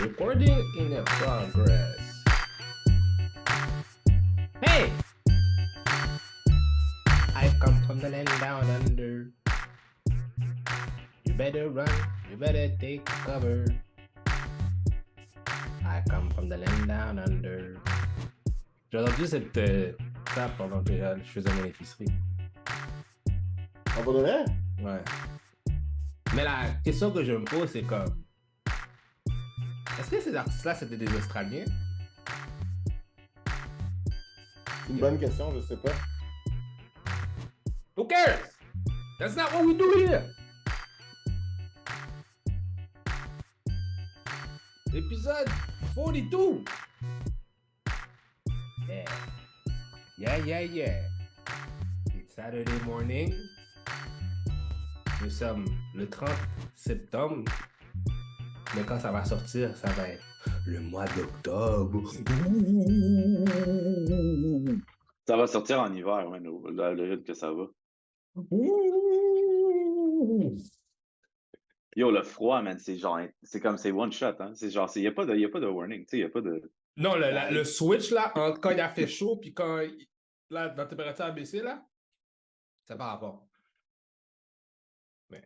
Recording in progress. Hey! I come from the land down under. You better run, you better take cover. I come from the land down under. J'ai entendu cette tape pendant que je faisais mon épicerie. En vrai de vrai? Ouais. Mais la question que je me pose, c'est comme... Est-ce que ces artistes-là, c'était des Australiens? C'est une bonne question, je sais pas. Who cares? That's not what we do here. Épisode 42. Yeah. It's Saturday morning. Nous sommes le 30 septembre. Mais quand ça va sortir, ça va être le mois d'octobre. Ça va sortir en hiver, ouais, le rythme que ça va. Yo, le froid, man, c'est genre, c'est comme, c'est one shot, hein. C'est genre, il n'y a pas de warning, tu sais, il n'y a pas de... Non, le switch, là, entre quand il a fait chaud puis quand la température a baissé, là, ça par rapport. Mais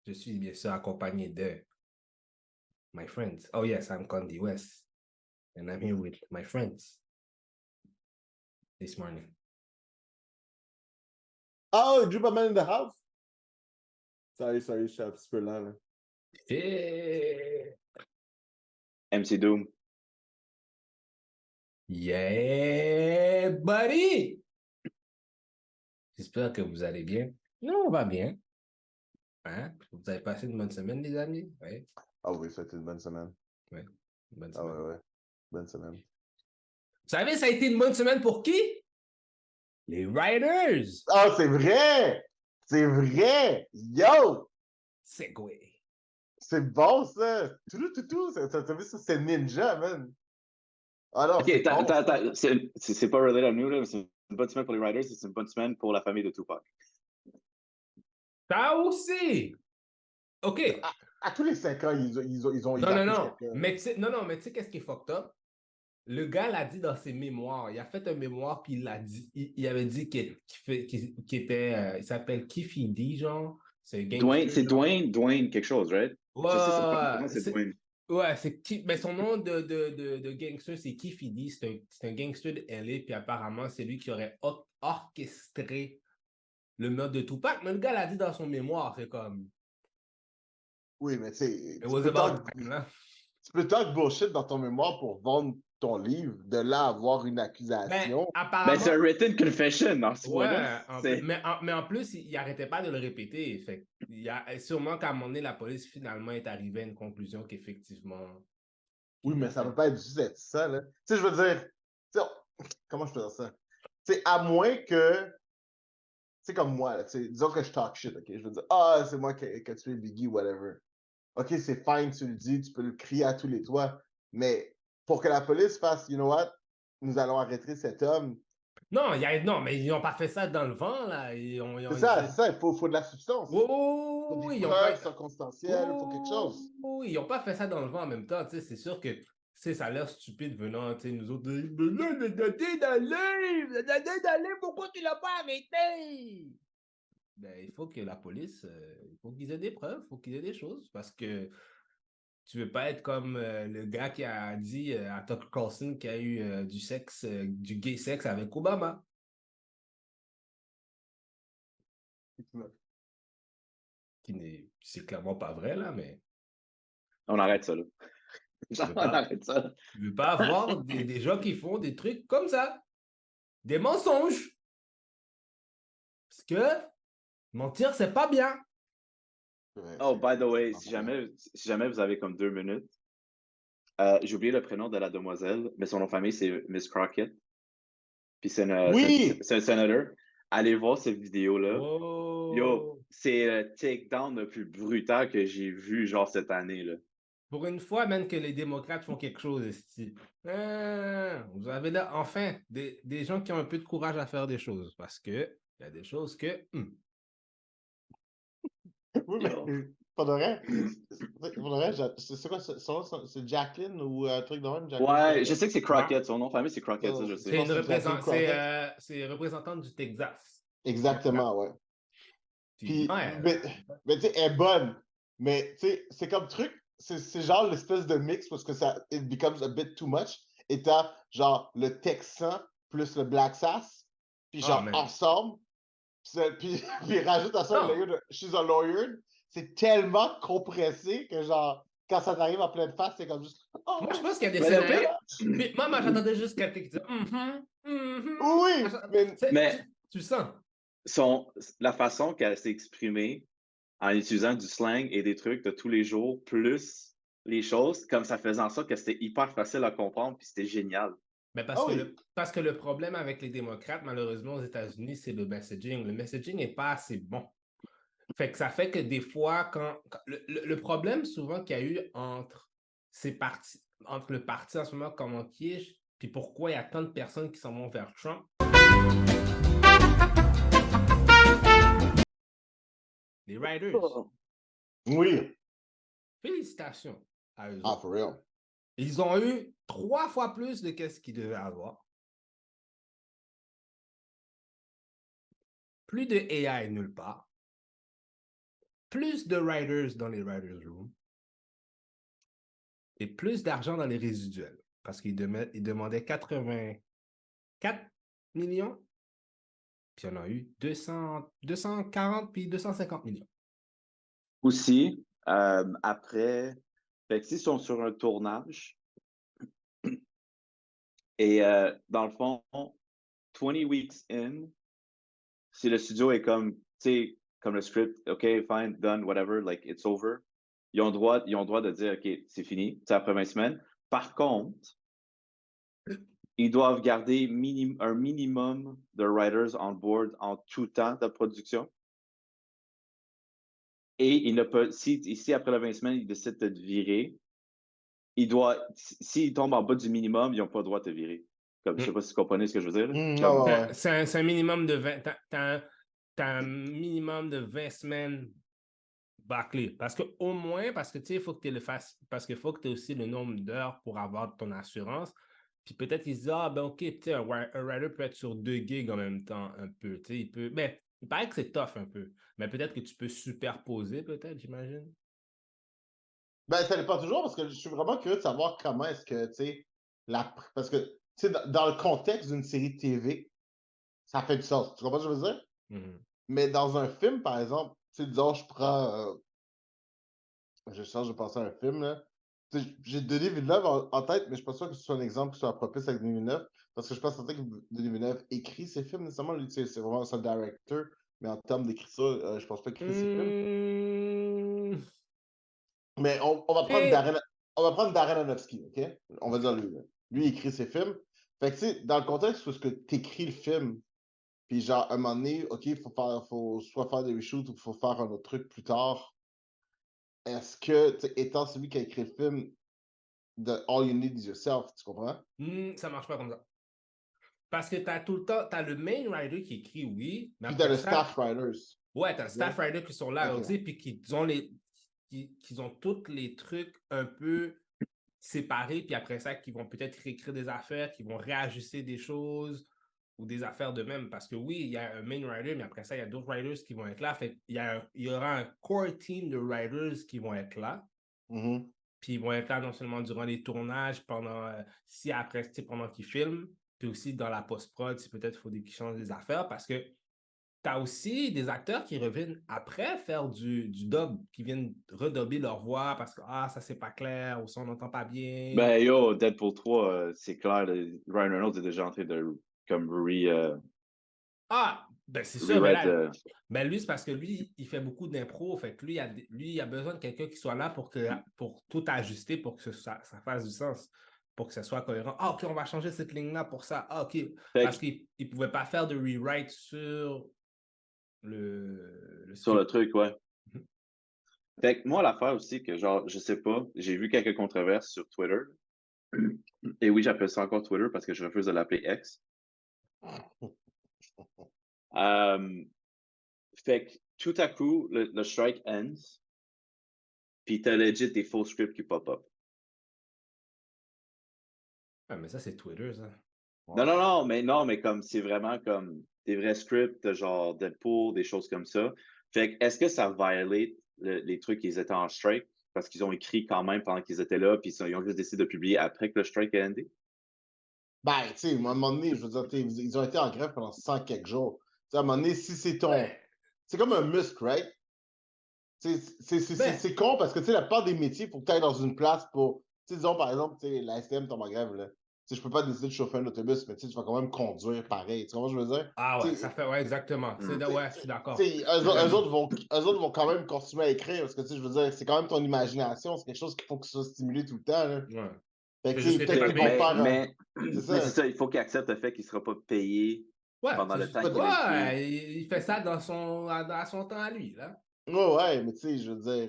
je suis bien sûr accompagné de my friends. Oh yes, I'm Condi West. And I'm here with my friends this morning. Oh, Drew Man in the house? Sorry, je suis un petit peu lent, là. MC Doom. Yeah, buddy! J'espère que vous allez bien. Non, on va bien. Hein? Vous avez passé une bonne semaine, les amis? Oui. Ah oui, ça a été une bonne semaine. Oui, une bonne Ah semaine. ouais. Bonne semaine. Vous savez, ça a été une bonne semaine pour qui? Les Riders! Ah, c'est vrai! C'est vrai! Yo! Segway. C'est bon, ça! Tout. T'as vu ça? C'est Ninja, man! Ah non, Ok, c'est bon, c'est pas related à nous, là, mais c'est une bonne semaine pour les Riders, c'est une bonne semaine pour la famille de Tupac. Ça aussi! OK. À tous les 5 ans, ils ont... Non. Mais tu sais qu'est-ce qui est fucked up? Le gars l'a dit dans ses mémoires. Il a fait un mémoire, puis il l'a dit. Il avait dit qu'il était... il s'appelle Kifidi, genre. C'est Dwayne, c'est Dwayne quelque chose, right? Ouais, Je sais, son nom, c'est Dwayne. Ouais, mais son nom de gangster, c'est Kifidi. C'est un gangster de LA, puis apparemment, c'est lui qui aurait orchestré le meurtre de Tupac. Mais le gars l'a dit dans son mémoire, c'est comme... Oui, mais tu sais... Tu peux talk bullshit dans ton mémoire pour vendre ton livre, de là avoir une accusation. Ben, c'est un written confession en soi. Ouais, mais en plus, il n'arrêtait pas de le répéter. Fait, il y a sûrement qu'à un moment donné, la police finalement est arrivée à une conclusion qu'effectivement... Oui, mais ça ne peut pas être juste être ça, là. Tu sais, je veux dire... Comment je peux dire ça? Tu sais, à moins que... C'est comme moi, là, disons que je talk shit, ok? Je veux dire, c'est moi qui ai tué Biggie, whatever. Ok, c'est fine, tu le dis, tu peux le crier à tous les toits, mais pour que la police fasse, you know what, nous allons arrêter cet homme. Non, mais ils n'ont pas fait ça dans le vent, là. C'est ça, il faut de la substance. Oh, il faut des preuves circonstancielles, il faut quelque chose. Oui, ils n'ont pas fait ça dans le vent en même temps, tu sais, c'est sûr que ça a l'air stupide venant, tu sais, nous autres, pourquoi tu l'as pas arrêté? Ben, il faut que la police, il faut qu'ils aient des preuves, il faut qu'ils aient des choses, parce que tu veux pas être comme le gars qui a dit à Tucker Carlson qu'il y a eu du gay sexe avec Obama. C'est clairement pas vrai, là, mais... On arrête ça, là. On arrête ça. Tu veux pas avoir des gens qui font des trucs comme ça. Des mensonges. Parce que mentir, c'est pas bien. Oh, by the way, si jamais vous avez comme 2 minutes, j'ai oublié le prénom de la demoiselle, mais son nom de famille, c'est Miss Crockett. Puis c'est un sénateur. Allez voir cette vidéo-là. Oh. Yo, c'est le takedown le plus brutal que j'ai vu, genre, cette année, là. Pour une fois, même que les démocrates font quelque chose, style. Vous avez là, enfin, des gens qui ont un peu de courage à faire des choses. Parce que il y a des choses que... Oui, Pas de vrai. C'est quoi son nom? C'est Jacqueline ou un truc de même? Jacqueline Ouais, Crockett? je sais que c'est Crockett. Son nom de famille, c'est Crockett, ça, So, je je sais. C'est pense que c'est Jacqueline Crockett. c'est représentante du Texas. Exactement, ouais. Puis, Puis, ouais. mais tu sais, elle est bonne. Mais tu sais, c'est comme truc, c'est genre l'espèce de mix parce que ça, it becomes a bit too much. Et t'as genre le Texan plus le Black Sass, puis Oh, genre man. ensemble, puis rajoute à ça le Non. layer de She's a lawyer. C'est tellement compressé que genre, quand ça t'arrive en pleine face, c'est comme juste. Oh, Moi, je pense qu'il y a des Mais le scénarios. pire, Puis, moi, j'entendais juste quelqu'un qui disait oui, mais mais Tu le sens. la façon qu'elle s'est exprimée en utilisant du slang et des trucs de tous les jours, plus les choses, comme ça faisait en sorte que c'était hyper facile à comprendre, puis c'était génial. Mais ah oui. parce que le problème avec les démocrates, malheureusement, aux États-Unis, c'est le messaging. Le messaging n'est pas assez bon. Fait que ça fait que des fois, le problème souvent qu'il y a eu entre le parti en ce moment comme on quiche, puis pourquoi il y a tant de personnes qui s'en vont vers Trump. Les Riders. Oui. Félicitations à eux Ah, autres. for real. Ils ont eu 3 fois plus de ce qu'ils devaient avoir. Plus de AI nulle part. Plus de Riders dans les Riders Room. Et plus d'argent dans les résiduels. Parce qu'ils demandaient 84 millions. Puis on a eu 240 puis 250 millions. Aussi, après, fait que s'ils sont sur un tournage, et dans le fond, 20 weeks in, si le studio est comme, tu sais, comme le script, OK, fine, done, whatever, like, it's over, ils ont le droit de dire, OK, c'est fini, c'est après 20 semaines. Par contre, ils doivent garder un minimum de writers on board en tout temps de production. Et il ne peut, si après les 20 semaines, ils décident de te virer, s'ils tombent en bas du minimum, ils n'ont pas le droit de te virer. Comme, je sais pas si vous comprenez ce que je veux dire. Ouais. C'est un minimum de 20. T'as un minimum de 20 semaines bâclé. Parce que tu sais, il faut que tu le fasses. Parce qu'il faut que tu aies aussi le nombre d'heures pour avoir ton assurance. Puis peut-être qu'ils se disent, ah ben ok, tu sais, un writer peut être sur 2 gigs en même temps, un peu. Tu sais, il peut. Mais il paraît que c'est tough un peu. Mais peut-être que tu peux superposer, peut-être, j'imagine. Ben, ça dépend toujours parce que je suis vraiment curieux de savoir comment est-ce que, tu sais, parce que, tu sais, dans le contexte d'une série TV, ça fait du sens. Tu comprends ce que je veux dire? Mm-hmm. Mais dans un film, par exemple, tu sais, disons, je prends, je change de penser à un film, là. Tu sais, j'ai Denis Villeneuve en tête, mais je ne suis pas sûr que ce soit un exemple qui soit propice avec Denis Villeneuve, parce que je pense que Denis Villeneuve écrit ses films, nécessairement, lui, tu sais, c'est vraiment son directeur, mais en termes d'écriture, je pense pas qu'il écrit ses films. Mais on va prendre Darren Aronofsky, OK? On va dire lui. Là. Lui, il écrit ses films. Fait que, tu sais, dans le contexte où tu écris le film, puis genre, à un moment donné, OK, il faut soit faire des reshoots ou il faut faire un autre truc plus tard. Est-ce que, tu sais, étant celui qui a écrit le film de All You Need Is Yourself, tu comprends? Ça marche pas comme ça. Parce que tu as tout le temps, tu as le main writer qui écrit, oui. Mais Puis t'as le staff writers. Ouais, tu as le staff writer qui sont là aussi, puis qui ont tous les trucs un peu séparés, puis après ça, qui vont peut-être réécrire des affaires, qui vont réajuster des choses ou des affaires de même. Parce que oui, il y a un main writer, mais après ça, il y a d'autres writers qui vont être là. Fait il y aura un core team de writers qui vont être là. Mm-hmm. Puis ils vont être là non seulement durant les tournages, pendant qu'ils filment, puis aussi dans la post-prod, si peut-être il faut qu'ils changent des affaires, parce que tu as aussi des acteurs qui reviennent après faire du dub, qui viennent redubber leur voix parce que ça c'est pas clair ou ça on n'entend pas bien. Ben yo, Deadpool 3, c'est clair, Ryan Reynolds est déjà en train de comme Ben c'est sûr, mais rewrite. là, ben lui, c'est parce que lui, il fait beaucoup d'impro, fait que lui, il a besoin de quelqu'un qui soit là pour tout ajuster, pour que ça fasse du sens, pour que ça soit cohérent. Ah, ok, on va changer cette ligne-là pour ça. Ah, ok. Parce qu'il ne pouvait pas faire de rewrite sur le sur le truc, ouais. Fait que moi, l'affaire aussi, que genre, je sais pas, j'ai vu quelques controverses sur Twitter. Et oui, j'appelle ça encore Twitter parce que je refuse de l'appeler X. Fait que tout à coup, le strike ends. puis t'as legit des faux scripts qui pop-up. Ah, mais ça, c'est Twitter, ça. Non, mais comme c'est vraiment comme des vrais scripts, genre Deadpool, des choses comme ça. Fait que, est-ce que ça violate les trucs qu'ils étaient en strike? Parce qu'ils ont écrit quand même pendant qu'ils étaient là, puis ils ont juste décidé de publier après que le strike a endé? Ben, tu sais, à un moment donné, je veux dire, ils ont été en grève pendant 100 quelques jours. À un moment donné, si c'est ton. Ben, C'est comme un muscle, right? C'est con parce que, tu sais, la plupart des métiers, il faut que tu ailles dans une place pour. Tu sais, disons, par exemple, tu sais, la STM tombe en grève, là. Tu sais, je peux pas décider de chauffer un autobus, mais tu sais, tu vas quand même conduire pareil. Tu comprends ce que je veux dire? ah ouais, Tu ça sais, fait, ouais, exactement. Ouais, je suis d'accord. eux autres vont quand même continuer à écrire parce que, tu sais, je veux dire, c'est quand même ton imagination. C'est quelque chose qu'il faut que ce soit stimulé tout le temps, là. Ouais. Fait que, C'est tu juste sais, que t'es peut-être pas qu'ils vont payé. faire. Mais c'est ça, il faut qu'il accepte le fait qu'il ne sera pas payé Ouais, pendant c'est le juste temps qu'il a écrit. ouais, il fait ça dans son temps à lui, là. Ouais, mais tu sais, je veux dire,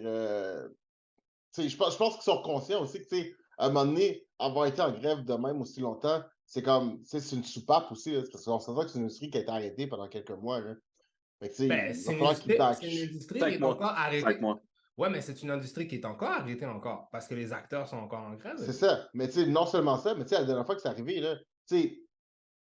tu sais, je pense qu'ils sont conscients aussi que, tu sais, à un moment donné, avoir été en grève de même aussi longtemps, c'est comme, tu sais, c'est une soupape aussi, là, parce qu'on s'entend que c'est une industrie qui a été arrêtée pendant quelques mois, là. Fait que, tu sais, Ben, il va falloir qu'ils back. c'est une industrie qui 5 est mois. encore 5 arrêtée. mois. Ouais, mais c'est une industrie qui est encore arrêtée encore, parce que les acteurs sont encore en grève. C'est ça. Mais tu sais, non seulement ça, mais tu sais, la dernière fois que c'est arrivé, là, tu sais,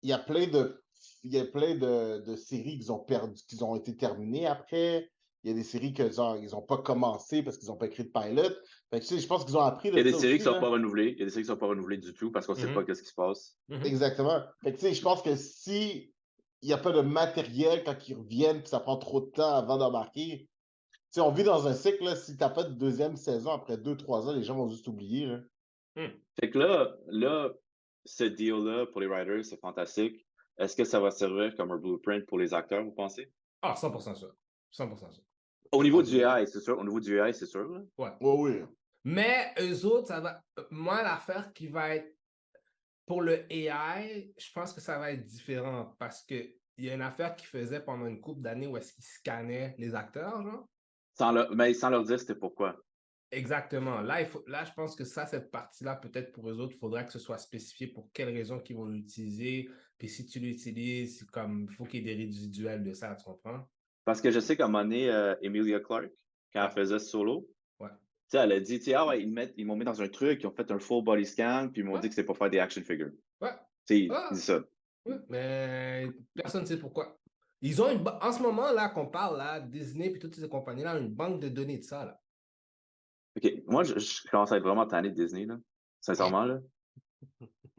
il y a plein de, il y a plein de séries qu'ils ont perdu, qui ont été terminées après. Il y a des séries qu'ils ont pas commencé parce qu'ils n'ont pas écrit de pilot. Fait que, tu sais, je pense qu'ils ont appris Il y a de des ça séries qui aussi, ne sont là. pas renouvelées. Il y a des séries qui ne sont pas renouvelées du tout parce qu'on ne sait pas qu'est-ce qui se passe. Exactement. Fait que, tu sais, je pense que si il n'y a pas de matériel quand ils reviennent, puis ça prend trop de temps avant d'embarquer, tu sais, on vit dans un cycle, là, si t'as pas de deuxième saison après 2, 3 ans, les gens vont juste oublier, là. Fait que là, ce deal-là pour les writers, c'est fantastique. Est-ce que ça va servir comme un blueprint pour les acteurs, vous pensez? Ah, 100% sûr. 100% sûr. Au niveau du AI, c'est sûr. Au niveau du AI, c'est sûr. Là. Ouais. Oui. Mais eux autres, ça va. Moi, l'affaire qui va être. Pour le AI, je pense que ça va être différent parce qu'il y a une affaire qu'ils faisaient pendant une couple d'années où est-ce qu'ils scannaient les acteurs, genre. Mais sans leur dire c'était pourquoi. Exactement. Là, là, je pense que ça, cette partie-là, peut-être pour eux autres, il faudra que ce soit spécifié pour quelles raisons qu'ils vont l'utiliser. Puis si tu l'utilises, c'est comme il faut qu'il y ait des résiduels de ça, tu comprends? Parce que je sais qu'à un moment donné, Emilia Clarke, quand elle faisait Solo, ouais. Elle a dit, ah ouais, ils m'ont mis dans un truc, ils ont fait un full body scan, puis ils m'ont dit que c'est pour faire des action figures. Ouais. Il dit ça. Ouais, mais personne ne sait pourquoi. Ils ont en ce moment, là, qu'on parle, là, Disney et toutes ces compagnies-là, ont une banque de données de ça, là. OK. Moi, je commence à être vraiment tanné de Disney, là. Sincèrement, là.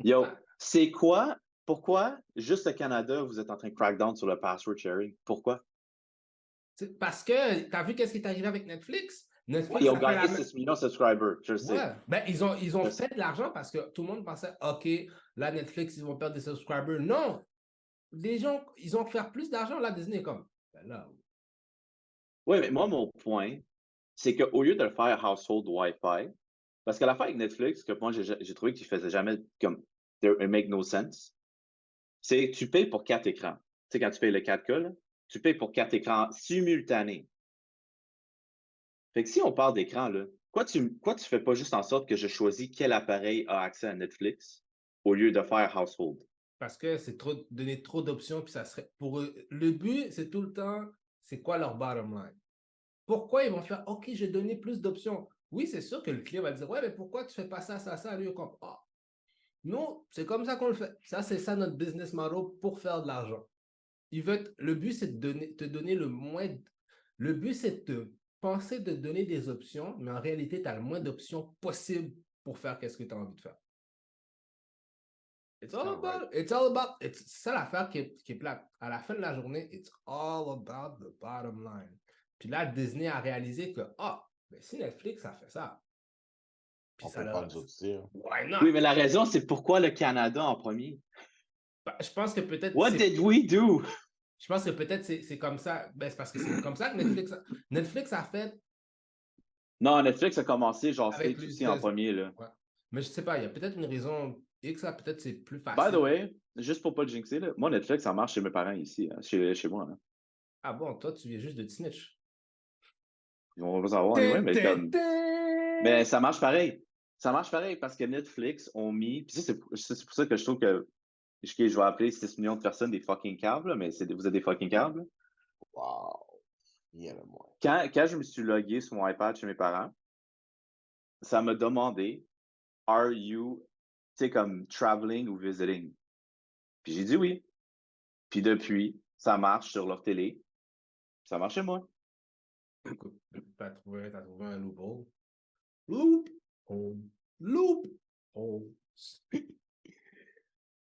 Yo, c'est quoi? Pourquoi, juste au Canada, vous êtes en train de crack down sur le password sharing? Pourquoi? Parce que, t'as vu qu'est-ce qui est arrivé avec Netflix? Ils ont gagné 6 millions de subscribers, je le sais. Ouais, ben, ils ont fait de l'argent parce que tout le monde pensait, OK, là, Netflix, ils vont perdre des subscribers. Non! Les gens, ils vont faire plus d'argent, là, Disney, comme. Ben là. Oui, mais moi, mon point, c'est qu'au lieu de le faire household Wi-Fi, parce que l'affaire avec Netflix, que moi, j'ai trouvé qu'il faisait jamais comme it make no sense, c'est que tu payes pour 4 écrans. Tu sais, quand tu payes le 4K, là, tu payes pour 4 écrans simultanés. Fait que si on parle d'écran, là, quoi tu fais pas juste en sorte que je choisis quel appareil a accès à Netflix au lieu de faire household? Parce que c'est trop donner trop d'options, puis ça serait pour eux. Le but, c'est tout le temps, c'est quoi leur bottom line? Pourquoi ils vont faire OK, j'ai donné plus d'options? Oui, c'est sûr que le client va dire ouais, mais pourquoi tu fais pas ça, ça, ça? Lui, comme ah. Non, c'est comme ça qu'on le fait. Ça, c'est ça notre business model pour faire de l'argent. Le but, c'est de te donner le moins. Le but, c'est de penser de donner des options, mais en réalité, tu as le moins d'options possible pour faire ce que tu as envie de faire. C'est ça l'affaire qui est plate. À la fin de la journée, it's all about the bottom line. Puis là, Disney a réalisé que, mais si Netflix a fait ça, puis on ça peut pas nous aussi. Hein. Why not? Oui, mais la raison, c'est pourquoi le Canada en premier? Je pense que peut-être. What did we do? Je pense que peut-être c'est comme ça. Ben, c'est parce que c'est comme ça que Netflix a fait. Non, Netflix a commencé genre Avec States aussi en premier. Là. Ouais. Mais je sais pas, il y a peut-être une raison X, peut-être c'est plus facile. By the way, juste pour pas le jinxer, là, moi, Netflix, ça marche chez mes parents ici, hein, chez moi. Hein. Ah bon, toi, tu viens juste de snitch. Ils vont pas savoir, anyway, mais comme. Mais ça marche pareil. Ça marche pareil parce que Netflix ont mis. Puis c'est pour ça que je trouve que je vais appeler 6 millions de personnes des fucking câbles, mais vous êtes des fucking câbles. Wow. Yeah, moi. Quand je me suis logué sur mon iPad chez mes parents, ça m'a demandé, are you, tu sais, comme traveling ou visiting? Puis j'ai dit oui. Puis depuis, ça marche sur leur télé. Ça marche chez moi. Écoute, t'as trouvé un loophole. Loophole. Loophole.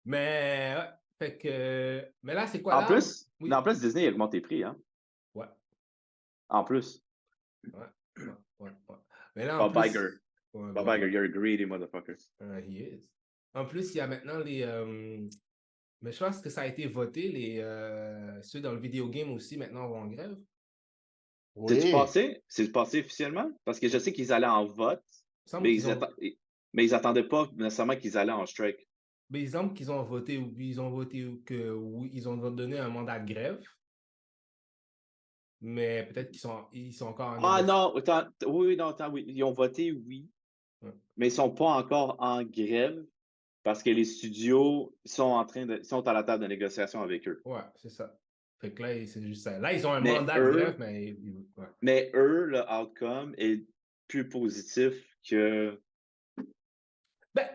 Mais, ouais, fait que. Mais là, c'est quoi En là? plus, Oui. en plus, Disney a augmenté les prix, hein? Ouais. En plus. Ouais. Mais là, en Bob plus. Iger. Ouais, Bob Iger, you're a greedy motherfucker. He is. En plus, il y a maintenant les. Mais je pense que ça a été voté, ceux dans le vidéo game aussi maintenant vont en grève. C'est-tu Oui. passé? C'est passé officiellement? Parce que je sais qu'ils allaient en vote, mais ils attendaient pas nécessairement qu'ils allaient en strike. Mais il semble qu'ils ont voté que oui, ils ont donné un mandat de grève. Mais peut-être qu'ils sont encore en Ah non, oui, ils ont voté oui, mais ils sont pas encore en grève parce que les studios sont à la table de négociation avec eux. Ouais, c'est ça. Fait que là, c'est juste ça. Là, ils ont un Mais mandat de grève, mais. Ouais. Mais eux, le outcome est plus positif que Ben,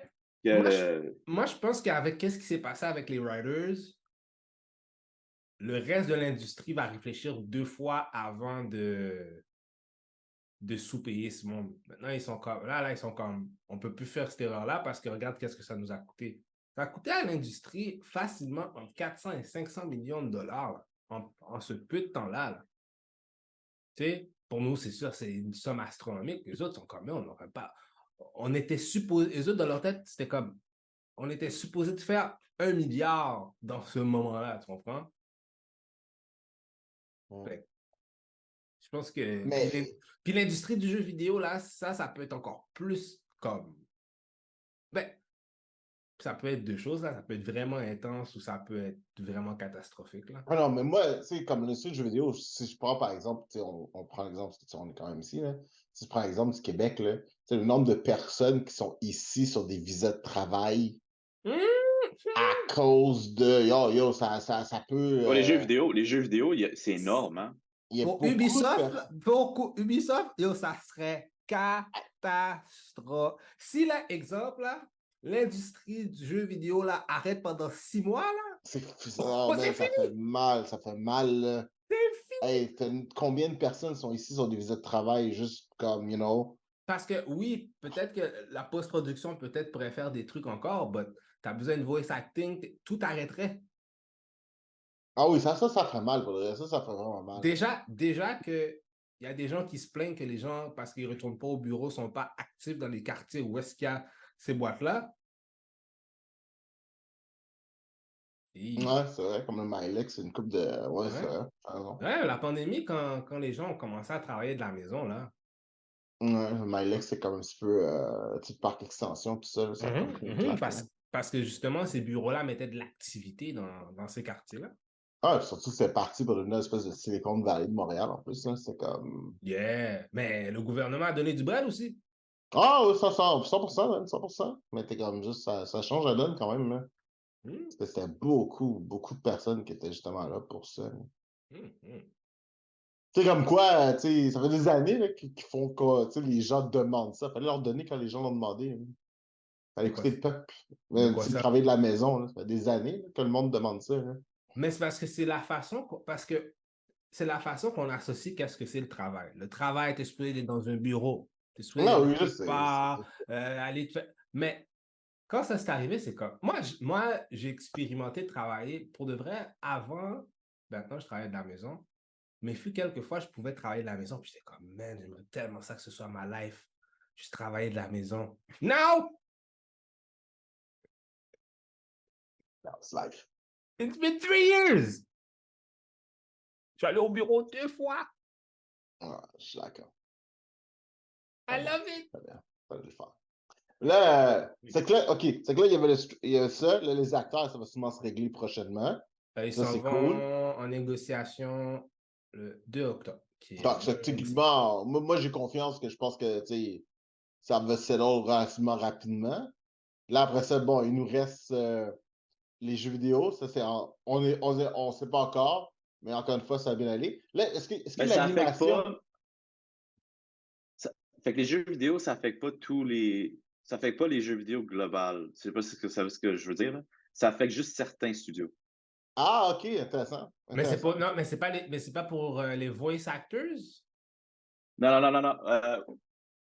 le. moi, je pense qu'avec qu'est-ce qui s'est passé avec les Riders, le reste de l'industrie va réfléchir 2 fois avant de sous-payer ce monde. Maintenant, ils sont comme. Là, ils sont comme. On peut plus faire cette erreur-là parce que regarde qu'est-ce que ça nous a coûté. Ça a coûté à l'industrie facilement entre 400 et 500 millions de dollars là, en ce peu de temps-là. Là. Tu sais, pour nous, c'est sûr, c'est une somme astronomique. Les autres sont comme, on n'aurait pas. On était supposé. Les autres, dans leur tête, c'était comme. On était supposé de faire 1 milliard dans ce moment-là, tu comprends? Fait, je pense que. Mais. Puis l'industrie du jeu vidéo, là, ça peut être encore plus comme. Ben, ça peut être deux choses, là. Ça peut être vraiment intense ou ça peut être vraiment catastrophique, là. Ah non, mais moi, tu sais, comme l'industrie du jeu vidéo, si je prends par exemple, tu sais, on prend l'exemple, parce que on est quand même ici, là. Si je prends l'exemple du Québec, là, tu sais, le nombre de personnes qui sont ici sur des visas de travail à cause de ça peut. Oh, les jeux vidéo, c'est énorme, hein? Il y a Pour beaucoup de personnes. Ubisoft, ça serait catastrophe. Si, là, exemple, là, l'industrie du jeu vidéo, là, arrête pendant 6 mois, là, Oh, man, c'est ça fait mal, là. fini! Hey, combien de personnes sont ici sur des visas de travail juste comme, you know? Parce que oui, peut-être que la post-production peut-être pourrait faire des trucs encore, mais tu as besoin de voice acting, tout arrêterait. Ah oui, ça ferait mal pour le reste. Ça ferait vraiment mal. Déjà que il y a des gens qui se plaignent que les gens, parce qu'ils ne retournent pas au bureau, ne sont pas actifs dans les quartiers où est-ce qu'il y a ces boîtes-là. Ouais, c'est vrai, comme le Milex, c'est une coupe de. Ouais, c'est vrai. Ouais, la pandémie, quand les gens ont commencé à travailler de la maison, là. Ouais, le Milex, c'est comme un petit peu petit parc extension, tout ça, ça a comme pris une claque. Parce que justement, ces bureaux-là mettaient de l'activité dans ces quartiers-là. Ah, surtout, c'est parti pour devenir une espèce de Silicon Valley de Montréal, en plus. C'est comme. Yeah! Mais le gouvernement a donné du bread aussi. Ah oui, ça, 100%, man, 100%. Mais t'es comme juste, ça change la donne quand même. Hein. Parce que c'était beaucoup de personnes qui étaient justement là pour ça. Tu sais, comme quoi, tu sais, ça fait des années là, qu'ils font quoi, tu sais, les gens demandent ça. Fallait leur donner quand les gens l'ont demandé. Hein. Fallait écouter le peuple. De quoi Tu sais, ça? travailler de la maison, là, ça fait des années là, que le monde demande ça. Là. Mais c'est parce que c'est la façon qu'on associe qu'est-ce que c'est le travail. Le travail, tu es supposé être dans un bureau. Tu es supposé Non, être oui, je quelque sais. part, aller te faire. Mais quand ça s'est arrivé, c'est comme. Moi, j'ai expérimenté de travailler pour de vrai avant. Maintenant, je travaille de la maison. Mais il fut quelques fois, je pouvais travailler de la maison. Puis j'étais comme, man, j'aimerais tellement ça que ce soit ma life. Juste travailler de la maison. Now! That's life. It's been 3 years! Je suis allé au bureau 2 fois. Ah, je suis d'accord. I love it! Très bien. Fallait le faire. Là, c'est que là, OK. C'est que là, il y avait ça. Là, les acteurs, ça va sûrement se régler prochainement. Ils Ça, s'en c'est vont cool. en négociation le 2 octobre. Donc, techniquement, moi j'ai confiance que je pense que ça va se settle relativement rapidement. Là, après ça, bon, il nous reste les jeux vidéo. Ça, on sait pas encore, mais encore une fois, ça va bien aller. Là, est-ce que Mais ça affecte l'animation. pas. Fait que les jeux vidéo, ça affecte pas ça affecte pas les jeux vidéo global. Je sais pas ce que je veux dire, là. Ça affecte juste certains studios. Ah, ok, intéressant. Mais c'est Intéressant. pas, non, mais c'est pas pour les voice actors? Non, non, non, non, non.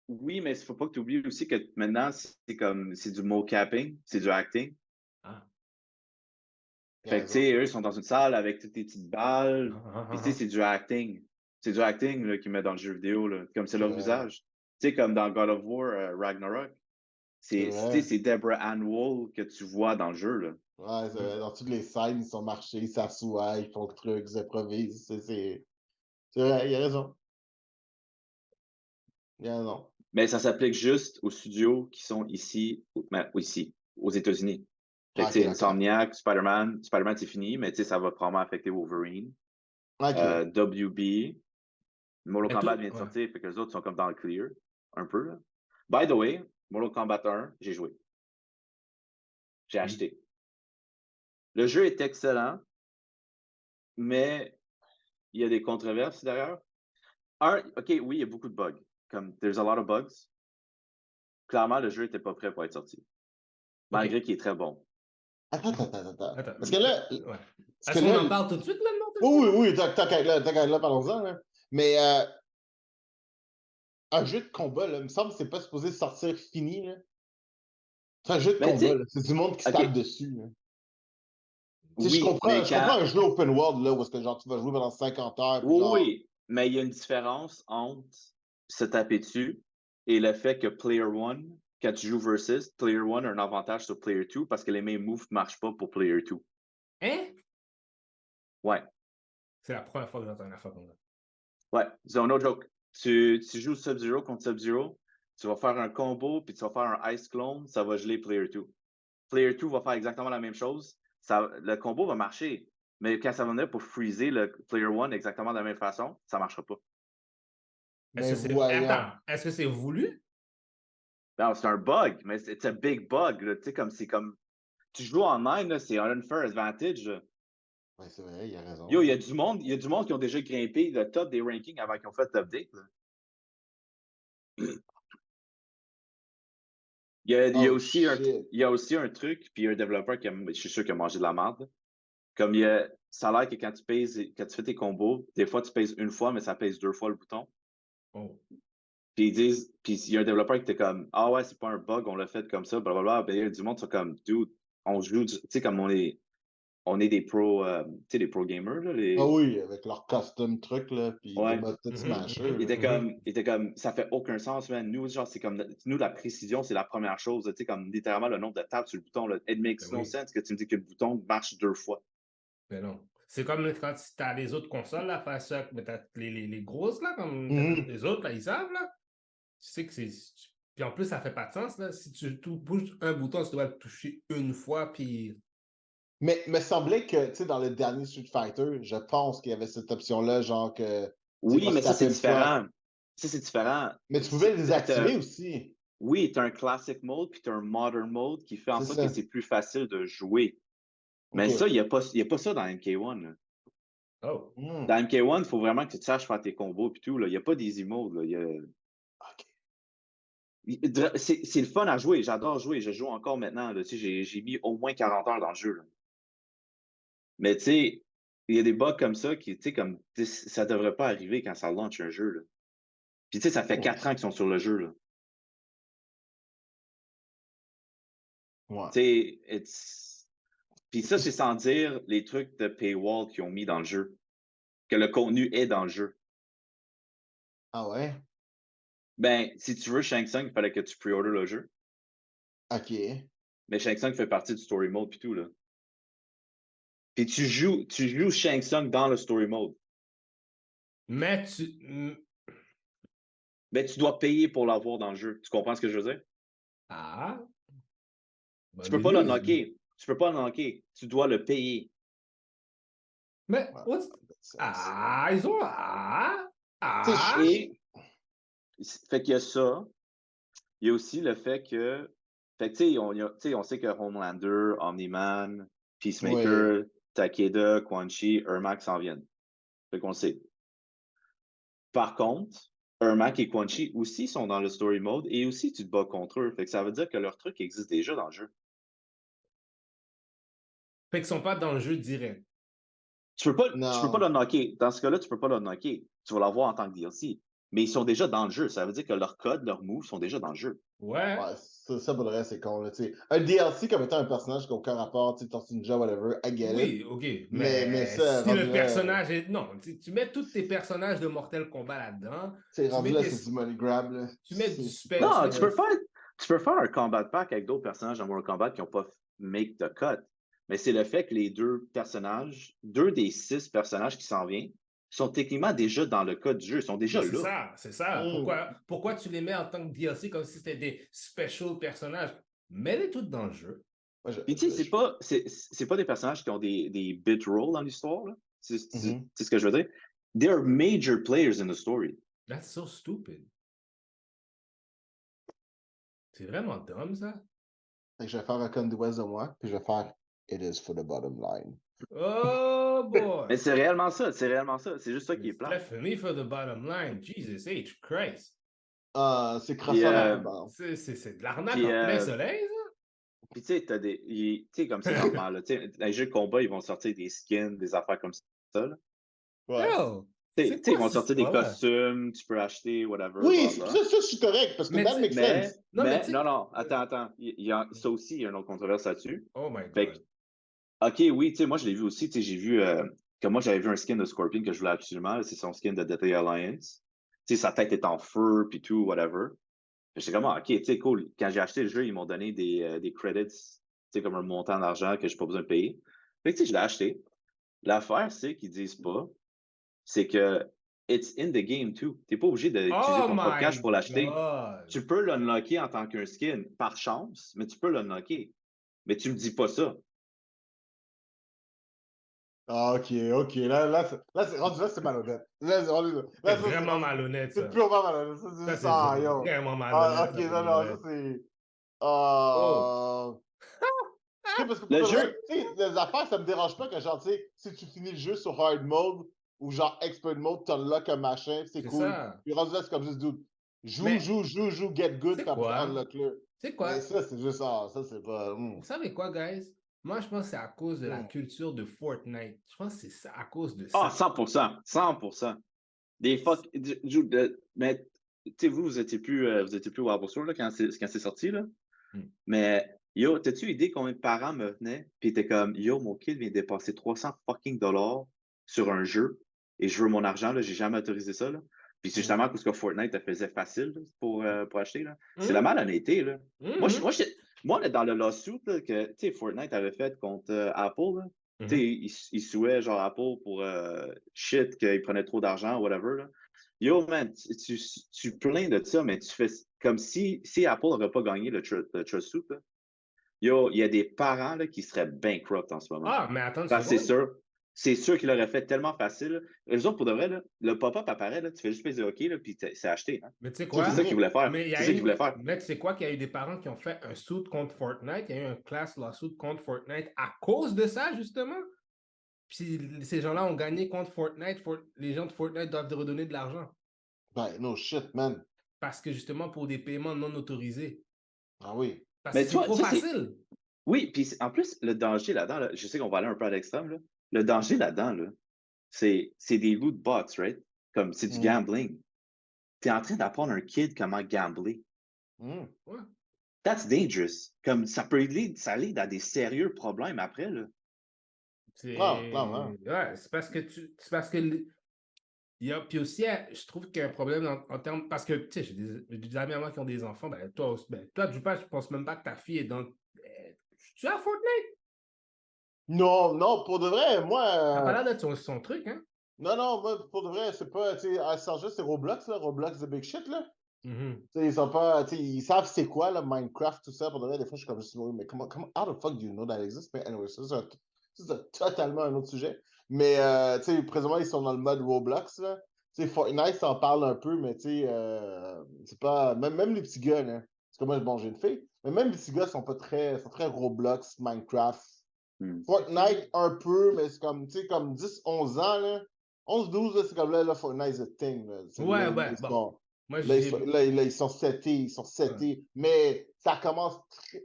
Oui, mais il faut pas que tu oublies aussi que maintenant, c'est du mocapping, c'est du acting. Ah. Il a Fait que, tu raison. sais, eux, ils sont dans une salle avec toutes tes petites balles. Puis, tu sais, Ah. c'est du acting. C'est du acting là, qu'ils mettent dans le jeu vidéo, là, comme c'est C'est leur vrai. visage. Tu sais, comme dans God of War, Ragnarok. C'est Tu sais, vrai. c'est Deborah Ann Woll que tu vois dans le jeu, là. Ouais, c'est vrai. Dans toutes les scènes, ils sont marchés, ils s'assoient, ils font le truc, ils improvisent. C'est vrai, il a raison. Il a raison. Mais ça s'applique juste aux studios qui sont ici, ici, aux États-Unis. Fait que, Ah, tu ok, sais, d'accord. Insomniac, Spider-Man, c'est fini, mais tu sais, ça va probablement affecter Wolverine. Ok. WB, Mortal Mais tout, Kombat vient de ouais. sortir, fait que les autres sont comme dans le clear, un peu, là. By the way, Mortal Kombat 1, j'ai joué. J'ai Puis, acheté. Le jeu est excellent, mais il y a des controverses derrière. OK, oui, il y a beaucoup de bugs. Comme, there's a lot of bugs. Clairement, le jeu n'était pas prêt pour être sorti, OK. malgré qu'il est très bon. Attends. Attends. Parce que là, Ouais. parce que Est-ce qu'on là, en parle tout de suite, là, oui, Mortal oui, oui, tant qu'à être là, parlons-en, là. Mais un jeu de combat, là, il me semble que c'est pas supposé sortir fini, là. C'est un jeu de Mais tu combat, sais, là. C'est du monde qui se tape OK, dessus, là. Tu sais, oui, mais je comprends quand. un jeu open world, là, où est-ce que genre, tu vas jouer pendant 50 heures, puis Oui, genre, oui, mais il y a une différence entre se taper dessus et le fait que Player One, quand tu joues versus, Player One a un avantage sur Player Two parce que les mêmes moves ne marchent pas pour Player Two. Hein? Ouais, C'est la première fois que j'entends une affaire comme ça. ouais. Disons, no joke. Tu joues Sub-Zero contre Sub-Zero, tu vas faire un combo, puis tu vas faire un Ice Clone, ça va geler Player 2. Player 2 va faire exactement la même chose. Le combo va marcher, mais quand ça va venir pour freezer le Player 1 exactement de la même façon, ça ne marchera pas. Est-ce mais que c'est. voyons. Attends, est-ce que c'est voulu? Non, c'est un bug, mais c'est un big bug. Là. Tu sais, comme c'est comme. Tu joues en ligne, là, c'est un unfair advantage. Là. Ouais, c'est vrai, il a Yo, raison, il y là. a du monde, il y a du monde qui ont déjà grimpé le top des rankings avant qu'ils ont fait l'update. Il y a Oh, aussi shit. il y a aussi un truc, puis un développeur je suis sûr qu'il a mangé de la merde. Comme ça a l'air que quand tu fais tes combos, des fois tu pèses une fois, mais ça pèse deux fois le bouton. Oh. Puis ils disent, puis il y a un développeur qui était comme, ah ouais, c'est pas un bug, on l'a fait comme ça, blablabla. Ben, il y a du monde qui sont comme, dude, on joue, tu sais, comme on est des pros, tu sais, des pro gamers, là, Ah oui, avec leur custom truc, là, puis des ouais. modes tout smasher, Il là. était comme, ça fait aucun sens, man. Nous, genre, c'est comme, nous, la précision, c'est la première chose, tu sais, comme littéralement le nombre de tapes sur le bouton, là. It makes Ben no oui. sense que tu me dis que le bouton marche deux fois. Mais non. C'est comme quand tu as les autres consoles, là, face ça, mais t'as les grosses, là, comme Mhm. les autres, là, ils savent, là. Tu sais que c'est. Puis en plus, ça fait pas de sens, là. Si tu bouges un bouton, tu dois le toucher une fois, puis. Mais il me semblait que, tu sais, dans le dernier Street Fighter, je pense qu'il y avait cette option-là, genre que, tu sais, Oui, pas se mais ça, taper c'est une fois. différent. Ça, c'est différent. Mais tu pouvais le désactiver T'as- aussi. Oui, tu as un classic mode puis tu as un modern mode qui fait en C'est sorte que ça. c'est plus facile de jouer. Mais ça, OK. il y a pas ça dans MK1. Là. Oh. Hmm. Dans MK1, il faut vraiment que tu saches faire tes combos et tout. Là. Il n'y a pas d'easy mode. Là. OK. C'est le fun à jouer. J'adore jouer. Je joue encore maintenant. Là. Tu sais, j'ai mis au moins 40 heures dans le jeu. Là. Mais tu sais, il y a des bugs comme ça qui, tu sais, comme ça devrait pas arriver quand ça launch un jeu. Là. Puis tu sais, ça fait Hmm. 4 ans qu'ils sont sur le jeu. Là. Ouais. Tu sais, puis ça, c'est sans dire les trucs de paywall qu'ils ont mis dans le jeu. Que le contenu est dans le jeu. Ah ouais? Ben, si tu veux Shang Tsung, il fallait que tu pre-order le jeu. OK. Mais Shang Tsung fait partie du story mode puis tout, là. Puis tu joues Shang Tsung dans le story mode. Mais tu. Ben, tu dois payer pour l'avoir dans le jeu. Tu comprends ce que je veux dire? Ah. Tu Bonne peux pas news. l'unlocker. Tu peux pas l'unlocker. Tu dois le payer. Mais. Ouais, What's... ça fait sens. Ah, ils ont. Ah. Tu sais, Ah. Et, fait qu'il y a ça. Il y a aussi le fait que, fait que, tu sais, on sait que Homelander, Omni-Man, oui. Peacemaker, Takeda, Quan Chi, Ermac s'en viennent. Fait qu'on le sait. Par contre, Ermac et Quan Chi aussi sont dans le story mode et aussi tu te bats contre eux. Fait que ça veut dire que leur truc existe déjà dans le jeu. Fait qu'ils sont pas dans le jeu direct. Tu peux pas Non. l'unlocker. Dans ce cas-là, tu peux pas l'unlocker. Tu vas l'avoir en tant que DLC. Mais ils sont déjà dans le jeu. Ça veut dire que leurs codes, leurs moves sont déjà dans le jeu. Ouais. Ouais, ça pour le reste, c'est con. Là, un DLC comme étant un personnage qui n'a aucun rapport, Tortue Ninja, whatever, I get it. Oui, ok. Mais ça, si rendu le là, personnage est. Non, tu mets tous tes personnages de Mortal Kombat là-dedans. rendu là, c'est du money grab. Là. Tu mets du spell. Non, tu peux faire un combat pack avec d'autres personnages dans Mortal Kombat qui n'ont pas make the cut. Mais c'est le fait que les deux des 6 personnages qui s'en viennent, sont techniquement déjà dans le code du jeu, ils sont déjà oui, là. C'est ça. Pourquoi tu les mets en tant que DLC comme si c'était des special personnages? Mets-les toutes dans le jeu. Puis tu sais, c'est pas des personnages qui ont des bit roles dans l'histoire. C'est ce que je veux dire. They are major players in the story. That's so stupid. C'est vraiment dumb, ça. Je vais faire un Conduez de moi, puis je vais faire It is for the bottom line. Oh boy! Mais c'est réellement ça. C'est juste ça qui est plat. Definitely for the bottom line. Jesus H. Christ. C'est croissant. C'est de l'arnaque en plein soleil, ça? Puis tu sais, tu sais, comme c'est normal, là, dans les jeux de combat, ils vont sortir des skins, des affaires comme ça. Là. Ouais. Ils vont sortir des costumes, tu peux acheter, whatever. Oui, ça, je suis correct, parce que that makes sense. Non, attends. Ça aussi, il y a une autre controverse là-dessus. Oh my God. Fait que, OK, oui, tu sais, moi, je l'ai vu aussi. Tu sais, j'ai vu, comme moi, j'avais vu un skin de Scorpion que je voulais absolument. C'est son skin de Death Alliance. Tu sais, sa tête est en feu, puis tout, whatever. J'étais comme, OK, tu sais, cool. Quand j'ai acheté le jeu, ils m'ont donné des credits, tu sais, comme un montant d'argent que je n'ai pas besoin de payer. Fait que, tu sais, je l'ai acheté. L'affaire, c'est qu'ils disent pas, c'est que it's in the game too. Tu n'es pas obligé d'utiliser ton propre cash pour l'acheter. Tu peux l'unlocker en tant qu'un skin, par chance, mais tu peux l'unlocker. Mais tu me dis pas ça. Ah, ok. Là, c'est malhonnête. Là, c'est vraiment malhonnête, ça. C'est purement malhonnête. Ça, c'est vraiment malhonnête. Ok, ça, c'est... Parce que pour le jeu... les affaires, ça me dérange pas que, genre, tu sais, si tu finis le jeu sur hard mode ou genre expert mode, t'unlock un machin, c'est cool. Ça. Puis rendu là, c'est comme juste, dude, joue, get good, puis après, unlock-le. C'est quoi? Mais ça, c'est juste ça. Ça, c'est pas... Vous savez quoi, guys? Moi, je pense que c'est à cause de la culture de Fortnite. Je pense que c'est ça, à cause de ça. Ah, 100%. Des fuck... Mais, tu sais, vous étiez plus Wild Sword, là, quand c'est sorti, là. Mais, yo, t'as-tu idée combien de parents me venaient pis étaient comme, yo, mon kid vient de dépenser 300 fucking dollars sur un jeu et je veux mon argent, là, j'ai jamais autorisé ça, là. Puis c'est justement parce que Fortnite te faisait facile là, pour acheter, là. C'est la malhonnêteté, là. Moi, dans le lawsuit là, que, tu sais, Fortnite avait fait contre Apple, là, tu sais, ils suaient, genre, Apple pour shit, qu'ils prenaient trop d'argent, whatever, là. Yo, man, tu plains de ça, mais tu fais comme si Apple n'aurait pas gagné le trust suit, là. Yo, il y a des parents là, qui seraient bankrupt en ce moment. Ah, mais attends, c'est sûr qu'il aurait fait tellement facile. Les autres, pour de vrai, là, le pop-up apparaît, là, tu fais juste plaisir OK, là, puis c'est acheté. Hein. Mais tu sais quoi? C'est ça qu'ils voulaient faire. Mais tu sais quoi? Qu'il y a eu des parents qui ont fait un suit contre Fortnite. Il y a eu un class lawsuit contre Fortnite à cause de ça, justement. Puis ces gens-là ont gagné contre Fortnite. Les gens de Fortnite doivent redonner de l'argent. Ben, no shit, man. Parce que justement, pour des paiements non autorisés. Ah oui. Parce que c'est trop facile. Oui, puis en plus, le danger là-dedans, là, je sais qu'on va aller un peu à l'extrême, là. Le danger là-dedans, là, c'est des loot bots, right? Comme c'est du gambling. Tu es en train d'apprendre un kid comment gambler. Ouais. That's dangerous. Comme ça peut aller dans des sérieux problèmes après, là. Ouais, c'est parce que puis aussi, je trouve qu'il y a un problème en termes. Parce que, tu sais, j'ai des amis à moi qui ont des enfants. Ben, toi, je pense même pas que ta fille est dans. Tu es à Fortnite? Non, pour de vrai, moi. T'as pas l'air d'être son truc, hein? Non, moi, pour de vrai, c'est pas. Tu sais, c'est Roblox, là. Roblox, the big shit, là. Ils sont pas. Ils savent c'est quoi, là, Minecraft, tout ça. Pour de vrai, des fois, je suis comme juste. Mais comment, how the fuck do you know that exists? Mais anyway, c'est totalement un autre sujet. Mais, tu sais, présentement, ils sont dans le mode Roblox, là. Tu sais, Fortnite, ça en parle un peu, mais tu sais, c'est pas. Même les petits gars, là. Parce que moi, bon, j'ai une fille. Mais même les petits gars sont très Roblox, Minecraft. Fortnite, un peu, mais c'est comme, tu sais, comme 10, 11 ans, là. 11, 12, là, c'est comme là, Fortnite is a thing, là. Ouais, bon. Moi, Là, ils sont setés, Ouais. mais ça commence,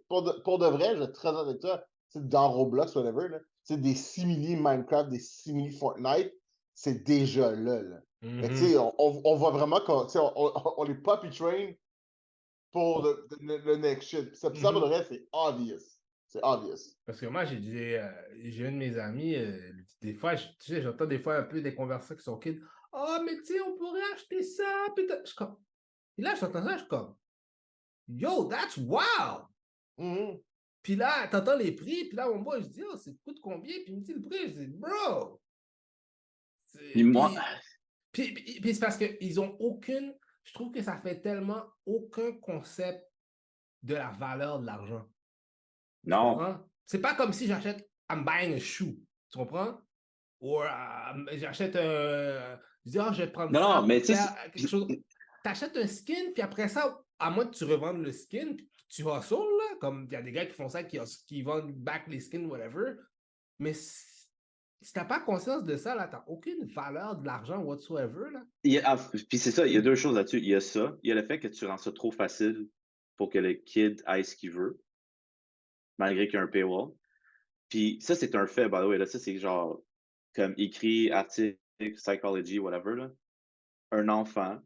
pour de vrai, je vais être très honnête avec toi, c'est dans Roblox, whatever, là, c'est des simili Minecraft, des simili Fortnite, c'est déjà là. Fait que, tu sais, Mhm. on voit vraiment qu'on, tu sais, on les puppy train pour le next shit. Puis ça, pour de Mhm. vrai, c'est obvious. C'est obvious. Parce que moi, j'ai un de mes amis, des fois, tu sais, j'entends des fois un peu des conversations qui sont kids. Ah, mais tu sais, on pourrait acheter ça. Je suis comme... Et là, j'entends ça, je suis comme, yo, that's wow! Mhm. Puis là, t'entends les prix, puis là, mon boy, je dis, oh, ça coûte combien? Puis il me dit le prix, je dis, bro! Puis moi, Puis c'est parce qu'ils ont aucune. Je trouve que ça fait tellement aucun concept de la valeur de l'argent. Tu non. comprends? C'est pas comme si j'achète I'm buying a shoe. Tu comprends? Ou j'achète un. Je dis, oh, je vais prendre Non, non, ça mais pour tu faire sais, quelque chose. T'achètes un skin, puis après ça, à moins que tu revendes le skin, puis tu hustles, là, comme il y a des gars qui font ça, qui vendent back les skins, whatever. Mais si t'as pas conscience de ça, là, t'as aucune valeur de l'argent whatsoever, là. puis c'est ça, il y a deux choses là-dessus. Il y a ça, il y a le fait que tu rends ça trop facile pour que le kid aille ce qu'il veut, malgré qu'il y a un paywall. Puis ça, c'est un fait, by the way. Là, ça, c'est genre comme écrit, article, psychology, whatever. Là. Un enfant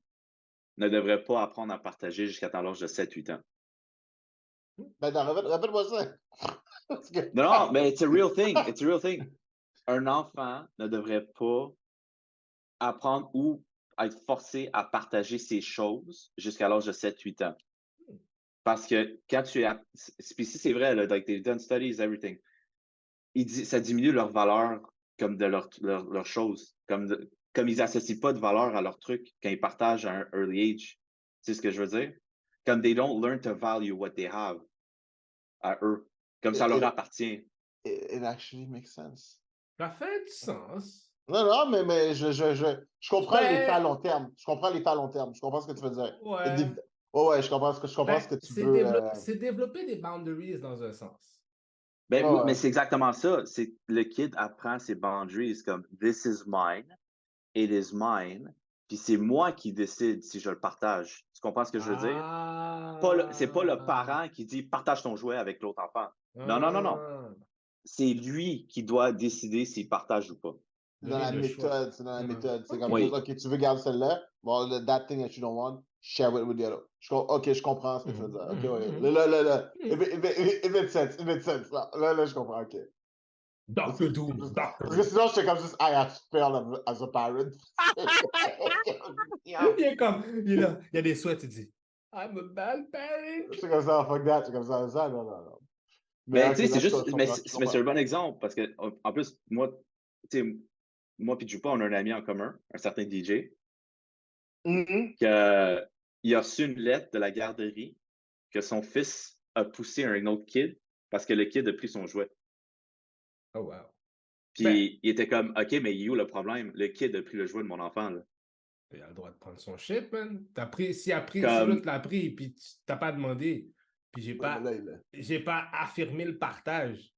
ne devrait pas apprendre à partager jusqu'à l'âge de 7-8 ans. Ben, non, rappelle-moi ça. Parce que, Non, non, mais it's a real thing. It's a real thing. Un enfant ne devrait pas apprendre ou être forcé à partager ses choses jusqu'à l'âge de 7-8 ans. Parce que quand tu es. Puis si c'est vrai, là, like they've done studies, everything. Ça diminue leur valeur comme de leur choses. Comme ils n'associent pas de valeur à leur truc quand ils partagent à un early age. C'est ce que je veux dire? Comme they don't learn to value what they have à eux. Comme ça leur it, appartient. it actually makes sense. Ça fait du sens. Non, non, mais je comprends l'effet à Ben, long terme. Je comprends l'effet à long terme. Je comprends ce que tu veux dire. ouais. Ouais, je comprends Ben, ce que tu veux. c'est développer des boundaries dans un sens. Ben Ouais, oui, mais ouais. c'est exactement ça. C'est le kid apprend ses boundaries comme this is mine, it is mine, puis c'est moi qui décide si je le partage. Tu comprends ce que je veux dire? C'est pas le Ah. parent qui dit partage ton jouet avec l'autre enfant. Non, non, non, non. Ah. C'est lui qui doit décider s'il partage ou pas. Dans Donner la le choix. méthode, c'est dans la méthode. C'est comme OK. juste, Oui. OK, tu veux garder celle-là, bon, that thing that you don't want, share it with the other. OK, je comprends ce que tu veux Mhm, dire. OK, mhm, ouais. mhm. Là. Mhm. It makes sense, it makes sense. Là, je comprends, OK. Doctor Doom, Doctor Parce que Doom. sinon, j'étais comme juste, I have failed as a parent. Il est comme, il est là, il y a des souhaits, tu dis, I'm a bad parent. J'étais comme ça, fuck that. J'étais comme ça, non, non, non. Mais Mais OK, tu sais, là, c'est juste, je comprends, je mais c'est comprends. un bon exemple parce que, en plus, moi, tu sais, moi puis Jupa, on a un ami en commun, un certain DJ, qui il a reçu une lettre de la garderie que son fils a poussé un autre kid parce que le kid a pris son jouet. Oh, wow. Ben, Puis il était comme, OK, mais you, le problème, le kid a pris le jouet de mon enfant, là. il a le droit de prendre son shit, man. Si l'autre Comme, l'a pris, puis tu t'as pas demandé, puis Ouais, mais là, j'ai pas affirmé le partage.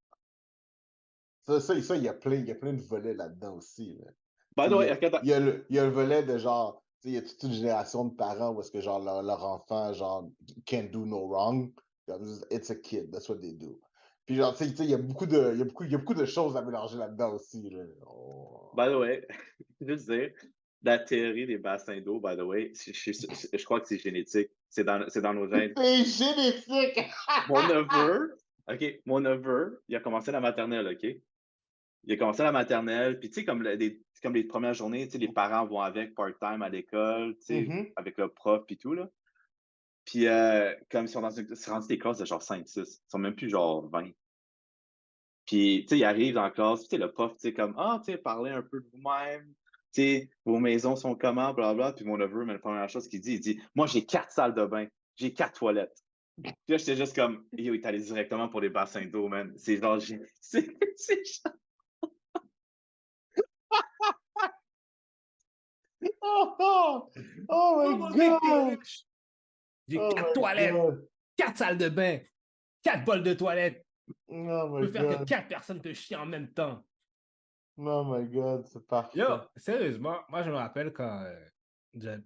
il y a plein de volets là-dedans aussi. Là. by Tu the sais, way, regarde, il y a le volet de genre, tu sais, il y a toute une génération de parents où est-ce que genre leur enfant, genre, can't do no wrong. Comme, it's a kid, that's what they do. Puis genre, tu sais, il y a beaucoup de choses à mélanger là-dedans aussi. Là. by the way, juste dire, la théorie des bassins d'eau, by the way, je crois que c'est génétique. C'est dans nos gènes. C'est génétique! Mon neveu, OK, mon neveu, il a commencé la maternelle, OK? Il a commencé la maternelle, puis tu sais, comme les premières journées, tu sais, les parents vont avec part-time à l'école, tu sais, Mhm. avec le prof puis tout, là. Puis comme ils sont c'est rendu des classes de genre 5-6, ils sont même plus genre 20. Puis, tu sais, ils arrivent dans la classe, puis tu sais, le prof, tu sais, comme, ah, tu sais, parlez un peu de vous-même, tu sais, vos maisons sont comment, blablabla. Puis mon neveu, mais la première chose qu'il dit, il dit, moi, j'ai 4 salles de bain, j'ai 4 toilettes. Puis là, j'étais juste comme, yo, il est allé directement pour les bassins d'eau, man. C'est genre, c'est Oh, oh Oh, my mon mec, t'es God! riche. J'ai Oh 4 my toilettes, God! 4 salles de bain, 4 bols de toilette. Oh Je my peux faire que God! 4 personnes te chient en même temps. Oh my God, c'est Yo, parfait. sérieusement, moi, je me rappelle quand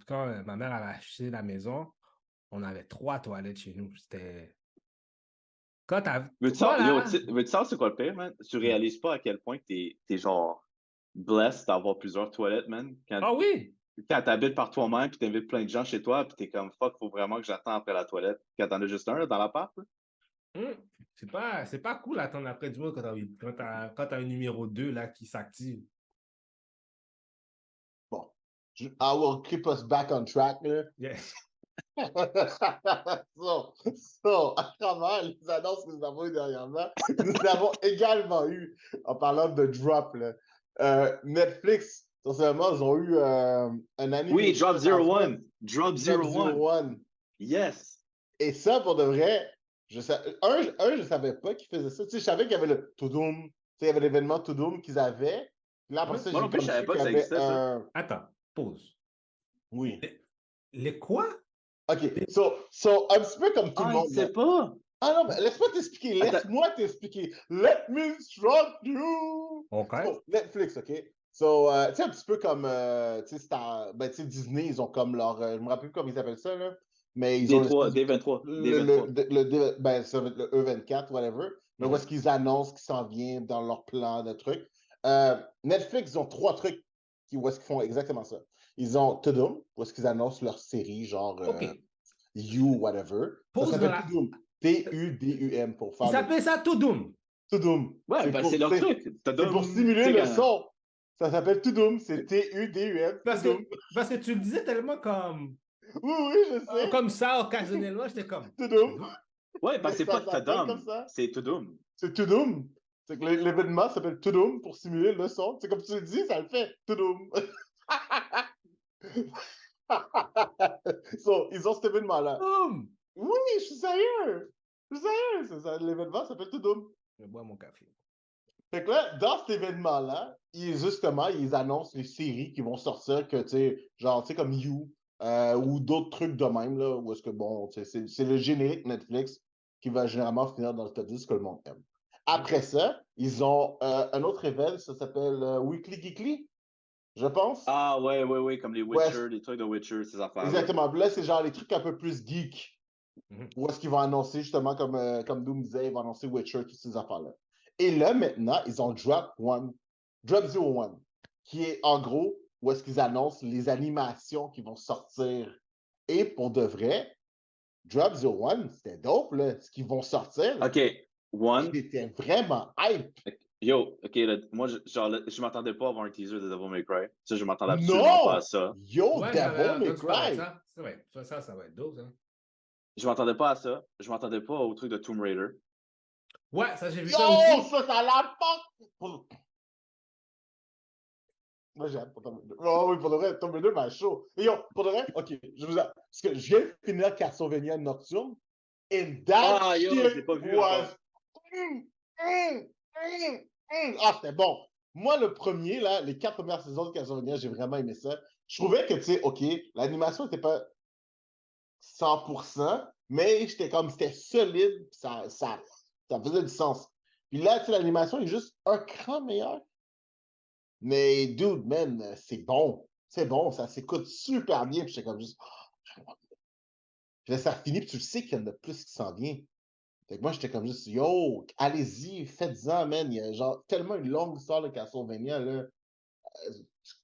quand ma mère avait acheté la maison, on avait 3 toilettes chez nous. C'était. Quand t'as. Moi, là. Veux-tu savoir c'est quoi le pire, man? Tu réalises pas à quel point t'es genre blessed d'avoir plusieurs toilettes, man. Ah oui! Quand t'habites par toi-même, puis t'invites plein de gens chez toi, puis t'es comme fuck, faut vraiment que j'attende après la toilette. Quand t'en as juste un là, dans l'appart, là. Hum. C'est pas cool d'attendre après du monde quand t'as un numéro 2 là, qui s'active. Bon. I will keep us back on track, là. Yeah. À travers les annonces que nous avons eues dernièrement, nous avons également eu, en parlant de drop, là, Netflix, essentiellement, ils ont eu un anime. Oui, Drop Zero One. Drop Zero One. Yes. Et ça, pour de vrai, je savais pas qu'ils faisaient ça. Tu sais, je savais qu'il y avait le Tudum, tu sais, il y avait l'événement Tudum qu'ils avaient. Puis là, après ça, Moi non plus, je savais pas que ça existait, ça. Attends, pause. Oui. Les quoi? OK. So, un petit peu comme tout le monde. Je sais pas. Ah non, mais laisse-moi t'expliquer. Laisse-moi t'expliquer. Let me instruct you. OK. So, Netflix, OK? So, tu sais, un petit peu comme, tu sais, Disney, ils ont comme leur, je me rappelle plus comment ils appellent ça, là, mais ils ont D23. Ça va être le E24, whatever, mais où est-ce qu'ils annoncent qu'ils s'en viennent dans leur plan de trucs. Netflix, ils ont 3 trucs où est-ce qu'ils font exactement ça. Ils ont Tudum, où est-ce qu'ils annoncent leur série, genre You, whatever. Ça s'appelle Tudum. Tudum pour faire. Ils s'appellent ça Tudum. Tudum. Ouais, c'est leur truc. C'est pour simuler le son. Ça s'appelle Tudum. C'est Tudum. Parce que tu le disais tellement comme. Oui, je sais. Comme ça, occasionnellement, j'étais comme. Tudum. Ouais, parce que c'est pas Tudum. C'est Tudum. C'est Tudum. C'est que l'événement s'appelle Tudum pour simuler le son. C'est comme tu le dis, ça le fait. Tudum. Ils ont cet événement-là. Oui, je suis sérieux. L'événement s'appelle Tudum. Je bois mon café. Fait que là, dans cet événement-là, justement, ils annoncent les séries qui vont sortir, que, tu sais, genre, tu sais, comme You, ou d'autres trucs de même, là, où est-ce que, bon, c'est le générique Netflix qui va généralement finir dans le top 10 que le monde aime. Après ça, ils ont un autre événement, ça s'appelle Weekly Geekly, je pense. Ah, ouais, comme les Witcher, les trucs de Witcher, ces affaires-là. Exactement. Là, c'est genre les trucs un peu plus geek. Où est-ce qu'ils vont annoncer, justement, comme Doom disait, ils vont annoncer Witcher, toutes ces affaires-là. Et là, maintenant, ils ont Drop Zero One, qui est, en gros, où est-ce qu'ils annoncent les animations qui vont sortir. Et pour de vrai, Drop Zero One, c'était dope, là, ce qu'ils vont sortir. OK, One. C'était vraiment hype. Yo, OK, là, moi, je m'attendais pas à avoir un teaser de Devil May Cry. Ça, je m'attendais absolument pas à ça. Yo, Devil May Cry! C'est vrai, ça va être dope, hein. Je m'attendais pas à ça. Je m'attendais pas au truc de Tomb Raider. Ouais, ça, j'ai vu ça aussi. Ça a la porte! Moi, j'ai hâte pour Tomb Raider. Oh oui, pour de vrai, Tomb Raider m'a chaud. Et yo, pour de vrai, OK, parce que je viens de finir Castlevania Nocturne, and that shit was... c'était bon. Moi, le premier, là, les 4 premières saisons de Castlevania, j'ai vraiment aimé ça. Je trouvais que, tu sais, OK, l'animation n'était pas 100%, mais c'était solide, ça faisait du sens. Puis là, tu sais, l'animation est juste un cran meilleur. Mais, dude, man, c'est bon. C'est bon, ça s'écoute super bien. Puis j'étais comme juste... Puis là, ça finit, puis tu le sais qu'il y en a plus qui s'en vient. Fait que moi, j'étais comme juste, yo, allez-y, faites-en, man. Il y a genre tellement une longue histoire de Castlevania, là.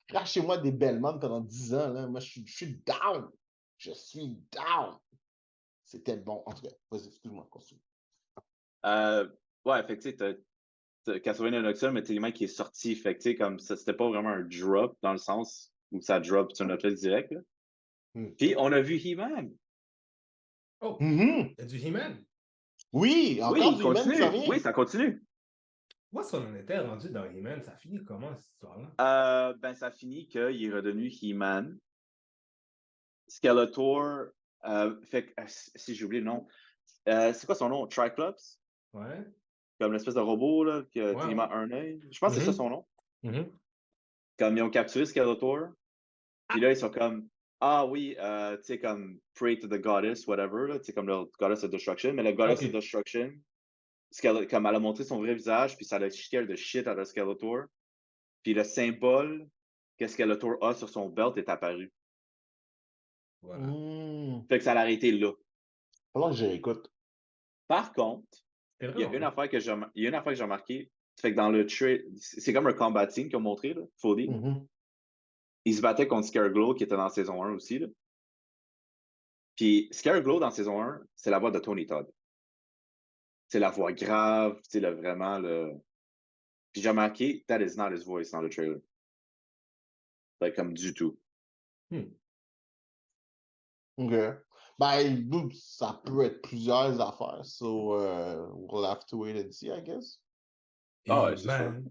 Crachez-moi des Bellman pendant 10 ans, là. Moi, je suis down. Je suis down. C'était bon. En tout cas, vas-y, excuse-moi, continue. Ouais, fait que tu sais, t'as Castlevania Nocturne, mais tellement qui est sorti. Fait que tu sais, comme ça, c'était pas vraiment un drop dans le sens où ça drop sur Netflix direct, là. Puis on a vu He-Man. Oh, il y a du He-Man? Oui, encore du He-Man, ça vient. Oui, ça continue. Moi, si on en était rendu dans He-Man, ça finit comment, cette histoire-là? Ben, ça finit qu'il est redevenu He-Man. Skeletor, fait que, si j'ai oublié le nom, c'est quoi son nom? Triclops? Ouais. Comme l'espèce de robot, là, qui a tellement un œil. Je pense que c'est ça son nom. Comme ils ont capturé Skeletor. Puis là, ils sont comme, ah oui, tu sais, comme Pray to the Goddess, whatever, tu sais, comme le Goddess of Destruction. Mais le Goddess of Destruction, comme elle a montré son vrai visage, puis ça a scared de shit à la Skeletor. Puis le symbole que Skeletor a sur son belt est apparu. Voilà. Fait que ça l'a arrêté là. Faudra que je réécoute. Par contre, il y a une affaire que j'ai remarqué. Fait que dans le trailer, c'est comme un combat team qu'ils ont montré, là, 4D. Ils se battaient contre Scareglow qui était dans saison 1 aussi. Là. Puis Scareglow dans saison 1, c'est la voix de Tony Todd. C'est la voix grave, c'est vraiment le. Puis j'ai remarqué, that is not his voice dans le trailer. Like, comme du tout. OK. Ben, ça peut être plusieurs affaires. So, we'll have to wait and see, I guess. Ah ouais, c'est sûr.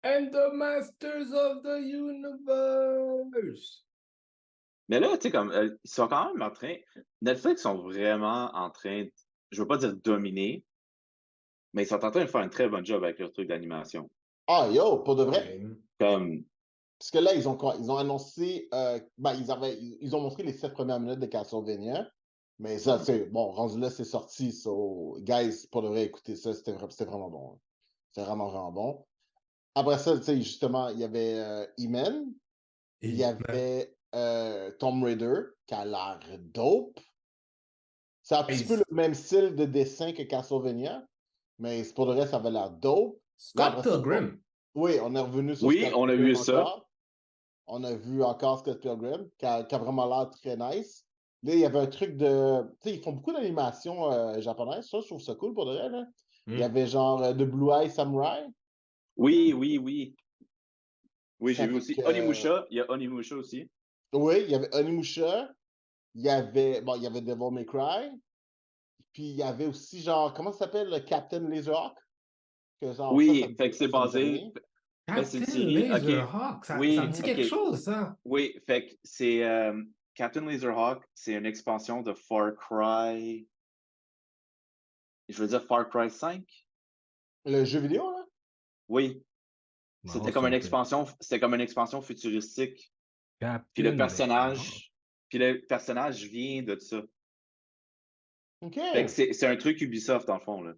And the Masters of the Universe. Mais là, tu sais, comme, ils sont quand même en train. Netflix sont vraiment en train, je veux pas dire dominer, mais ils sont en train de faire un très bon job avec leur truc d'animation. Ah, yo, pour de vrai. Comme. Parce que là, ils ont annoncé, ils ont montré les 7 premières minutes de Castlevania. Mais ça, c'est bon, rendu là, c'est sorti. So, guys, pour de vrai, écoutez ça, c'était vraiment bon. C'était vraiment, vraiment bon. Après ça, tu sais, justement, il y avait He-Man. Il y avait Tomb Raider, qui a l'air dope. C'est un petit peu le même style de dessin que Castlevania, mais pour de vrai, ça avait l'air dope. Scott Pilgrim. Oui, on est revenu sur Scott on a vu encore. ça. On a vu encore Scott Pilgrim, qui a vraiment l'air très nice. Là, il y avait un truc de... Tu sais, ils font beaucoup d'animation japonaise. Ça, je trouve ça cool pour de vrai, là. Il y avait genre The Blue Eye Samurai. Oui. Oui, j'ai vu aussi. Onimusha, il y a Onimusha aussi. Oui, il y avait Onimusha. Il y avait Devil May Cry. Puis il y avait aussi genre, comment ça s'appelle, le Captain Laserhawk? Que genre, oui, fait que c'est basé. Captain Laserhawk, ça me dit quelque chose, ça. Oui, fait que c'est Captain Laserhawk, c'est une expansion de Far Cry. Je veux dire Far Cry 5. Le jeu vidéo, là? Oui. C'était comme une expansion futuristique. Puis le personnage vient de ça. OK. Fait que c'est un truc Ubisoft, en fond, là.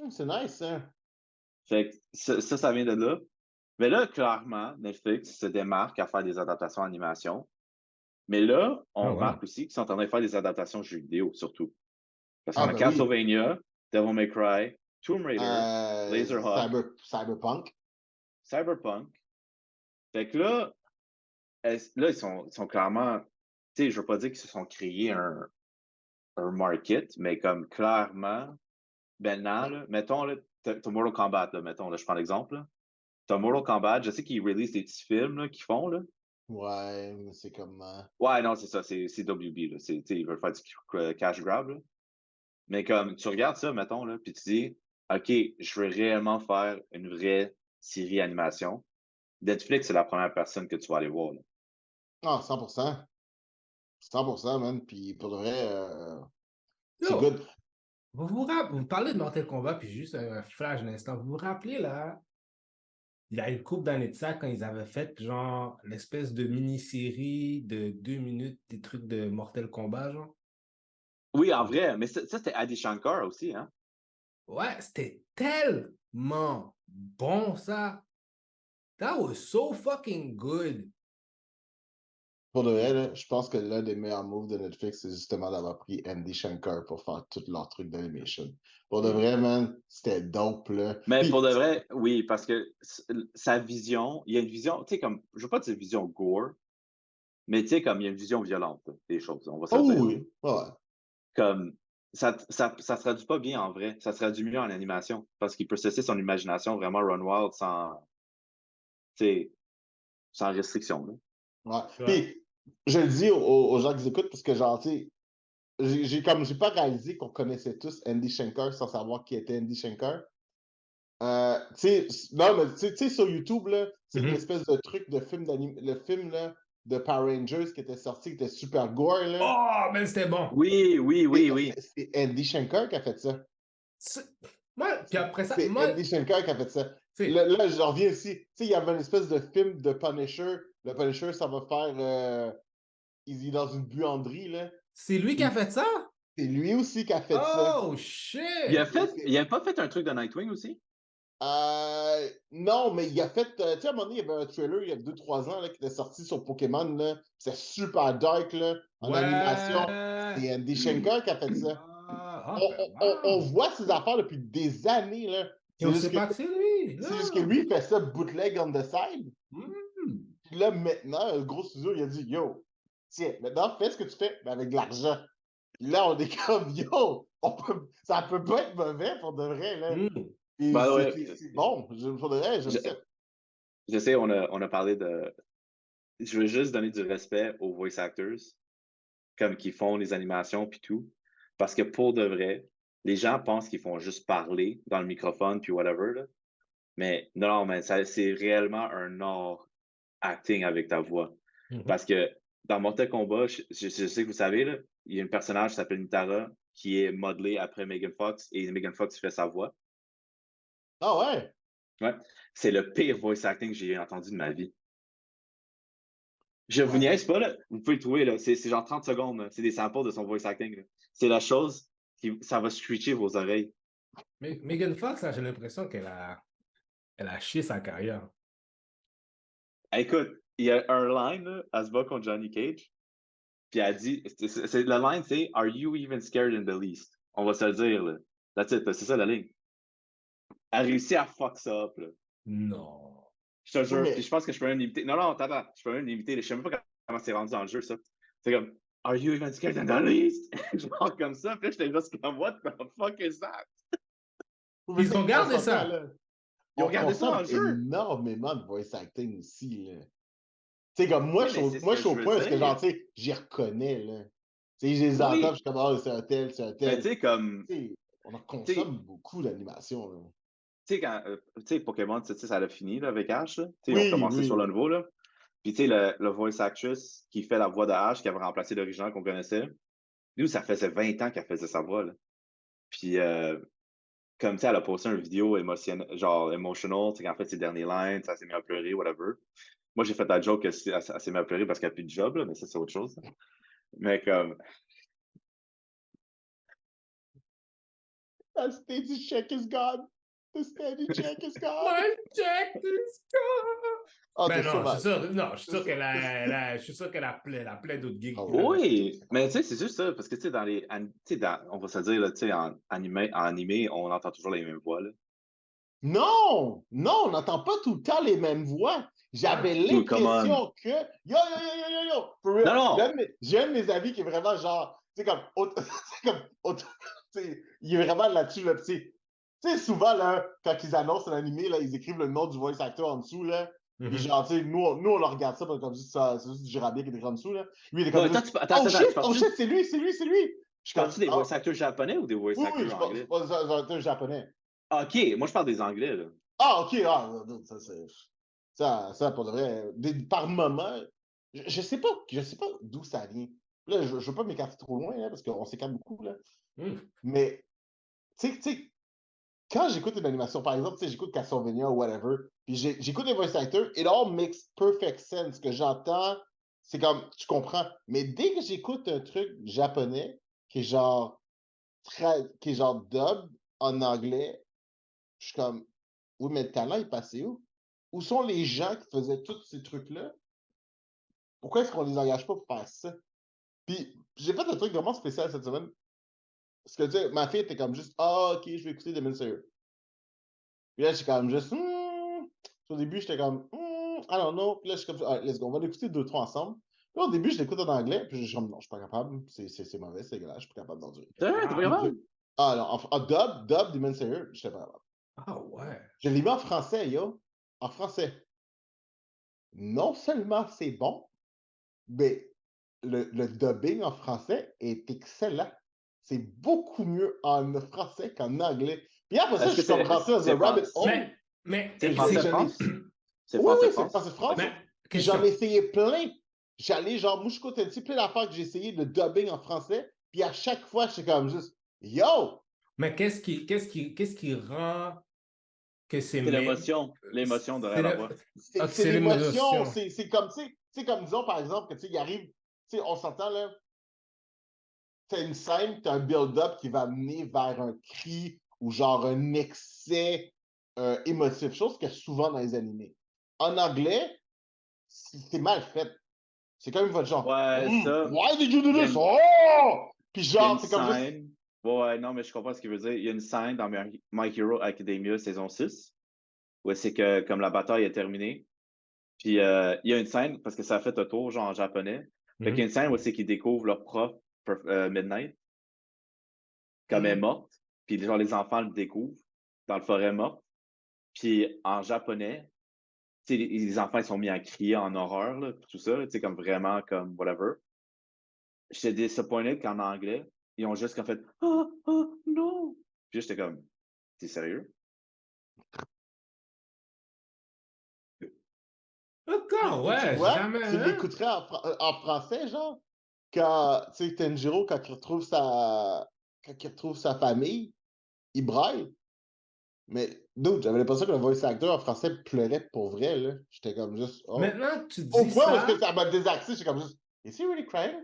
C'est nice, hein? Fait que ça vient de là. Mais là, clairement, Netflix se démarque à faire des adaptations animation. Mais là, on remarque aussi qu'ils sont en train de faire des adaptations jeux vidéo, surtout. Parce qu'on a Castlevania, Devil May Cry, Tomb Raider, Laserhawk. Cyberpunk. Fait que là, ils sont clairement... Tu sais, je veux pas dire qu'ils se sont créés un market, mais comme clairement, maintenant, là, mettons, là, t'as Mortal Kombat, là, mettons, là, je prends l'exemple, là. T'as Mortal Kombat, je sais qu'ils release des petits films, là, qu'ils font, là. Ouais, mais c'est comme... Ouais, non, c'est ça, c'est WB, là. Ils veulent faire du cash grab, là. Mais comme, tu regardes ça, mettons, là, puis tu dis, OK, je veux réellement faire une vraie série animation. Netflix, c'est la première personne que tu vas aller voir, là. Ah, 100%. 100%, man. Puis pour de vrai, c'est good. Vous parlez de Mortal Kombat, puis juste un flash d'un instant. Vous vous rappelez, là, il y a une couple d'années de ça, quand ils avaient fait, genre, l'espèce de mini-série de 2 minutes, des trucs de Mortal Kombat, genre? Oui, en vrai, mais ça c'était Adi Shankar aussi, hein? Ouais, c'était tellement bon, ça. That was so fucking good. Pour de vrai, là, je pense que l'un des meilleurs moves de Netflix, c'est justement d'avoir pris Andy Shankar pour faire tout leur truc d'animation. Pour de vrai, man, c'était dope, là. Mais Puis, pour de vrai, oui, parce que sa vision, il y a une vision, tu sais, comme, je veux pas dire vision gore, mais tu sais, comme, il y a une vision violente, là, des choses, on va se le dire. oui, ouais. Comme, ça se traduit pas bien en vrai, ça se traduit mieux en animation, parce qu'il peut cesser son imagination vraiment run wild sans, tu sais, sans restriction, là. Ouais. Puis, je le dis aux gens qui écoutent, parce que genre, tu sais, j'ai pas réalisé qu'on connaissait tous Andy Shankar sans savoir qui était Andy Shankar. Non, mais tu sais, sur YouTube, là, c'est l'espèce de truc de film le film là, de Power Rangers qui était sorti, qui était super gore, là. Oh, mais c'était bon. Oui. C'est Andy Shankar qui a fait ça. Puis après ça, c'est Andy Shankar qui a fait ça. Là, je reviens ici. Tu sais, il y avait une espèce de film de Punisher. Le Punisher, ça va faire... il est dans une buanderie, là. C'est lui qui a fait ça? C'est lui aussi qui a fait ça. Oh, shit! Il a pas fait un truc de Nightwing aussi? Non, mais il a fait. Tu sais, à un moment donné, il y avait un trailer il y a 2-3 ans là, qui était sorti sur Pokémon. Là. C'est super dark là, en animation. Ouais. C'est Andy Shenker qui a fait ça. Ben On wow. voit ses affaires depuis des années. Là. Et on sait pas que c'est lui. C'est juste que Non. lui, il fait ça bootleg on the side. Mm. Puis là, maintenant, le gros studio, il a dit Yo, tiens, maintenant, fais ce que tu fais, mais avec de l'argent. Puis là, on est comme Yo, ça peut pas être mauvais pour de vrai. Là. Mm. Et Ouais, c'est bon. Pour de vrai, j'aime ça. je sais, on a parlé de. Je veux juste donner du respect aux voice actors, comme qui font les animations puis tout. Parce que pour de vrai, les gens pensent qu'ils font juste parler dans le microphone puis whatever, là. Mais non, mais c'est réellement un art acting avec ta voix. Mhm. Parce que dans Mortal Kombat, je sais que vous savez, là, il y a un personnage qui s'appelle Nitara qui est modelé après Megan Fox et Megan Fox fait sa voix. Ah ouais? Ouais. C'est le pire voice acting que j'ai entendu de ma vie. Je vous Ouais. niaise pas, là. Vous pouvez le trouver, là. C'est genre 30 secondes, là. C'est des samples de son voice acting, là. C'est la chose qui, ça va screecher vos oreilles. Mais Megan Fox, là, j'ai l'impression elle a chié sa carrière. Écoute, il y a un line, là, elle se bat contre Johnny Cage, puis elle dit, le line, c'est Are you even scared in the least? On va se le dire, là. That's it, là. C'est ça la ligne. Elle réussit à fuck ça up, là. Non. Je te jure. Mais... Puis je pense que je peux même l'imiter. Non, attends. Je peux même l'imiter. Je sais même pas comment c'est rendu dans le jeu, ça. C'est comme Are you even scared in the least? Genre comme ça. Puis là, j'étais juste comme What the fuck is that? Ils ont gardé ça. Là, Ils ont gardé ça dans le jeu. Énormément de voice acting aussi. Là. Tu sais, comme moi, oui, je suis au point parce que, genre, tu sais, j'y reconnais, là. Tu sais, je les entends, je suis comme, oh, c'est un tel, c'est un tel. Mais tu sais, comme. T'sais, on en consomme beaucoup d'animation, là. Tu sais, quand. Tu sais, Pokémon, ça a fini, là, avec Ash, là. Ils Oui, ont commencé oui. sur le nouveau, là. Puis, tu sais, le voice actress qui fait la voix de Ash, qui avait remplacé l'original qu'on connaissait, nous, ça faisait 20 ans qu'elle faisait sa voix, là. Puis, comme tu sais, elle a posté une vidéo genre emotional, tu sais, qu'en fait, ses derniers lines, ça s'est mis à pleurer, whatever. Moi, j'ai fait la joke qu'elle s'est mis à pleurer parce qu'elle n'a plus de job, là, mais ça, c'est autre chose. Mais comme. The steady check is gone. The steady check is gone. My check is gone. Oh, Ben non, je suis sûr qu'elle a plein d'autres gigs. Oh, Oui, mais tu sais, c'est juste ça, parce que tu sais, on va se dire, là, tu sais, en animé, on entend toujours les mêmes voix, là. Non, on n'entend pas tout le temps les mêmes voix. J'avais l'impression que. Yo. For real. Non. J'ai un de mes amis qui est vraiment genre. Tu sais, il est vraiment là-dessus, là. Tu sais, souvent, là, quand ils annoncent un animé, là, ils écrivent le nom du voice actor en dessous, là. Puis genre, tu sais, nous, on le regarde ça, comme si c'est juste du Girabier qui était en dessous, là. Lui, il est comme. Oh shit, c'est lui. Je parle-tu des voice actors japonais ou des voice actors anglais? Oui, je parle japonais. OK, moi, je parle des anglais, là. Ah, OK, ça, c'est. Ça, pour de vrai, par moment, je sais pas d'où ça vient. Là, je veux pas m'écarter trop loin, là, parce qu'on s'écarte beaucoup, là. Mais, tu sais, quand j'écoute une animation, par exemple, j'écoute Castlevania ou whatever, puis j'écoute les voice actors, it all makes perfect sense. Ce que j'entends, c'est comme, tu comprends. Mais dès que j'écoute un truc japonais, qui est genre dub en anglais, je suis comme, oui, mais le talent est passé où? Où sont les gens qui faisaient tous ces trucs-là? Pourquoi est-ce qu'on les engage pas pour faire ça? Puis, j'ai fait un truc vraiment spécial cette semaine. Parce que, tu sais, ma fille était comme juste, ah, ok, je vais écouter Demon Slayer. Puis là, j'étais comme juste, Au début, j'étais comme, I don't know. Puis là, je suis comme, ah, let's go, on va l'écouter 2-3 ensemble. Puis là, au début, je l'écoute en anglais. Puis je suis comme, non, je suis pas capable. C'est mauvais, c'est dégueulasse, je suis pas capable d'endurer. T'es pas capable? Ah non, en dub Demon Slayer, j'étais pas capable. Ah ouais. Je l'ai mis en français, yo. En français. Non seulement c'est bon, mais le dubbing en français est excellent. C'est beaucoup mieux en français qu'en anglais. Puis après ça, je suis comme rentré dans un rabbit hole. Mais c'est France? C'est France. Mais, j'en ai essayé plein. J'allais genre, moi, je écoute un petit plein d'affaires que j'ai essayé de dubbing en français. Puis à chaque fois, je suis comme juste, yo! Mais qu'est-ce qui rend que c'est l'émotion de la voix. C'est l'émotion. C'est comme, tu sais, comme disons par exemple, que tu sais, il arrive, tu sais, on s'entend là, t'as une scène, t'as un build-up qui va mener vers un cri ou genre un excès émotif, chose qu'il y a souvent dans les animés. En anglais, c'est mal fait. C'est quand même votre genre. Ouais, ça. Why did you do this? Oh! Puis genre, c'est comme scène. Ouais, non, mais je comprends ce qu'il veut dire. Il y a une scène dans My Hero Academia saison 6 où c'est que, comme la bataille est terminée, puis il y a une scène, parce que ça a fait un tour, genre en japonais. Fait qu'il y a une scène où c'est qu'ils découvrent leur prof, Midnight, comme elle est morte. Puis genre, les enfants le découvrent dans le forêt morte. Puis en japonais, tu sais, les enfants ils sont mis à crier en horreur, là, tout ça, tu sais, comme vraiment, comme whatever. J'étais disappointed qu'en anglais, ils ont juste comme fait non! Puis j'étais comme, t'es sérieux? Attends, ouais, tu vois, jamais. tu l'écouterais en français, genre, quand, tu sais, Tenjiro, quand il retrouve sa famille, il braille. Mais, dude, j'avais l'impression que le voice actor en français pleurait pour vrai, là. J'étais comme juste, oh. Maintenant, tu Au dis point où ça. ça m'a désaxé, j'étais comme juste, is he really crying?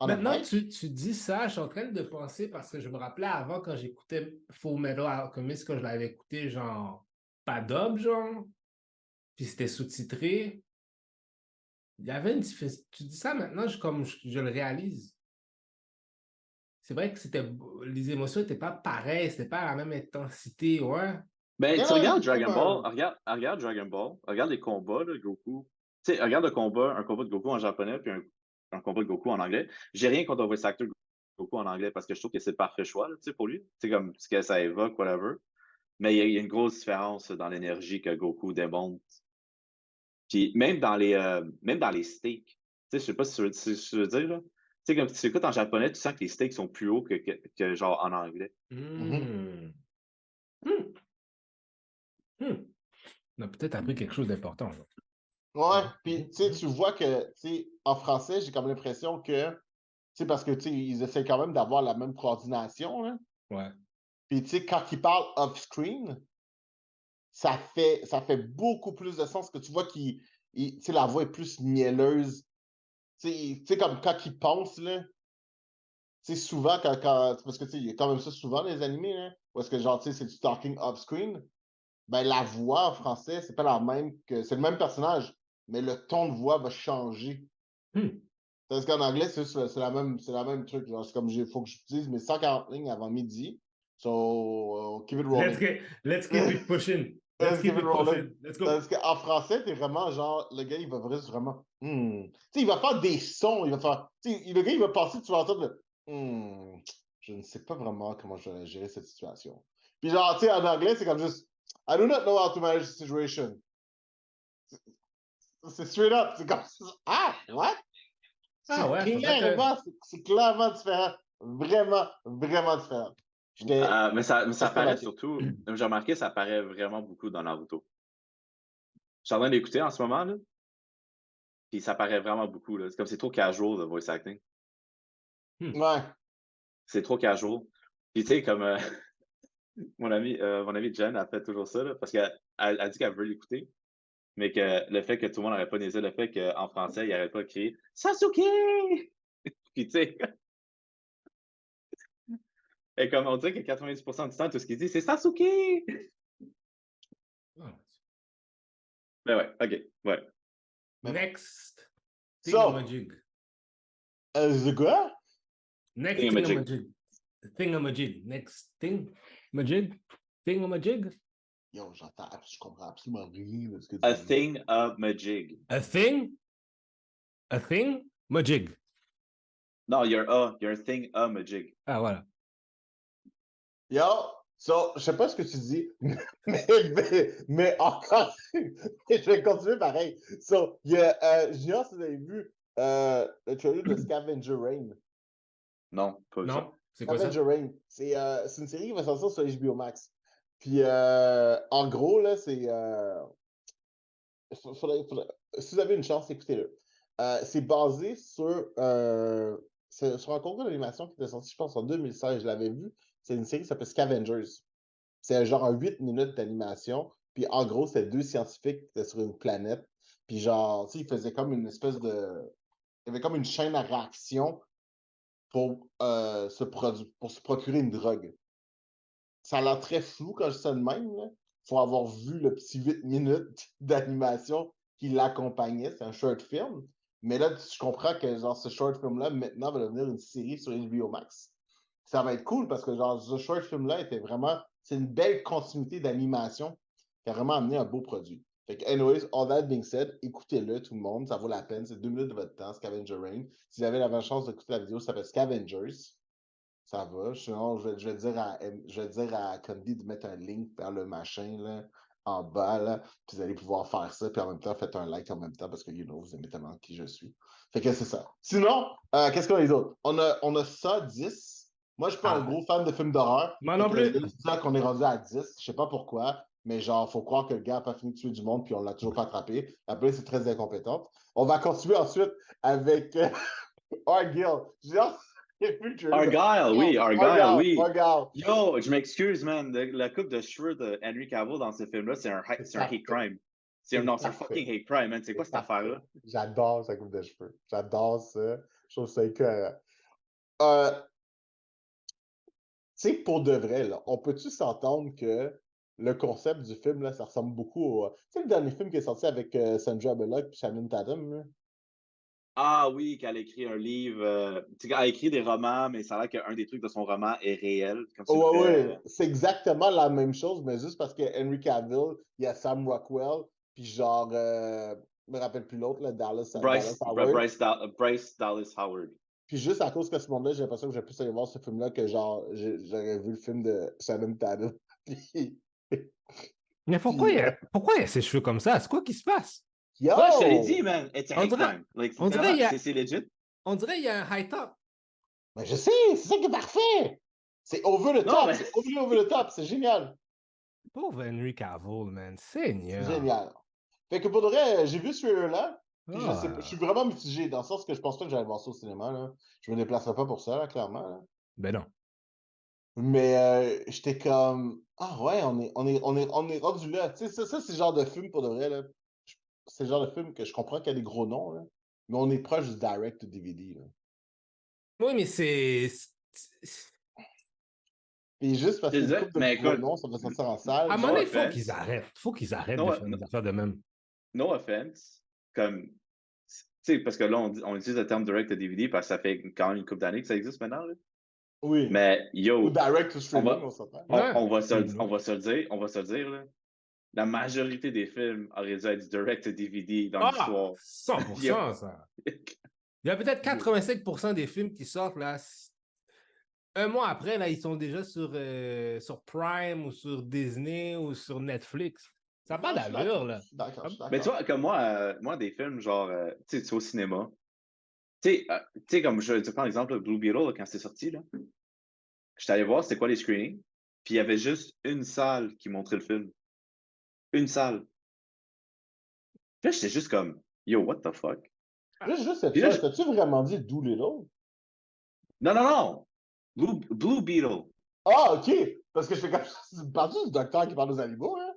Maintenant, tu dis ça, je suis en train de penser parce que je me rappelais avant quand j'écoutais Full Metal Alchemist, que je l'avais écouté, genre, pas dub, genre, puis c'était sous-titré. Il y avait une différence. Tu dis ça maintenant, je le réalise. C'est vrai que les émotions n'étaient pas pareilles, c'était pas à la même intensité, ouais. Ben, Yeah, tu regardes Dragon comme, Ball, regarde Dragon Ball, regarde les combats de Goku. Tu sais, regarde un combat de Goku en japonais, puis un combat de Goku en anglais. J'ai rien contre un voice actor Goku en anglais parce que je trouve que c'est le parfait choix, là, tu sais, pour lui. C'est comme ce que ça évoque, whatever. Mais il y a une grosse différence dans l'énergie que Goku démontre. Puis même dans les steaks. Tu sais, je sais pas si tu veux dire, là. Tu sais, comme tu écoutes en japonais, tu sens que les steaks sont plus hauts que genre en anglais. Hmm. On a peut-être appris quelque chose d'important. ouais, puis tu sais, tu vois que, tu sais, en français, j'ai comme l'impression que, tu sais, parce que, tu sais, ils essaient quand même d'avoir la même coordination, là. Ouais. Puis, tu sais, quand ils parlent off-screen, ça fait beaucoup plus de sens que tu vois tu sais, la voix est plus mielleuse. Tu sais, comme quand ils pensent, là, tu sais, souvent, parce que, tu sais, il y a quand même ça souvent, les animés, là, où est-ce que, genre, tu sais, c'est du talking off-screen, ben, la voix en français, c'est pas la même c'est le même personnage, mais le ton de voix va changer. Hmm. Parce qu'en anglais, c'est la même truc. Genre, c'est comme, il faut que j'utilise mes 140 lignes avant midi. So, keep it rolling. Let's keep it pushing. Let's Let's keep keep it it rolling. pushing. Let's go. Parce qu'en français, t'es vraiment genre, le gars, il va vraiment. Tu sais, il va faire des sons, il va faire. Tu sais, le gars, il va passer, tu vas entendre le. Je ne sais pas vraiment comment je vais gérer cette situation. Puis genre, tu sais, en anglais, c'est comme juste. I do not know how to manage the situation. C'est straight up. C'est comme. Ah, what? Ah ouais, faudrait que. C'est clairement différent. Vraiment, vraiment différent. Mais ça paraît Estomaqué. surtout, j'ai remarqué, ça paraît vraiment beaucoup dans Naruto. Je suis en train d'écouter en ce moment, là, puis ça paraît vraiment beaucoup, là. C'est comme c'est trop casual, le voice acting. Ouais. C'est trop casual. Puis tu sais, comme mon ami Jen a fait toujours ça, là, parce qu'elle a dit qu'elle veut l'écouter, mais que le fait que tout le monde n'arrête pas de niaiser, le fait qu'en français, il n'arrête pas de crier Sasuke! Puis tu sais, et comme on dirait que 90% du temps, tout ce qu'il dit, c'est Sasuke! Ben ouais, ok, ouais. Next So, thingamajig. the quoi? Next thingamajig. Thingamajig. Next thingamajig. Thingamajig. Yo, je comprends absolument rien de ce que tu A dis. thing of majig. A thing? A thing? Majig. Non, you're a thing of majig. Ah, voilà. Yo, so, je sais pas ce que tu dis, mais encore, je vais continuer pareil. So, il y a, Junior, si vous avez vu le trailer de Scavenger Rain. Non, pas ça. Non, c'est quoi ça? Scavenger Rain, c'est une série qui va sortir sur HBO Max. Puis, en gros, là, c'est... si vous avez une chance, écoutez-le. C'est basé sur un concours d'animation qui était sorti, je pense, en 2016. Je l'avais vu. C'est une série qui s'appelle Scavengers. C'est genre 8 minutes d'animation. Puis en gros, c'était deux scientifiques qui étaient sur une planète. Puis genre, tu sais, ils faisaient comme une espèce de. Il y avait comme une chaîne à réaction pour, pour se procurer une drogue. Ça a l'air très flou quand je dis ça de même, là. faut avoir vu le petit 8 minutes d'animation qui l'accompagnait. C'est un short film. Mais là, je comprends que genre ce short film-là, maintenant, va devenir une série sur HBO Max. Ça va être cool parce que genre ce short film-là était vraiment... C'est une belle continuité d'animation qui a vraiment amené un beau produit. Fait que, anyways, all that being said, écoutez-le, tout le monde, ça vaut la peine. C'est 2 minutes de votre temps, Scavenger Rain. Si vous avez la chance d'écouter la vidéo, ça s'appelle Scavengers. Ça va. Sinon, je vais dire à Candy de mettre un link vers le machin là, en bas. Là, puis vous allez pouvoir faire ça. Puis en même temps, faites un like en même temps parce que vous aimez tellement qui je suis. Fait que c'est ça. Sinon, qu'est-ce qu'on a les autres? On a ça 10. Moi, je suis pas un gros fan de films d'horreur. Moi non plus. C'est ça qu'on est rendu à 10. Je sais pas pourquoi. Mais genre, faut croire que le gars n'a pas fini de tuer du monde, puis on l'a toujours pas attrapé. La police est très incompétente. On va continuer ensuite avec Argyle. Argyle, oui, Argyle, oui. Argyle. Yo, je m'excuse, man. La coupe de cheveux de Henry Cavill dans ce film-là, c'est un hate crime. C'est un fucking hate crime, man. C'est quoi cette affaire-là? J'adore sa coupe de cheveux. J'adore ça. Je trouve ça écœurant. Tu sais, pour de vrai, là, on peut-tu s'entendre que le concept du film, là, ça ressemble beaucoup au... Tu sais, le dernier film qui est sorti avec Sandra Bullock et Channing Tatum, là? Ah oui, qu'elle a écrit un livre. Elle a écrit des romans, mais ça a l'air qu'un des trucs de son roman est réel. Oui, c'est exactement la même chose, mais juste parce que Henry Cavill, il y a Sam Rockwell, puis genre, je me rappelle plus l'autre, Dallas Howard. Bryce Dallas Howard. Puis juste à cause que ce monde-là, j'ai l'impression que j'ai pu aller voir ce film-là que genre, j'aurais vu le film de Channing Tatum. Mais pourquoi il y a ses cheveux comme ça? C'est quoi qui se passe? Yo! Ouais, je te l'ai dit, man. On dirait c'est legit. On dirait qu'il y a un high top. Mais je sais, c'est ça qui est parfait. C'est over the top. C'est over the top. C'est génial. Pauvre Henry Cavill, man. Seigneur. C'est génial. Fait que pour de vrai, j'ai vu ce trailer-là. Puis je suis vraiment mitigé dans le sens que je pense pas que j'allais voir ça au cinéma. Là. Je me déplacerai pas pour ça, là, clairement. Là. Ben non. Mais j'étais comme. Ah ouais, on est rendu là. Tu sais, ça c'est le genre de film pour de vrai. Là. C'est le genre de film que je comprends qu'il y a des gros noms, là, mais on est proche du direct to DVD. Là. Oui, mais c'est. Et juste parce que une couple de gros noms, ça va sortir en salle. À un moment donné, il faut qu'ils arrêtent. Il faut qu'ils arrêtent de faire des affaires de même. No offense. Comme. Tu sais, parce que là, on utilise le terme direct to DVD parce que ça fait quand même une couple d'années que ça existe maintenant. Là. Oui. Mais yo. Ou direct to streaming, on va se le dire, là. La majorité des films auraient dû être direct to DVD dans l'histoire. 100%, ça. Il y a peut-être 85% des films qui sortent là. Un mois après, là, ils sont déjà sur Prime ou sur Disney ou sur Netflix. Ça n'a pas d'allure, là. D'accord. Mais tu vois, comme moi, des films genre, tu sais, au cinéma, tu sais, comme je prends l'exemple de Blue Beetle, là, quand c'est sorti, là, j'étais allé voir c'était quoi les screenings, puis il y avait juste une salle qui montrait le film. Une salle. Puis là, j'étais juste comme, yo, what the fuck? Juste cette chose, t'as-tu vraiment dit Doolittle? Non. Blue Beetle. Ah, OK. Parce que je fais comme ça. C'est parti du docteur qui parle aux animaux, hein?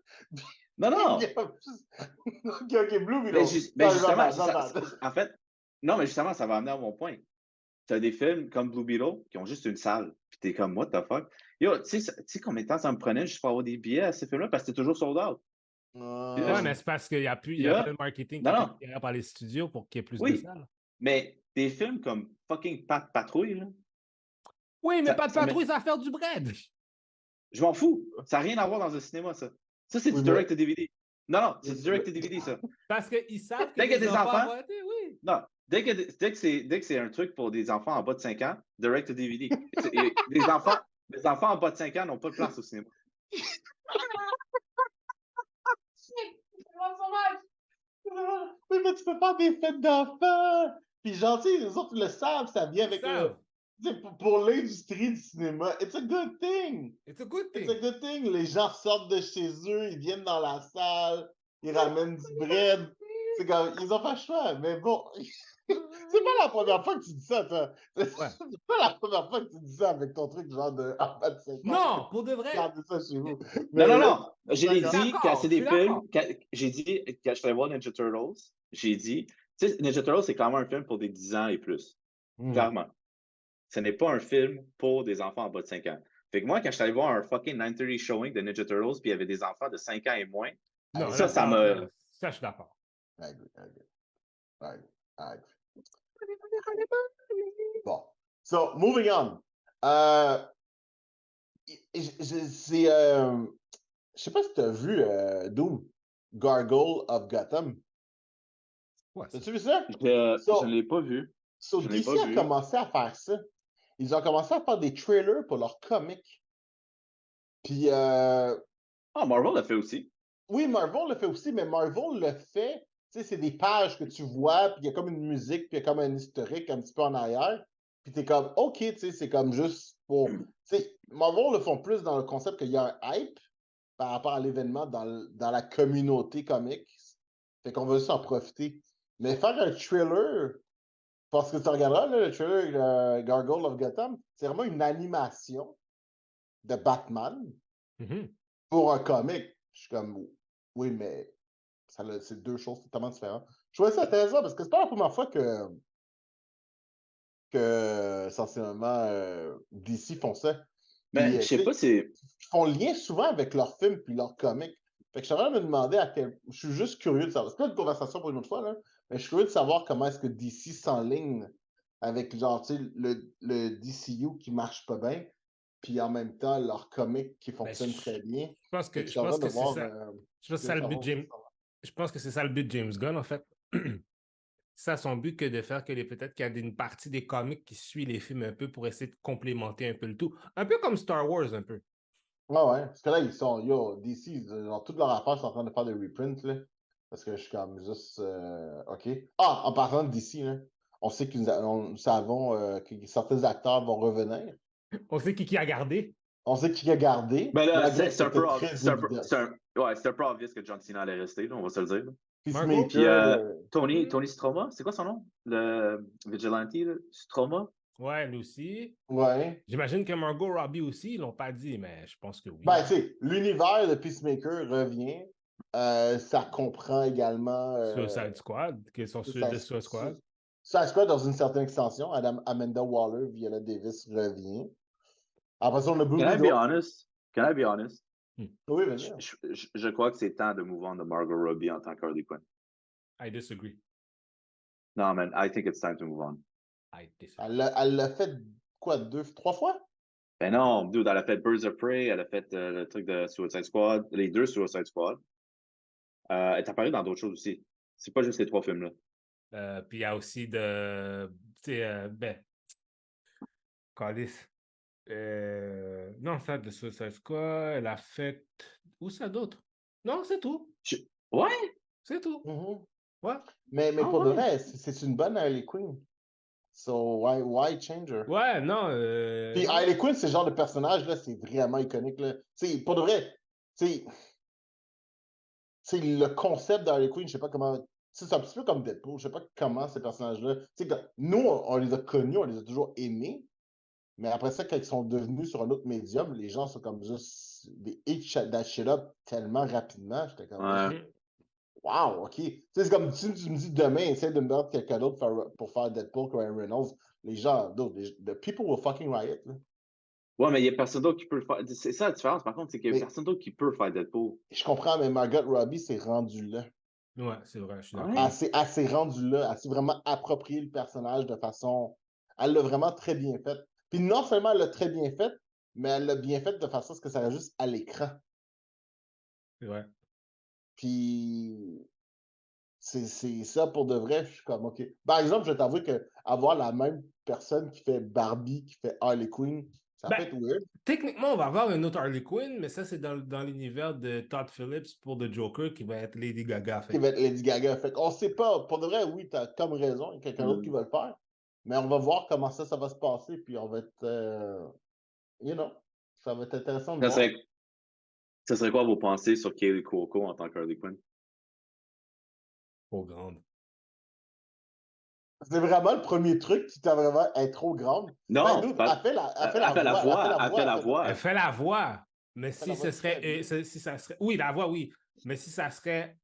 Non. OK, Blue Beetle. Mais justement, en fait, non, mais justement, ça va amener à mon point. T'as des films comme Blue Beetle qui ont juste une salle. Puis t'es comme, what the fuck? Yo, tu sais combien de temps ça me prenait juste pour avoir des billets à ces films-là? Parce que c'était toujours sold out. Ouais, mais c'est parce qu'il y a plus de marketing qui est fait par les studios pour qu'il y ait plus de salles. Mais des films comme fucking Pat Patrouille, là. Oui, mais Pat Patrouille, ça va faire du bread. Je m'en fous. Ça n'a rien à voir dans un cinéma, ça. Ça, c'est du direct to DVD. Non, c'est du direct to DVD, ça. Parce qu'ils savent que dès qu'il y a des enfants. Oui. Non, dès que c'est un truc pour des enfants en bas de 5 ans, direct to DVD. Les enfants en bas de 5 ans n'ont pas de place au cinéma. Oui, mais tu peux faire des fêtes d'enfants. Puis genre, tu sais, les autres le savent, ça vient avec pour l'industrie du cinéma. It's a good thing. It's a good thing. It's a good thing. Les gens sortent de chez eux, ils viennent dans la salle, ils ramènent du bread. C'est comme, ils ont pas le choix, mais bon. C'est pas la première fois que tu dis ça, toi. C'est pas la première fois que tu dis ça avec ton truc genre de non, pour de vrai. Regardez ça chez vous. Non. J'ai dit que c'est des films. J'ai dit que je vais voir Ninja Turtles. J'ai dit, tu sais, Ninja Turtles, c'est clairement un film pour des 10 ans et plus. Clairement. Ce n'est pas un film pour des enfants en bas de 5 ans. Fait que moi, quand je suis allé voir un fucking 9:30 showing de Ninja Turtles, puis il y avait des enfants de 5 ans et moins, Non, ça m'a... Ça, je suis d'accord. I agree. Bon. So, moving on. Je sais pas si tu as vu Doom, Gargoyle of Gotham. Ouais, As-tu vu ça? Je ne l'ai pas vu. DC a commencé à faire ça. Ils ont commencé à faire des trailers pour leurs comics. Puis. Marvel l'a fait aussi. Oui, Marvel le fait aussi, mais Marvel le fait. Tu sais, c'est des pages que tu vois, puis il y a comme une musique, puis il y a comme un historique un petit peu en arrière. Puis t'es comme, OK, tu sais, c'est comme juste pour. Tu sais, Marvel le font plus dans le concept qu'il y a un hype par rapport à l'événement dans la communauté comics. Fait qu'on va juste en profiter. Mais faire un trailer, parce que tu regarderas, là, le trailer Gargoyle of Gotham, c'est vraiment une animation de Batman pour un comic. Je suis comme, oui, mais c'est deux choses totalement différentes. Je trouvais ça intéressant parce que c'est pas la première fois que essentiellement DC font ça. Mais je sais pas si... Ils font lien souvent avec leurs films puis leurs comics. Fait que je suis en train de me demander à quel... Je suis juste curieux de savoir. C'est pas une conversation pour une autre fois, là, mais je suis curieux de savoir comment est-ce que DC s'enligne avec genre, tu sais, le DCU qui marche pas bien, puis en même temps, leurs comics qui fonctionnent très bien. Je pense que, c'est ça le but de James... Je pense que c'est ça le but de James Gunn, en fait. Ça, son but que de faire que peut-être qu'il y a une partie des comics qui suit les films un peu pour essayer de complémenter un peu le tout. Un peu comme Star Wars, un peu. Ouais. Parce que là, DC, dans toute leur affaire, ils sont en train de faire des reprints, là. Parce que je suis comme juste, OK. Ah, en parlant de DC, là, on sait nous savons que certains acteurs vont revenir. On sait qui a gardé. On sait qui a gardé. Ben là, c'est un peu obvious que John Cena allait rester, là, on va se le dire. Peacemaker. Puis Tony Stroma, c'est quoi son nom? Le Vigilante, là? Stroma? Ouais, lui aussi. Ouais. J'imagine que Margot Robbie aussi, ils l'ont pas dit, mais je pense que oui. Ben, tu sais, l'univers de Peacemaker revient. Ça comprend également... Suicide Squad, qui sont ceux de Suicide Squad. Suicide Squad, dans une certaine extension, Amanda Waller, Viola Davis revient. Après ça, on a Blue Can Widow. I be honest? Oui, vas-y. Je crois que c'est temps de move on de Margot Robbie en tant qu'Harley Quinn. I disagree. Non, man, I think it's time to move on. I disagree. Elle l'a fait, quoi, 3 fois? Ben non, dude, elle a fait Birds of Prey, elle a fait le truc de Suicide Squad, les 2 Suicide Squad. Elle est apparue dans d'autres choses aussi. C'est pas juste les 3 films-là. Puis il y a aussi de... Tu sais, Callis. Non, ça, de Suicide Squad, elle a fait... Où ça d'autre? Non, c'est tout. Ouais? C'est tout. Ouais. Mais pour de vrai, c'est une bonne Harley Quinn. So, why change her? Ouais, non. Puis Harley Quinn, ce genre de personnage, là, c'est vraiment iconique, là. T'sais, pour de vrai, c'est le concept d'Harley Quinn, je sais pas comment... C'est un petit peu comme Deadpool, je sais pas comment ces personnages-là... Nous, on les a connus, on les a toujours aimés, mais après ça, quand ils sont devenus sur un autre médium, les gens sont comme juste... They eat that shit up tellement rapidement, j'étais comme... Ouais. Wow, OK. C'est comme si tu me dis demain, essaie de me battre quelqu'un d'autre pour faire Deadpool comme Ryan Reynolds. Les gens, the people will fucking riot. Là. Ouais, mais il n'y a personne d'autre qui peut le faire. C'est ça la différence, par contre, c'est qu'il n'y a personne d'autre qui peut faire Deadpool. Je comprends, mais Margot Robbie s'est rendue là. Ouais, c'est vrai, je suis d'accord. Elle s'est rendue là. Elle s'est vraiment approprié le personnage de façon... Elle l'a vraiment très bien fait. Puis non seulement elle l'a très bien fait, mais elle l'a bien fait de façon à ce que ça reste juste à l'écran. C'est vrai. Puis... C'est ça pour de vrai, je suis comme, OK. Par exemple, je vais t'avouer qu'avoir la même personne qui fait Barbie, qui fait Harley Quinn, ça peut être weird. Techniquement, on va avoir une autre Harley Quinn, mais ça, c'est dans l'univers de Todd Phillips pour The Joker qui va être Lady Gaga. Qui va être Lady Gaga. Fait qu'on sait pas. Pour de vrai, oui, t'as comme raison, il y a quelqu'un d'autre qui va le faire. Mais on va voir comment ça va se passer, puis on va être... ça va être intéressant de voir. Ça serait quoi vos pensées sur Kaylee Cuoco en tant qu'Harley Quinn? Trop grande. C'est vraiment le premier truc qui t'a vraiment être trop grande. Non, elle fait la voix. Elle fait la voix. Mais si ce serait... si ça serait... Oui, la voix, oui. Mais si ça serait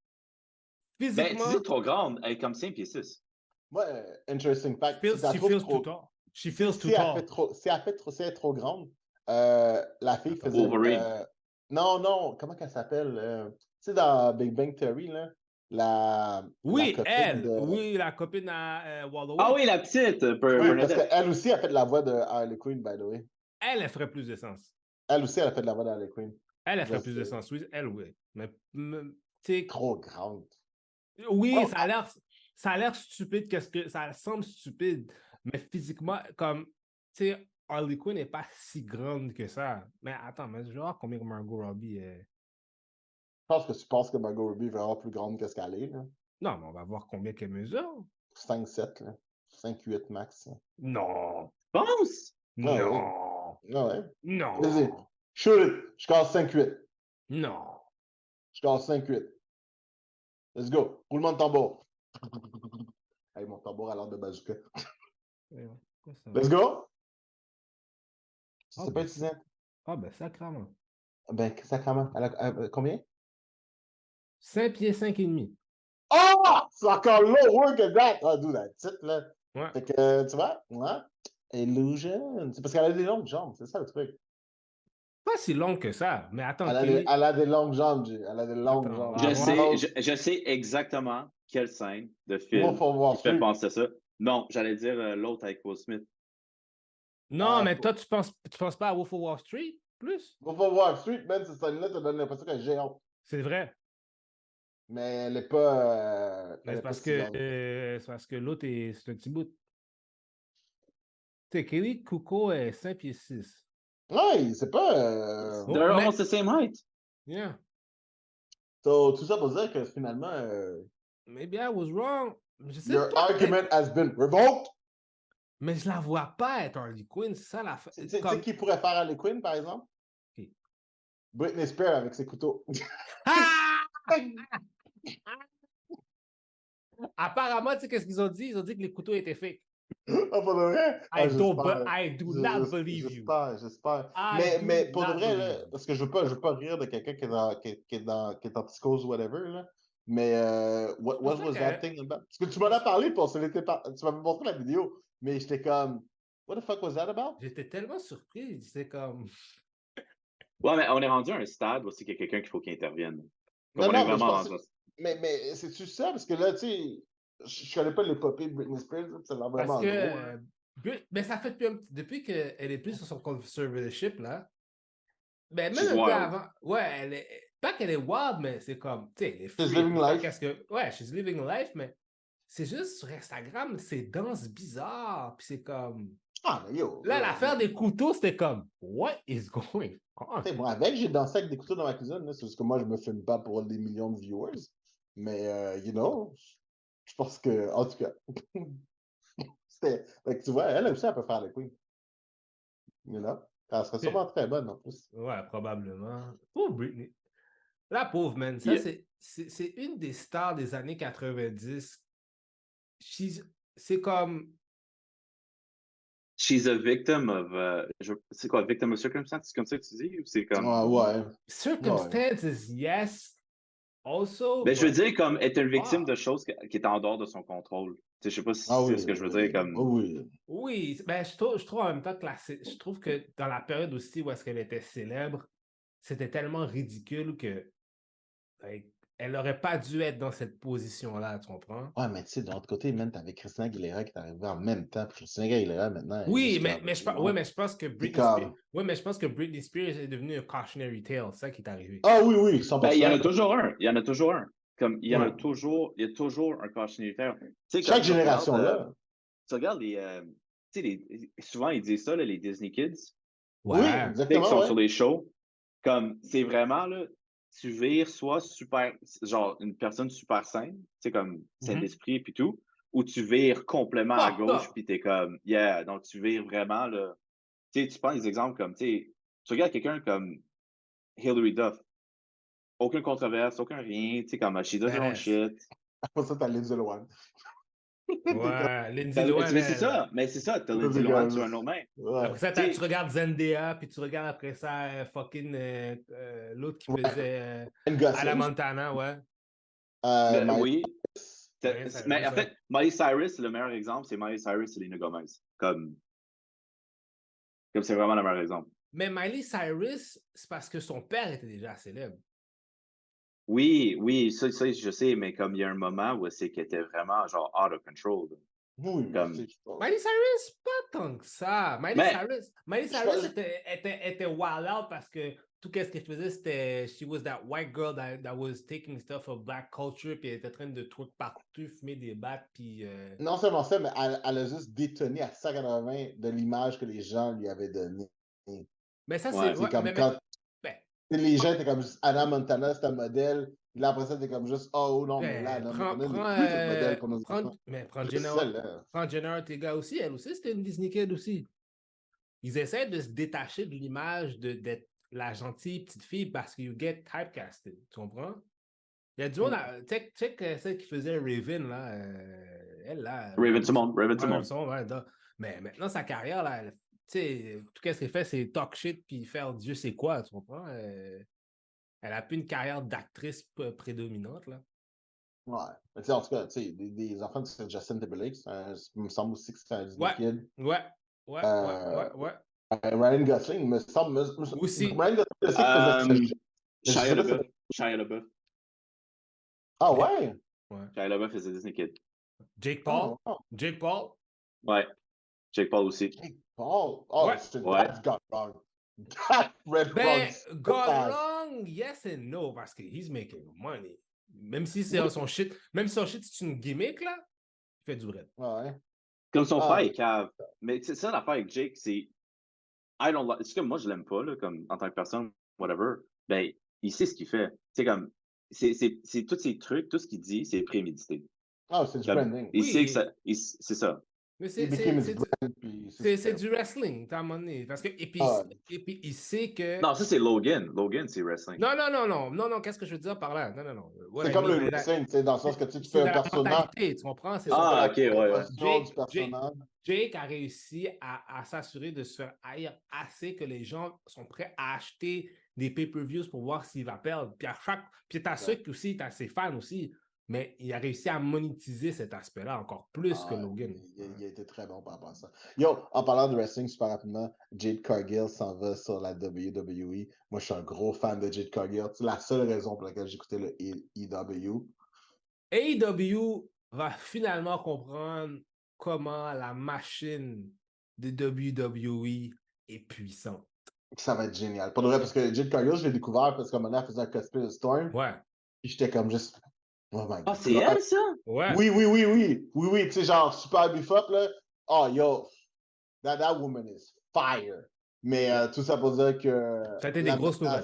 physiquement... Ben, tu dis trop grande, elle est comme 5 pieds 6. Ouais, interesting fact. She feels too tall. She feels too tall. Si elle est trop grande, La fille faisait... Wolverine. Non, comment qu'elle s'appelle? Tu sais, dans Big Bang Theory, là, la Oui, copine elle. de... Oui, la copine à Wallowitz. Ah oui, la petite! Oui, parce Bernadette. qu'elle aussi a fait de la voix de Harley Quinn, by the way. Elle ferait plus de sens. Elle aussi, elle a fait de la voix d'Harley Quinn. Elle ferait plus de sens, oui. Elle, oui. Mais, tu sais... Trop grande. Oui, Oh, ça a l'air stupide, ça semble stupide, mais physiquement, comme, tu sais, Harley Quinn n'est pas si grande que ça. Mais attends, mais je vais voir combien Margot Robbie est. Je pense que tu penses que Margot Robbie est vraiment plus grande que ce qu'elle est, là. Non, mais on va voir combien qu'elle mesure. 5'7", là. 5'8" max. Là. Non. Pense! Ah Non. ouais. Ah ouais. Non. Vas-y. Shoot it. Je casse 5'8". Non. Je casse 5'8". Let's go. Roulement de tambour. Hey, mon tambour a l'air de bazooka. Let's go. C'est pas utilisé. Ah, ben, sacrément. Ben, sacrément. Elle a combien? 5 pieds 5 et demi. Oh! C'est encore lower que that. Ah, do that. Titre, là. Ouais. Fait que, tu vois? Ouais. Illusion. C'est parce qu'elle a des longues jambes. C'est ça le truc. Pas si long que ça, mais attends. Elle a des longues jambes, G. Elle a des longues Attends, jambes. Je sais exactement quelle scène de film Wolf of Wall qui fait Street. penser à ça. Non, j'allais dire l'autre avec Will Smith. Non, mais toi, tu penses pas à Wolf of Wall Street plus? Wolf of Wall Street, man, cette scène-là te donne l'impression qu'elle est géante. C'est vrai. Mais elle n'est pas. Mais c'est parce que l'autre c'est un petit bout. Tu sais, Kelly Kuko est 5 pieds 6. Ouais, c'est pas. They're almost the same height. Yeah. So, tout ça pour dire que finalement. Maybe I was wrong. Je sais Your pas. argument has been revoked. Mais je la vois pas être Harley Quinn, c'est ça la fin. Tu sais qui pourrait faire Harley Quinn, par exemple? Qui? Britney Spears avec ses couteaux. Apparemment, tu sais qu'est-ce qu'ils ont dit? Ils ont dit que les couteaux étaient fake. Ah, pour de vrai? I do not believe you. J'espère. Mais pour de vrai, là, parce que je veux pas rire de quelqu'un qui est en psychose ou whatever, là. Mais what was that thing about? Parce que tu m'en as parlé, tu m'avais montré la vidéo, mais j'étais comme, what the fuck was that about? J'étais tellement surpris, c'est comme... Ouais, mais on est rendu à un stade où c'est qu'il y a quelqu'un qu'il faut qu'il intervienne. Non, mais c'est-tu ça? Parce que là, tu sais, je connais pas l'épopée de Britney Spears, ça a l'air vraiment gros. hein. Mais ça fait depuis qu'elle est plus sur son conservatorship, là. Ben, même She's un peu wild. avant. Ouais, pas qu'elle est wild, mais c'est comme, tu sais, elle est free. She's living life. Ouais, she's living life, mais c'est juste sur Instagram, c'est danse bizarre, puis c'est comme... Ah, mais yo. Là, l'affaire des couteaux, c'était comme, what is going on? Moi, avec, j'ai dansé avec des couteaux dans ma cuisine. C'est juste que moi, je me filme pas pour des millions de viewers. Mais, you know, je pense que, en tout cas, fait que tu vois, elle aussi, elle peut faire le queen. You know? Elle serait sûrement très bonne, en plus. Ouais, probablement. Pauvre Britney. La pauvre, man. Ça, c'est une des stars des années 90. C'est comme... She's a victim of... c'est quoi, victim of circumstances? C'est comme ça que tu dis? Ou c'est comme... Ouais. Circumstances, yes. Also... Ben, je veux dire, comme, être une victime de choses qui est en dehors de son contrôle. Tu sais, je sais pas si c'est ce que je veux dire, comme... Oui, ben, je trouve en même temps que je trouve que dans la période aussi où est-ce qu'elle était célèbre, c'était tellement ridicule que elle n'aurait pas dû être dans cette position-là, tu comprends? Ouais, mais tu sais, de l'autre côté, même, t'avais Christina Aguilera qui est arrivée en même temps. Puis Christina Aguilera, maintenant... Oui, mais je pense que Britney Spears est devenue un cautionary tale, c'est ça qui est arrivé. Ah oui, 100%. Ben, il y en a toujours un. Comme, il y a toujours un cautionary tale. Chaque génération, là. Tu regardes souvent, ils disent ça, là, les Disney Kids. Ouais. Oui, exactement. Qui sont sur les shows. Comme, c'est vraiment, là, tu vires soit super, genre, une personne super saine, tu sais, comme, saine d'esprit puis tout, ou tu vires complètement à gauche puis t'es comme, yeah, donc tu vires vraiment, là. Tu sais, tu prends des exemples comme, tu regardes quelqu'un comme Hilary Duff. Aucune controverse, aucun rien, tu sais, comme, she does her own shit. Après ça, t'as Lindsay Lohan. Ouais, Lindsay Lohan. Mais c'est ça, t'as Lindsay Lohan sur un autre main. Après ça, tu regardes Zendaya, puis tu regardes après ça fucking l'autre qui faisait Hannah Montana, ouais. Oui. Mais en fait, Miley Cyrus, le meilleur exemple, c'est Miley Cyrus et Selena Gomez. Comme c'est vraiment le meilleur exemple. Mais Miley Cyrus, c'est parce que son père était déjà célèbre. Oui, ça, je sais, mais comme il y a un moment où c'est qu'elle était vraiment genre out of control. Oui, Comme... Miley Cyrus, pas tant que ça. Miley Cyrus était wild out parce que tout ce qu'elle faisait, c'était she was that white girl that was taking stuff of black culture, puis elle était en train de trucs partout, fumer des battes, puis... Non seulement ça, mais elle a juste détonné à 180 de l'image que les gens lui avaient donnée. Mais ça, Ouais. C'est comme quand les gens étaient comme juste Anna Montana, c'est un modèle. Là, après ça, t'es comme juste, oh non, mais là, Anna Montana n'est plus un modèle pour nos enfants. Mais prends Jenna Ortega aussi, elle aussi, c'était une Disney Kid aussi. Ils essaient de se détacher de l'image d'être la gentille petite fille parce que you get typecasted. Tu comprends? Il y a du monde, check celle qui faisait Raven, là. Elle, là. Raven-Symoné. Ouais, mais maintenant, sa carrière, là, tu sais, tout ce qu'elle fait, c'est talk shit puis faire Dieu sait quoi, tu comprends? Elle a plus une carrière d'actrice prédominante, là. Ouais. Mais tu sais, en tout cas, tu sais, des enfants de Justin Timberlake, il me semble aussi que c'est un Disney Kid. Ouais. Ryan Gosling, me semble. Aussi. Ryan Gosling, je sais qu'il faisait Shia LaBeouf. Ah ouais? Shia LaBeouf faisait Disney Kid. Jake Paul. Ouais. Jake Paul aussi. Jake Paul? Oh, that's got wrong. That red got wrong, yes and no, parce que he's making money. Même si c'est son shit, c'est une gimmick, là, il fait du bread. Ouais. Comme son frère est cave. Mais c'est ça l'affaire avec Jake, c'est c'est comme moi, je l'aime pas, là, comme en tant que personne, whatever. Ben, il sait ce qu'il fait. C'est comme, c'est tous ces trucs, tout ce qu'il dit, c'est prémédité. Ah, c'est du branding. Il sait que c'est ça. Mais c'est du wrestling, à un moment donné. Parce que, et puis il sait que... Non, ça, c'est Logan. Logan, c'est wrestling. Non, qu'est-ce que je veux dire par là? Non. C'est comme le wrestling, tu sais, dans le sens que tu fais un personnage. Tu comprends? C'est ça. Ok, ouais. Jake a réussi à s'assurer de se faire haïr assez que les gens sont prêts à acheter des pay-per-views pour voir s'il va perdre. Puis t'as ceux qui aussi, t'as ses fans aussi. Mais il a réussi à monétiser cet aspect-là encore plus que Logan. Il a été très bon par rapport à ça. Yo, en parlant de wrestling super rapidement, Jade Cargill s'en va sur la WWE. Moi, je suis un gros fan de Jade Cargill. C'est la seule raison pour laquelle j'écoutais le AEW. AEW va finalement comprendre comment la machine de WWE est puissante. Ça va être génial. Pour de vrai, parce que Jade Cargill, je l'ai découvert parce qu'à un moment donné, elle faisait un cosplay de Storm. Ouais. Puis j'étais comme juste... Oh my God. C'est elle, ça? Ouais. Oui. Tu sais, genre, super buff-up, là. Oh, yo. That woman is fire. Mais tout ça pour dire que... Ça a été des grosses nouvelles.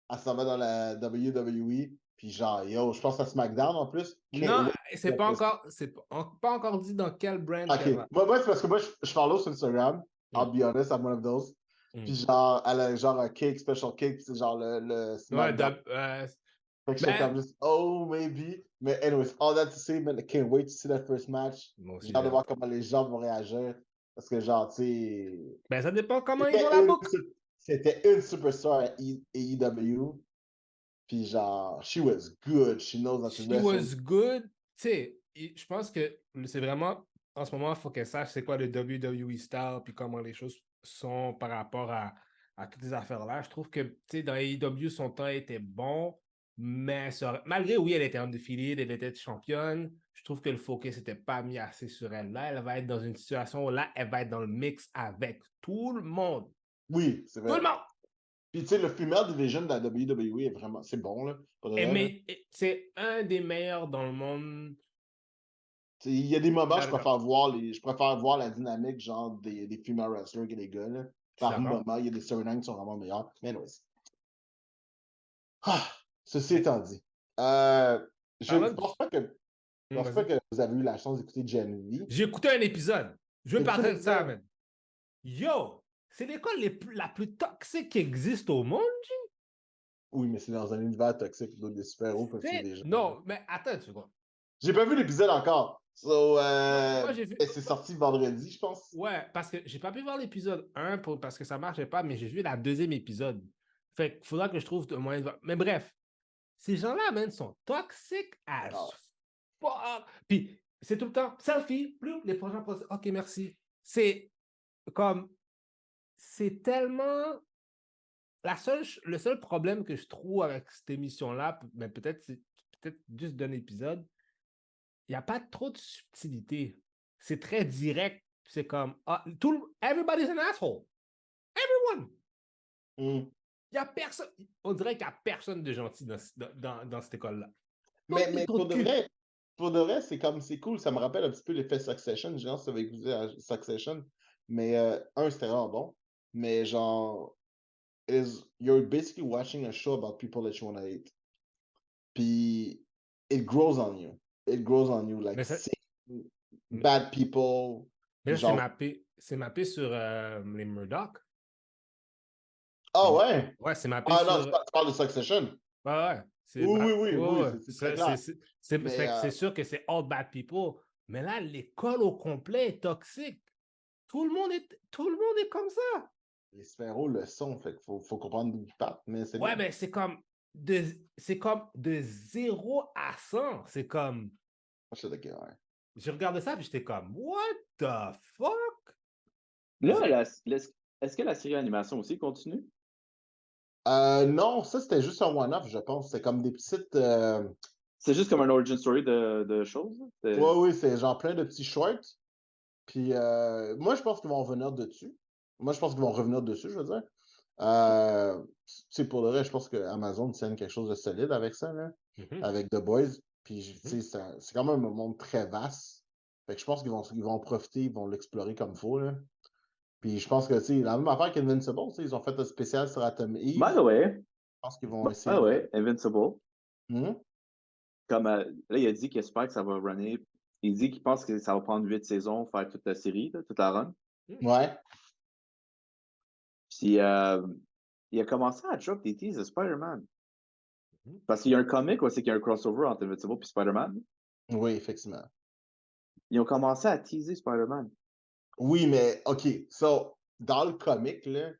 Elle s'en va dans la WWE. Puis genre, yo, je pense à SmackDown en plus. Non, c'est pas encore dit dans quel brand. Ok. Moi, c'est parce que moi, je follow sur Instagram. I'll be honest, I'm one of those. Puis genre, elle a genre un cake, special cake. C'est genre le SmackDown. Fait que j'étais comme juste, oh, maybe. Mais anyways, all that to say, man, I can't wait to see that first match. J'ai hâte de voir comment les gens vont réagir. Parce que genre, tu sais... Ben, ça dépend comment ils vont la boucle. C'était une superstar à AEW. Puis genre, she was good. She knows that she was good. Tu sais, je pense que c'est vraiment, en ce moment, il faut qu'elle sache c'est quoi le WWE style puis comment les choses sont par rapport à toutes ces affaires-là. Je trouve que, tu sais, dans AEW, son temps était bon. Mais malgré, oui, elle était undefeated, elle était championne, je trouve que le focus n'était pas mis assez sur elle. Là, elle va être dans une situation où là, elle va être dans le mix avec tout le monde. Oui, c'est vrai. Tout le monde! Puis, tu sais, le female division de la WWE est vraiment... C'est bon, là. Mais c'est un des meilleurs dans le monde. Il y a des moments, je préfère voir la dynamique, genre, des female wrestlers que les gars, là. Par moment, il y a des storylines qui sont vraiment meilleurs. Mais anyways. Ceci étant dit, je ne pense pas que vous avez eu la chance d'écouter Gen V. J'ai écouté un épisode. Je veux parler de ça, man. Yo, c'est l'école la plus toxique qui existe au monde, G? Oui, mais c'est dans un univers toxique où des super-héros peuvent tuer des gens. Non, mais attends une seconde. J'ai pas vu l'épisode encore. Moi, j'ai vu... C'est sorti vendredi, je pense. Ouais, parce que j'ai pas pu voir l'épisode 1 parce que ça marchait pas, mais j'ai vu la deuxième épisode. Fait qu'il faudra que je trouve un moyen de voir. Mais bref, ces gens-là, man, sont toxiques as fuck. Puis, c'est tout le temps selfie, plus les prochains procès. OK, merci. C'est comme... C'est tellement le seul problème que je trouve avec cette émission-là, mais peut-être juste d'un épisode, il n'y a pas trop de subtilité. C'est très direct. C'est comme, everybody's an asshole. Everyone. Mm. Il y a personne. On dirait qu'il n'y a personne de gentil dans cette école-là. Mais pour de vrai, c'est cool. Ça me rappelle un petit peu l'effet Succession. Je sais pas si vous avez écouté Succession. Mais c'était vraiment bon. Mais genre, you're basically watching a show about people that you want to hate. Puis, it grows on you. It grows on you. Like, bad people. Mais genre... c'est mappé sur les Murdoch. Ah ouais? Ouais, c'est mappé sur... Ah non, tu parles de Succession. Ouais. Oui, c'est très clair. C'est sûr que c'est all bad people. Mais là, l'école au complet est toxique. Tout le monde est comme ça. Les Sparrow le sont, fait qu'il faut comprendre d'où ils partent. Mais c'est ouais, mais c'est comme de 0 à 100. C'est comme... Je regardais ça et j'étais comme, what the fuck? Là, est-ce que la série d'animation aussi continue? Non, ça c'était juste un one-off, je pense. C'est comme des petites. C'est juste comme un origin story de choses? Oui, c'est genre plein de petits shorts. Puis moi, je pense qu'ils vont revenir dessus. Je veux dire. C'est pour le reste, je pense que Amazon tienne quelque chose de solide avec ça, là, avec The Boys. Puis c'est quand même un monde très vaste. Fait que je pense qu'ils vont en profiter, ils vont l'explorer comme il faut, là. Puis je pense que, tu sais, la même affaire qu'Invincible, ils ont fait un spécial sur Atom Eve. By the way. Je pense qu'ils vont essayer. Ah ouais, Invincible. Mm-hmm. Comme là, il a dit qu'il espère que ça va runner. Il dit qu'il pense que ça va prendre 8 saisons, faire toute la série, là, toute la run. Ouais. Puis il a commencé à drop des teases de Spider-Man. Parce qu'il y a un comic, c'est qu'il y a un crossover entre Invincible et Spider-Man. Oui, effectivement. Ils ont commencé à teaser Spider-Man. Oui, mais OK. So, dans le comic, là.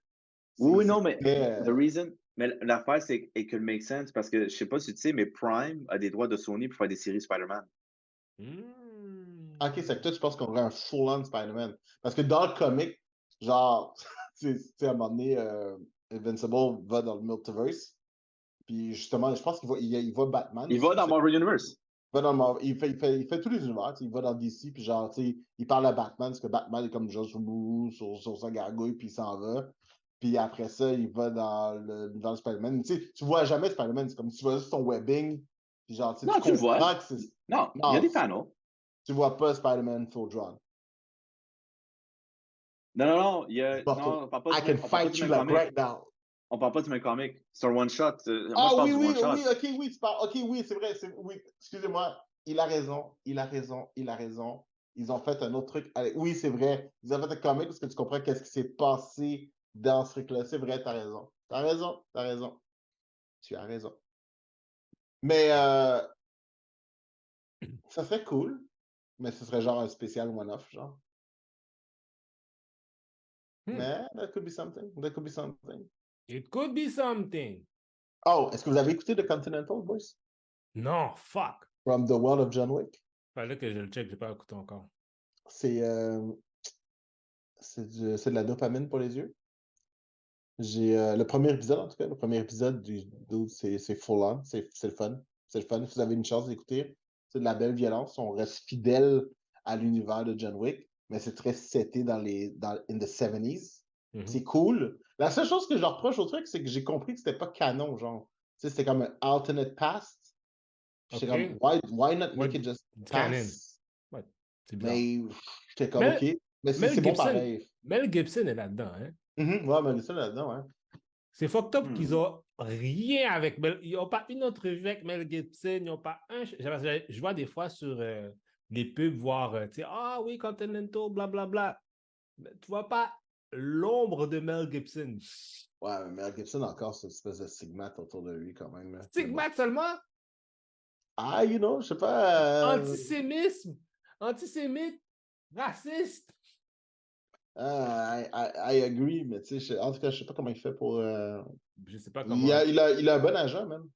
Oui, non, mais the reason. Mais l'affaire, c'est que it make sense parce que je sais pas si tu sais, mais Prime a des droits de Sony pour faire des séries Spider-Man. OK, c'est que toi, tu penses qu'on aurait un full-on Spider-Man. Parce que dans le comic, genre, tu sais, à un moment donné, Invincible va dans le multiverse. Puis justement, je pense qu'il va Batman. Il va dans Marvel Universe. Il fait tous les univers. Il va dans DC, puis genre, tu sais, il parle à Batman, parce que Batman est comme genre sur sa gargouille, puis il s'en va. Puis après ça, il va dans l'univers de Spider-Man. Tu sais, tu vois jamais Spider-Man, c'est comme si tu vois juste son webbing. Puis genre, tu sais, non, tu le vois. Non, il y a des panels. Tu vois pas Spider-Man full drawn. Non, il y a. Non, on parle pas I can fight you like right now. On parle pas du même comic. C'est un one-shot. Ah oui, OK, c'est vrai. Oui, excusez-moi. Il a raison. Ils ont fait un autre truc. Allez, oui, c'est vrai. Ils ont fait un comic parce que tu comprends qu'est-ce qui s'est passé dans ce truc-là. C'est vrai, t'as raison. Tu as raison. Mais ça serait cool. Mais ce serait genre un spécial one-off, genre. Mais that could be something. It could be something. Oh, est-ce que vous avez écouté The Continental, boys? Non, fuck. From the World of John Wick? Fallait que je le check, j'ai pas écouté encore. C'est de la dopamine pour les yeux. J'ai le premier épisode, en tout cas, c'est full on, c'est le fun. C'est le fun. Si vous avez une chance d'écouter, c'est de la belle violence. On reste fidèle à l'univers de John Wick, mais c'est très seté in the 70s. C'est cool. La seule chose que je reproche au truc, c'est que j'ai compris que c'était pas canon, genre. Tu sais, c'était comme un alternate past. J'étais comme, why not make it just past? Ouais, c'est bizarre. Mais j'étais comme, OK. Mais c'est bon pareil. Mel Gibson est là-dedans, hein? Ouais, Mel Gibson est là-dedans, ouais. C'est fucked up qu'ils ont rien avec ils n'ont pas une entrevue avec Mel Gibson, ils n'ont pas un... Je vois des fois sur les pubs voir, tu sais, ah oui, Continental, blablabla. Tu vois pas l'ombre de Mel Gibson. Ouais, mais Mel Gibson encore, c'est une espèce de stigmate autour de lui quand même. Stigmate seulement? Ah, je sais pas. Antisémite, raciste. I agree, mais tu sais, en tout cas, je sais pas comment il fait pour. Je sais pas comment. Il a un bon agent, même.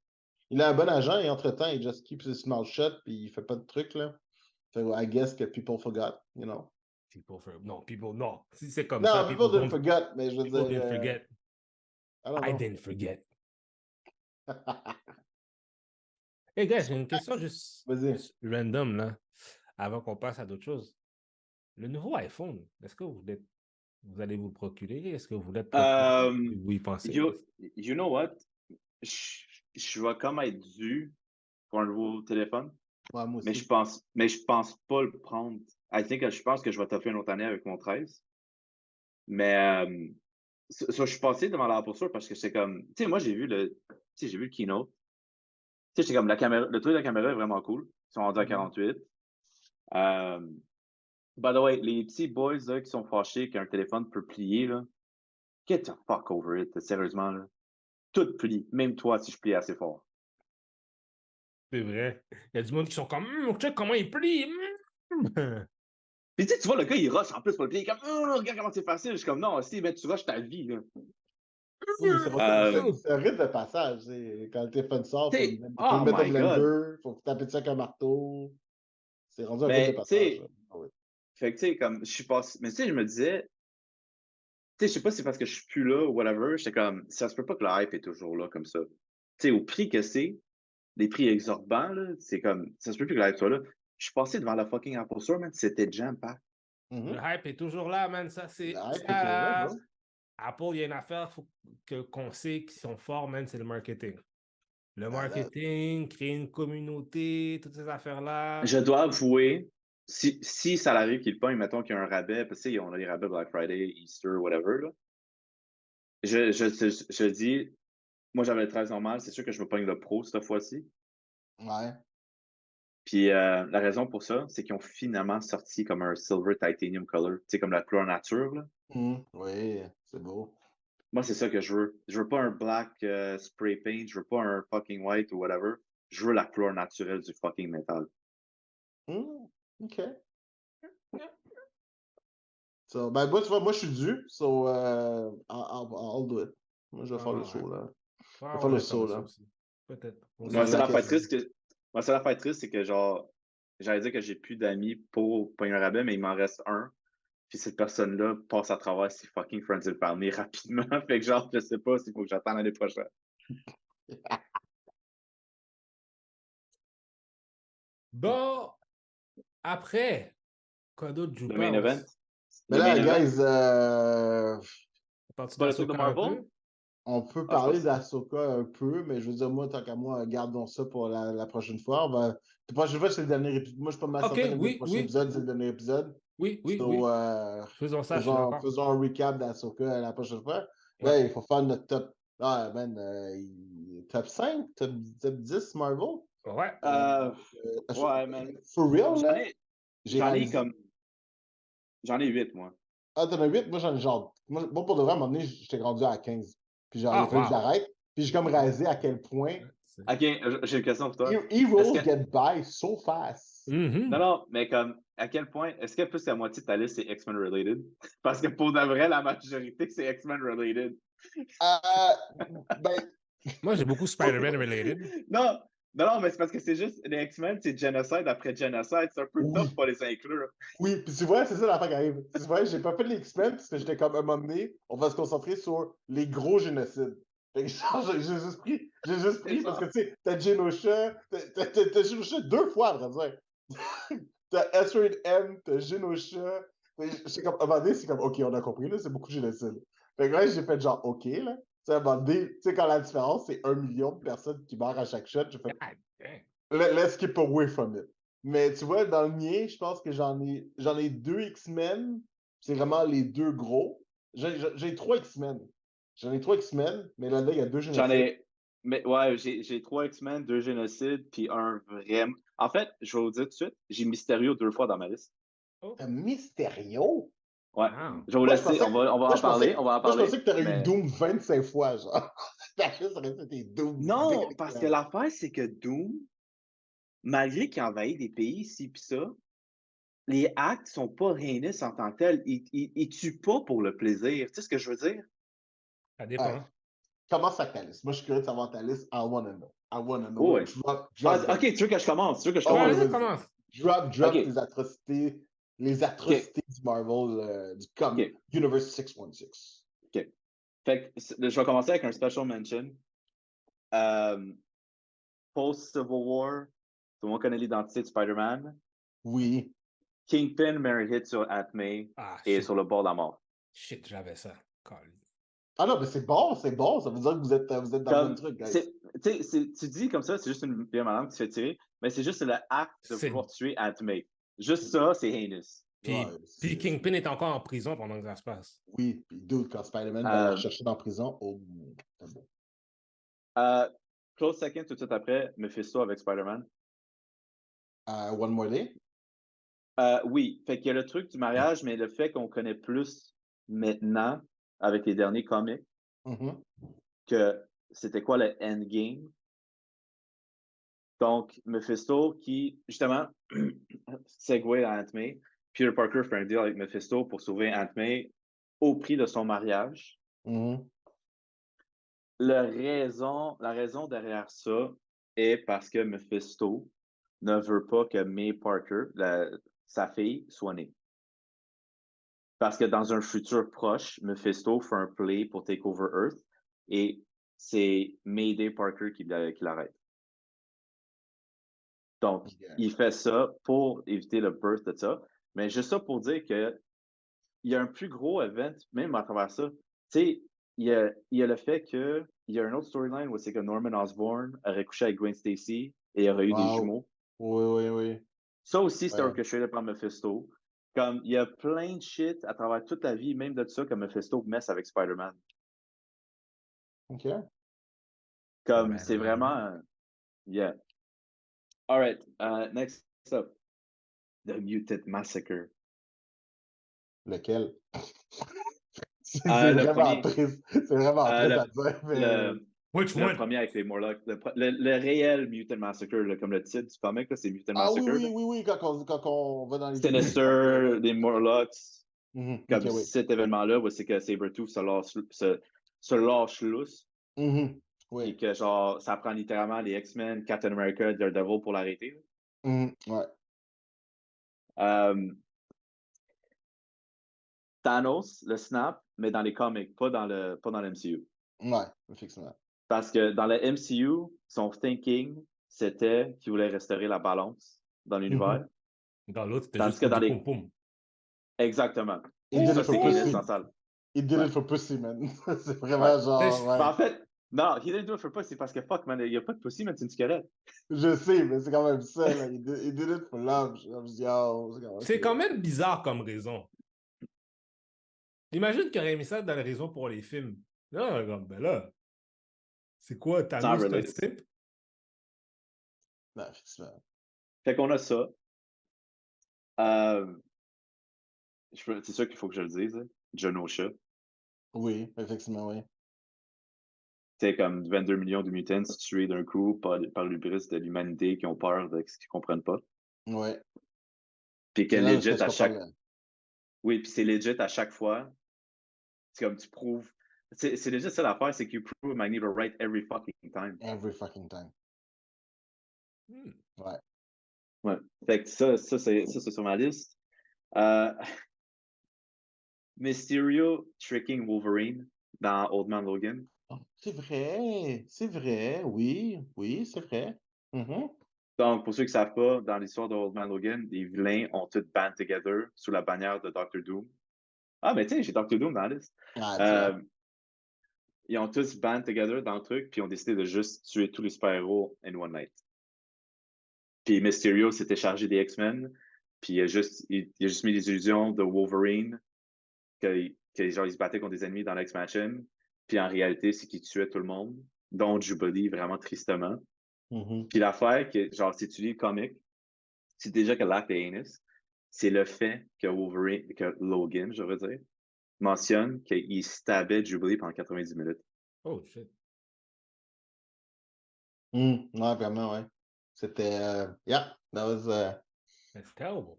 Il a un bon agent et entre-temps, il just keeps his mouth shut puis il fait pas de trucs, là. So, I guess que people forgot, Non. Si c'est comme ça. Non, people didn't forget, mais je veux dire. People didn't forget. I didn't forget. Hey gars, j'ai une question juste random là, avant qu'on passe à d'autres choses. Le nouveau iPhone, est-ce que vous allez vous le procurer? Est-ce que vous voulez vous y pensez? You know what? Je vais comme être dû pour un nouveau téléphone. Ouais, moi aussi. Mais je pense pas le prendre. Je pense que je vais toffer une autre année avec mon 13. Mais je suis passé devant la posture parce que c'est comme. Tu sais, moi j'ai vu le keynote. Tu sais, c'est comme la caméra, le truc de la caméra est vraiment cool. Ils sont rendus à 48. By the way, les petits boys là, qui sont fâchés qu'un téléphone peut plier, là, get the fuck over it, sérieusement. Là. Tout plie, même toi si je plie assez fort. C'est vrai. Il y a du monde qui sont comme, check comment il plie. Puis tu vois, le gars, il rush en plus pour le plier. Il est comme, regarde comment c'est facile. Je suis comme, non, si, ben, tu rushes ta vie. Là. Oui, c'est un rythme de passage. Quand le téléphone sort, il faut le mettre au blender, il faut taper dessus avec un marteau. C'est rendu un rythme de passage. Fait que, tu sais, comme, je suis passé. Mais tu sais, je me disais, tu sais, je sais pas si c'est parce que je suis plus là ou whatever. J'étais comme, ça se peut pas que le hype est toujours là comme ça. Tu sais, au prix que c'est, des prix exorbitants, là, c'est comme, ça se peut plus que le hype soit là. Je suis passé devant la fucking Apple Store, man, c'était jam-pack. Le hype est toujours là, man. Ça, c'est. Apple, il y a une affaire qu'on sait qu'ils sont forts, man, c'est le marketing. Le marketing, créer une communauté, toutes ces affaires-là. Je dois avouer, si ça arrive qu'il pogne, mettons qu'il y a un rabais, parce qu'on a les rabais Black Friday, Easter, whatever, là, je dis, moi j'avais le 13 normal, c'est sûr que je me pogne le Pro cette fois-ci. Ouais. Puis la raison pour ça, c'est qu'ils ont finalement sorti comme un Silver Titanium Color, tu sais, comme la couleur nature, là. Oui, c'est beau. Moi, c'est ça que je veux. Je veux pas un black spray paint, je veux pas un fucking white ou whatever. Je veux la couleur naturelle du fucking métal. OK. So, ben, moi, tu vois, moi, je suis dû. So, I'll do it. Moi, je vais faire le saut, là. Je vais faire le saut, là. Peut-être. Moi, c'est l'affaire triste, c'est que, genre, j'allais dire que j'ai plus d'amis pour pogner un rabais, mais il m'en reste un. Puis cette personne-là passe à travers ses fucking Friends and Family rapidement. Fait que, genre, je sais pas s'il faut que j'attende l'année prochaine. Bon, après, quoi d'autre joue Le pas? main event? Mais là, guys, c'est pas le truc de Marvel? On peut parler d'Ahsoka un peu, mais je veux dire, moi, tant qu'à moi, gardons ça pour la prochaine fois. Ben, la prochaine fois, c'est le dernier épisode. Moi, je suis pas mal certain que le prochain épisode, c'est le dernier épisode. Oui. Faisons ça, faisons un recap d'Ahsoka la prochaine fois. Là, il faut faire notre top. Ah, man, top 5, top 10 Marvel. Ouais. Ouais, man. For real, J'en ai 8, moi. Ah, t'en as 8? Moi, j'en ai genre. Moi, pour de vrai, à un moment donné, j'étais rendu à 15. Puis genre, il a fallu que j'arrête. Puis j'ai comme réalisé à quel point. Ok, j'ai une question pour toi. Heroes get by so fast. Non, mais comme, à quel point, est-ce que plus que la moitié de ta liste, c'est X-Men related? Parce que pour de vrai, la majorité, c'est X-Men related. Ben. Moi, j'ai beaucoup Spider-Man related. Non, mais c'est parce que c'est juste, les X-Men, c'est Genocide après Genocide. C'est un peu tough pour les inclure. Oui, puis tu vois, c'est ça l'affaire qui arrive. Tu vois, j'ai pas fait les X-Men parce que j'étais comme, à un moment donné, on va se concentrer sur les gros génocides. Fait que genre, j'ai juste pris parce que tu sais, t'as Genosha, t'as Genosha 2 fois, à vrai dire. T'as Asteroid M, t'as Genosha. J'étais comme, à un moment donné, c'est comme, OK, on a compris, là, c'est beaucoup de génocides. Fait que là, j'ai fait genre, OK, là. Tu sais, à un moment donné, tu sais, quand la différence, c'est 1 million de personnes qui meurent à chaque shot, j'ai fait, let's keep away from it. Mais tu vois, dans le mien, je pense que j'en ai 2 X-Men. C'est vraiment les 2 gros. J'ai 3 X-Men. J'en ai 3 X-Men, mais là, il y a 2 génocides. J'ai 3 X-Men, 2 génocides, puis un vraiment. En fait, je vais vous dire tout de suite, j'ai Mysterio 2 fois dans ma liste. Mysterio? Ouais. Je vais vous laisser, on va en parler. Moi, je pensais que tu aurais eu Doom 25 fois, genre. Ta liste aurait été Doom. Non, parce que l'affaire, c'est que Doom, malgré qu'il envahit des pays ici pis ça, les actes sont pas réunis en tant que tels. Ils tuent pas pour le plaisir. Tu sais ce que je veux dire? Ça dépend. Commence avec ta liste. Moi, je suis curieux de savoir ta liste. I wanna know. Oh, ouais. Ok, tu veux que je commence? Commence. Drop tes atrocités. Les atrocités du Marvel, du Universe 616. OK. Fait que je vais commencer avec un special mention. Post-Civil War, tout le monde connaît l'identité de Spider-Man. Oui. Kingpin met un hit sur Aunt May et sur le bord de la mort. Shit, j'avais ça. Ah non, mais c'est bon. Ça veut dire que vous êtes dans le bon truc, guys. Tu dis comme ça, c'est juste une vieille madame qui se fait tirer, mais c'est juste le acte de vouloir tuer Aunt May. Juste ça, c'est heinous. Puis Kingpin est encore en prison pendant que ça se passe. Oui, puis dude, quand Spider-Man va le chercher dans la prison, oh, c'est bon. Close second, tout de suite après, Mephisto avec Spider-Man. One More Day? Oui, fait qu'il y a le truc du mariage, mais le fait qu'on connaît plus maintenant, avec les derniers comics, que c'était quoi le endgame. Donc, Mephisto qui, justement, segue à Aunt May, Peter Parker fait un deal avec Mephisto pour sauver Aunt May au prix de son mariage. La raison derrière ça est parce que Mephisto ne veut pas que May Parker, sa fille, soit née. Parce que dans un futur proche, Mephisto fait un play pour Take Over Earth et c'est Mayday Parker qui l'arrête. Donc, il fait ça pour éviter le birth de ça. Mais juste ça pour dire qu'il y a un plus gros event, même à travers ça. Tu sais, il y a le fait qu'il y a un autre storyline où c'est que Norman Osborn aurait couché avec Gwen Stacy et il aurait eu des jumeaux. Oui. Ça aussi, c'était orchestré par Mephisto. Comme, il y a plein de shit à travers toute la vie, même de ça, que Mephisto messe avec Spider-Man. OK. Comme, c'est vraiment... Yeah. All right. Next up. The Mutant Massacre. Lequel? C'est le vraiment premier. triste. C'est vraiment triste à dire, mais... Le premier avec les Morlocks. Le réel Mutant Massacre, là, comme le titre du comic, c'est Mutant Massacre. Oui, quand on va dans les... Sinister, les Morlocks. Comme okay, cet événement-là, c'est que Sabretooth se lâche lousse. Oui. Et que, genre, ça prend littéralement les X-Men, Captain America, Daredevil pour l'arrêter. Ouais. Thanos, le snap, mais dans les comics, pas dans le MCU. Ouais, effectivement. Parce que dans le MCU, son thinking, c'était qu'il voulait restaurer la balance dans l'univers. Dans l'autre, c'était Tandis juste que pour dans du les... pom-pom. Exactement. Il did ça, it for c'est pussy. central. Il did it for pussy, man. C'est vraiment genre... Ben, en fait, non, he didn't do it for pussy parce que fuck, man, il n'y a pas de pussy, mais c'est une squelette. Je sais, mais c'est quand même ça, là. Il did it for love. C'est quand même bizarre comme raison. Imagine qu'il aurait mis ça dans la raison pour les films. Là, comme, ben là, c'est quoi, Thanos, c'est un type? Non, effectivement. Fait qu'on a ça. C'est sûr qu'il faut que je le dise, hein. Genosha. Oui, effectivement, oui. C'est comme 22 millions de mutants tués d'un coup par l'hubris de l'humanité qui ont peur de ce qu'ils comprennent pas. Ouais. Puis que legit à chaque... Oui, puis c'est legit à chaque fois. C'est comme tu prouves... C'est legit ça l'affaire, c'est que you prove Magneto right every fucking time. Every fucking time. Ouais. Ouais. Fait que ça c'est sur ma liste. Mysterio tricking Wolverine dans Old Man Logan. Oh, c'est vrai, oui, c'est vrai. Donc, pour ceux qui ne savent pas, dans l'histoire de Old Man Logan, les vilains ont tous band together sous la bannière de Doctor Doom. Ah, mais tiens, j'ai Doctor Doom dans la liste. Ils ont tous band together dans le truc, puis ils ont décidé de juste tuer tous les super-héros in one night. Puis Mysterio s'était chargé des X-Men, puis il a juste mis des illusions de Wolverine, que genre, il se battait contre des ennemis dans l'X-Mansion, puis en réalité, c'est qu'il tuait tout le monde, dont Jubilee, vraiment tristement. Puis l'affaire, que genre, si tu lis le comic, c'est déjà que l'acte est heinous, c'est le fait que Logan, je veux dire, mentionne qu'il stabait Jubilee pendant 90 minutes. Oh, shit. Ouais, vraiment, ouais. C'était... yeah, that was... That's terrible.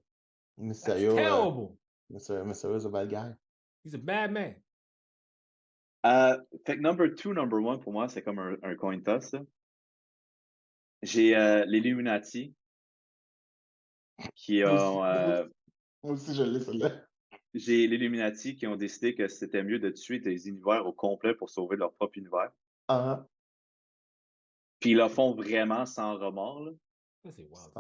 Mysterio, That's terrible. Mysterio is a bad guy. He's a bad man. Fait que number 1, pour moi, c'est comme un coin toss. Là. J'ai l'Illuminati qui ont... Moi aussi, je l'ai, celle-là. j'ai l'Illuminati qui ont décidé que c'était mieux de tuer des univers au complet pour sauver leur propre univers. Puis ils le font vraiment sans remords. Là. Ça, c'est wild.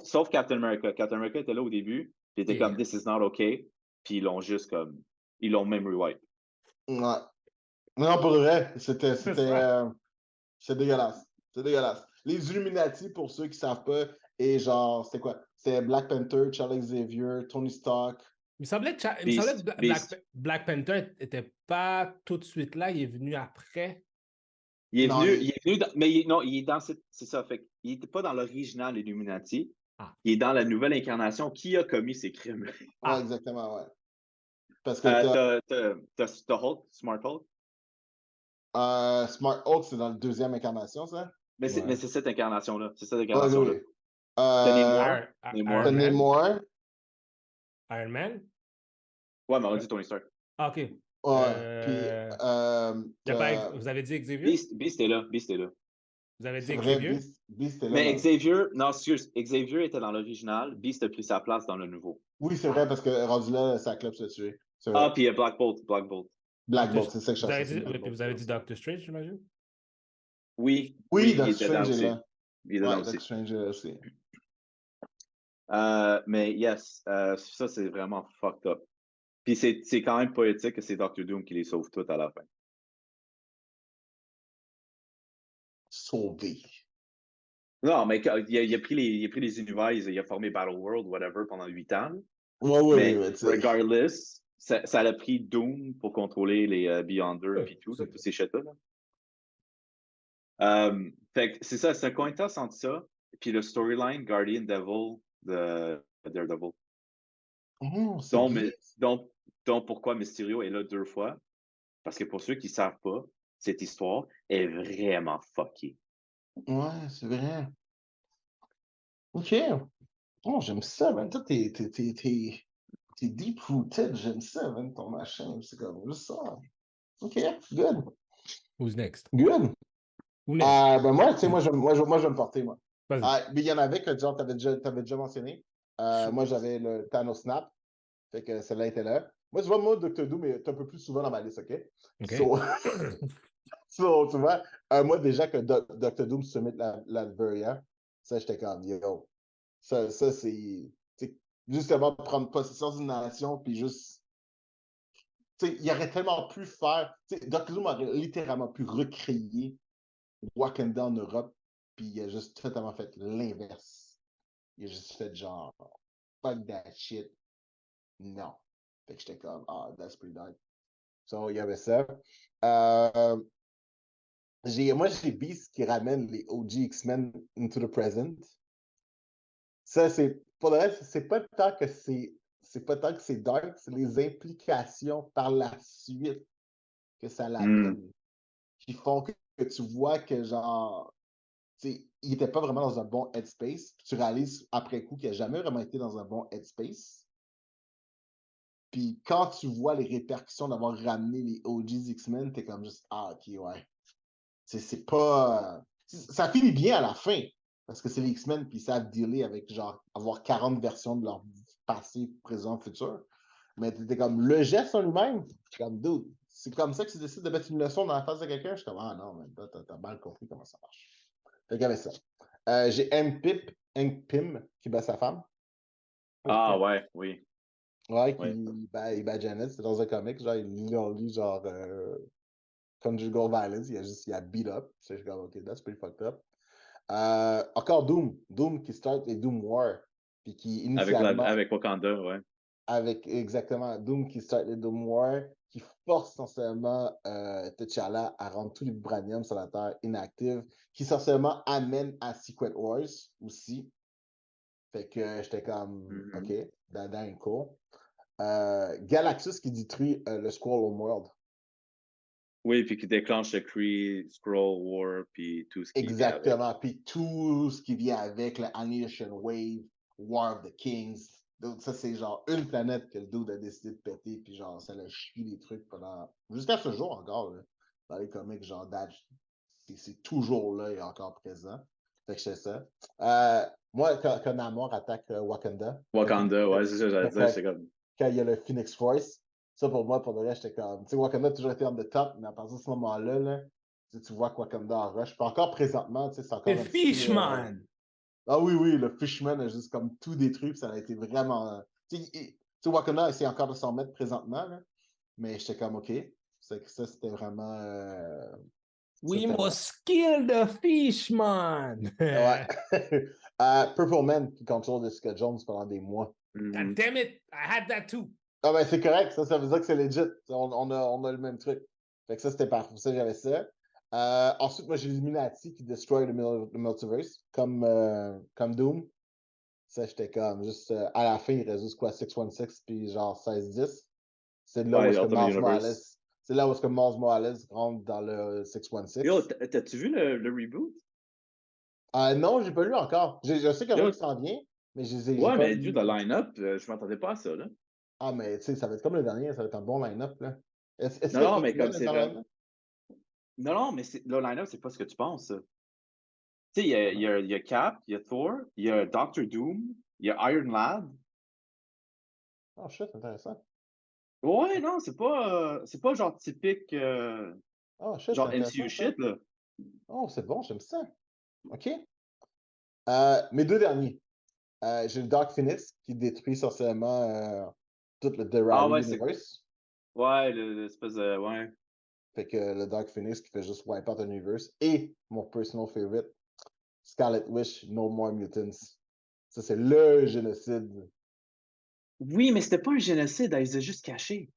Sauf Captain America. Captain America était là au début, puis il était comme This is not okay. Puis ils l'ont juste comme. Ils l'ont même rewipe. Ouais. Non, pour le vrai, c'est dégueulasse. C'est dégueulasse. Les Illuminati, pour ceux qui savent pas, et genre, c'est quoi? C'est Black Panther, Charles Xavier, Tony Stark. Il me semblait que Black Panther n'était pas tout de suite là, il est venu après. Il est venu mais il est dans cette. C'est ça, fait il n'était pas dans l'original Illuminati. Il est dans la nouvelle incarnation. Qui a commis ces crimes? Ouais, exactement, ouais. Parce que t'as Hulk, Smart Hulk? Smart Hulk, c'est dans la deuxième incarnation, ça? Mais c'est cette incarnation-là. C'est cette incarnation-là. Oui. Namor. Iron Man? Ouais, mais on a dit Tony Stark. Ah, OK. Ouais. Puis, vous avez dit Xavier? Beast est là. Vous avez dit Xavier? Beast est là. Mais Xavier, non, excuse, Xavier était dans l'original, Beast a pris sa place dans le nouveau. Oui, c'est vrai, parce que rendu là, sa club se tuer. Ah, puis Black Bolt. Black Bolt, c'est ça que je cherchais. Vous avez dit Doctor Strange, j'imagine? Oui, Doctor Strange est là. Il est là aussi. Doctor Strange est là aussi. Mais yes, ça c'est vraiment fucked up. Puis c'est quand même poétique que c'est Doctor Doom qui les sauve toutes à la fin. Sauvé. Non, mais il a pris les univers, il a formé Battle World, whatever, pendant 8 ans. Mais regardless, ça a pris Doom pour contrôler les Beyonders et tout, tous ces shit-là. Fait que c'est ça, c'est un coin toss entre ça puis le storyline Guardian Devil de Daredevil. Donc, pourquoi Mysterio est là 2 fois? Parce que pour ceux qui ne savent pas, cette histoire est vraiment fuckée. Ouais, c'est vrai. OK. Oh, j'aime ça, man. Toi, t'es deep-rooted. J'aime ça, man, ton machin. C'est comme juste ça. OK, good. Who's next? Good. Ben moi, tu sais, moi, je vais me porter, moi. Mais il y en avait que, genre, t'avais déjà mentionné. Moi, j'avais le Thanos Snap. Fait que celle-là était là. Moi, tu vois, moi, Dr. Doom est un peu plus souvent dans ma liste, OK? So, tu vois, moi, déjà que Dr. Doom se met l'Alveria, ça, j'étais comme, yo. Ça c'est justement prendre possession d'une nation, puis juste. Tu sais, il aurait tellement pu faire. Tu sais, Dr. Doom aurait littéralement pu recréer Wakanda en Europe, puis il a juste totalement fait l'inverse. Il a juste fait genre, fuck that shit. Non. Fait que j'étais comme, that's pretty dark. So, il y avait ça. Moi, j'ai Beast qui ramène les OG X-Men into the present. Ça, pour le reste, c'est pas tant que c'est dark, c'est les implications par la suite que ça l'amène. Qui font que tu vois que, genre, il n'était pas vraiment dans un bon headspace. Puis tu réalises après coup qu'il n'a jamais vraiment été dans un bon headspace. Puis quand tu vois les répercussions d'avoir ramené les OGs X-Men, t'es comme juste, ok, ouais. C'est pas. Ça finit bien à la fin. Parce que c'est les X-Men, puis ils savent dealer avec, genre, avoir 40 versions de leur passé, présent, futur. Mais t'es comme, le geste en lui-même, comme, dude, c'est comme ça que tu décides de mettre une leçon dans la face de quelqu'un. Je suis comme, non, mais t'as mal compris comment ça marche. Fait qu'il y avait ça. J'ai Hank Pym, qui bat sa femme. Ouais, oui. Ouais, il bat Janet, c'est dans un comic, genre, il lit, genre, conjugal violence, il a beat up. C'est comme, ok, that's pretty fucked up. Encore Doom qui start les Doom War. Puis qui initialement. Avec Wakanda, ouais. Avec exactement Doom qui start les Doom War, qui force essentiellement T'Challa à rendre tous les vibraniums sur la Terre inactifs, qui essentiellement amène à Secret Wars aussi. Fait que j'étais comme, ok, that's cool. Galactus qui détruit le Skrull Homeworld. Oui, puis qui déclenche le Kree, Skrull War, puis tout ce qui vient avec. Exactement, puis tout ce qui vient avec, le Annihilation Wave, War of the Kings. Donc ça, c'est genre une planète que le dude a décidé de péter, puis genre, ça l'a chié les trucs pendant... Jusqu'à ce jour encore, là, dans les comics, genre, c'est toujours là et encore présent. Fait que c'est ça. Moi, quand Namor attaque Wakanda... Wakanda, ouais, c'est ça, j'allais dire, c'est comme... quand il y a le Phoenix Force. Ça, pour moi, pour le reste, j'étais comme. Tu sais, Wakanda a toujours été on the top, mais à partir de ce moment-là, là, tu vois que Wakanda en rush. Puis encore présentement, tu sais, c'est encore Le un petit peu. Fishman! Ah oui, oui, le Fishman a juste comme tout détruit, puis ça a été vraiment. Tu sais, Wakanda essaie encore de s'en mettre présentement, là, mais j'étais comme, OK. C'est que ça, c'était vraiment. We must kill the Fishman! Ouais. Purple Man qui contrôle Jessica Jones pendant des mois. God damn it! I had that too! Ah ben c'est correct, ça veut dire que c'est legit. On a le même truc. Fait que ça, c'était parfait. Ça, j'avais ça. Ensuite, moi, j'ai Illuminati qui destroy le multiverse, comme Doom. Ça, j'étais comme juste. À la fin, il reste juste quoi, 616 puis genre 1610. C'est là où est-ce que Miles Morales. C'est là où est-ce que Miles Morales rentre dans le 616. Yo, t'as-tu vu le reboot? Non, j'ai pas lu encore. Je sais qu'il y a un qui s'en vient, mais j'ai ouais, pas mais lu. du le line-up, je m'attendais pas à ça, là. Ah, mais tu sais, ça va être comme le dernier, ça va être un bon line-up, là. Est-ce Non, que mais X-Men comme est c'est dans le vrai. line-up? Non, mais le line-up, c'est pas ce que tu penses, ça. Tu sais, il y a Cap, il y a Thor, il y a Doctor Doom, il y a Iron Lad. Oh, shit, intéressant. Ouais, non, c'est pas genre typique, Oh, shit, c'est genre intéressant, MCU ça. shit, là. Oh, c'est bon, j'aime ça. OK. Mes deux derniers. J'ai le Dark Phoenix qui détruit essentiellement tout le The Ah Riley ouais, Universe. ouais, l'espèce de, ouais. Fait que le Dark Phoenix qui fait juste wipe out un universe. Et mon personal favorite, Scarlet Witch, No More Mutants. Ça, c'est le génocide. Oui, mais c'était pas un génocide, ils ont juste caché.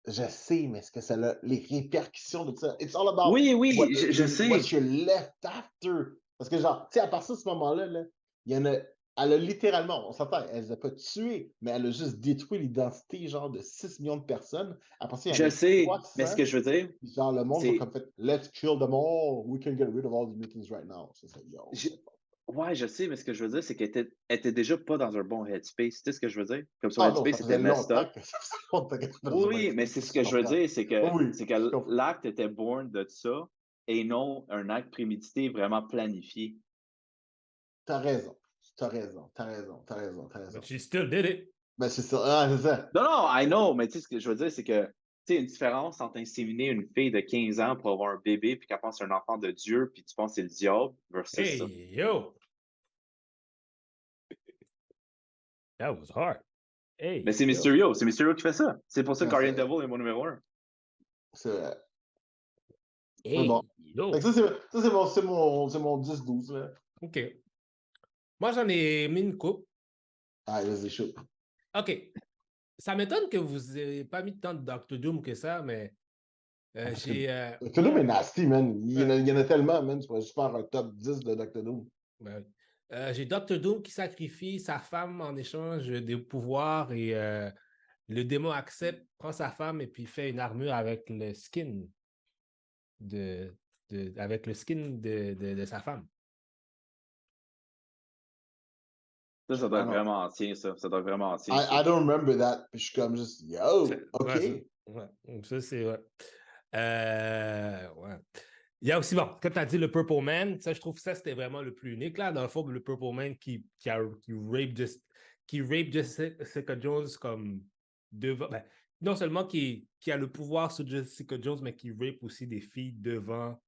Je sais, mais est-ce que ça a les répercussions de ça? It's all about Oui, oui, je what sais. you're left after. Parce que, genre, tu sais, à partir de ce moment-là, là, il y en a. Elle a littéralement, on s'entend, elle les a pas tués, mais elle a juste détruit l'identité, genre, de 6 millions de personnes. Après ça, il y en Je a sais, mais ce 300. que je veux dire, Genre, le monde va c'est. comme fait, let's kill them all. We can get rid of all the mutants right now. C'est ça, yo. je- Ouais, je sais, mais ce que je veux dire, c'est elle était déjà pas dans un bon headspace. Tu sais ce que je veux dire? Comme son Ah non, ça headspace était faisait messed longtemps up. que ça faisait longtemps qu'elle était dans un Oui, mais space, c'est ça, ce je que je veux comprends. dire, Oui, c'est je que comprends. l'acte était born de ça et non un acte prémédité vraiment planifié. T'as raison. T'as raison. T'as raison. T'as raison. T'as But raison. she still did it. Ben, c'est ça. Ah, c'est ça. Non, non, I know, mais tu sais, ce que je veux dire, c'est que, tu sais, une différence entre inséminer une fille de 15 ans pour avoir un bébé puis qu'elle pense que c'est un enfant de Dieu puis tu penses que c'est le diable versus ça. Hey, yo! That was hard. Hey, Mais c'est yo! Mysterio qui fait ça. C'est pour ça que Non, Guardian Devil est mon numéro 1. c'est vrai. Mais Hey, bon. Fait yo! que c'est mon 10-12, là. OK. Moi, j'en ai mis une coupe. Ah, vas-y, chaud. OK. Ça m'étonne que vous n'ayez pas mis tant de Doctor Doom que ça, mais Parce que j'ai... Doctor Doom est nasty, man. Il y en a tellement, man. Tu pourrais juste faire un top 10 de Doctor Doom. Ben oui. J'ai Doctor Doom qui sacrifie sa femme en échange des pouvoirs et le démon accepte, prend sa femme et puis fait une armure avec le skin avec le skin de sa femme. Ça doit Ah être non. vraiment ancien, ça. Ça doit être vraiment ancien, ça. I don't remember that. Puis je suis comme juste, yo, OK. Ça, c'est... Ouais. Ouais. Il y a aussi, bon, comme tu as dit, le Purple Man, ça, je trouve que ça, c'était vraiment le plus unique, là. Dans le fond, le Purple Man qui rape Jessica Jones comme devant... Ben, non seulement qui a le pouvoir sur Jessica Jones, mais qui rape aussi des filles devant...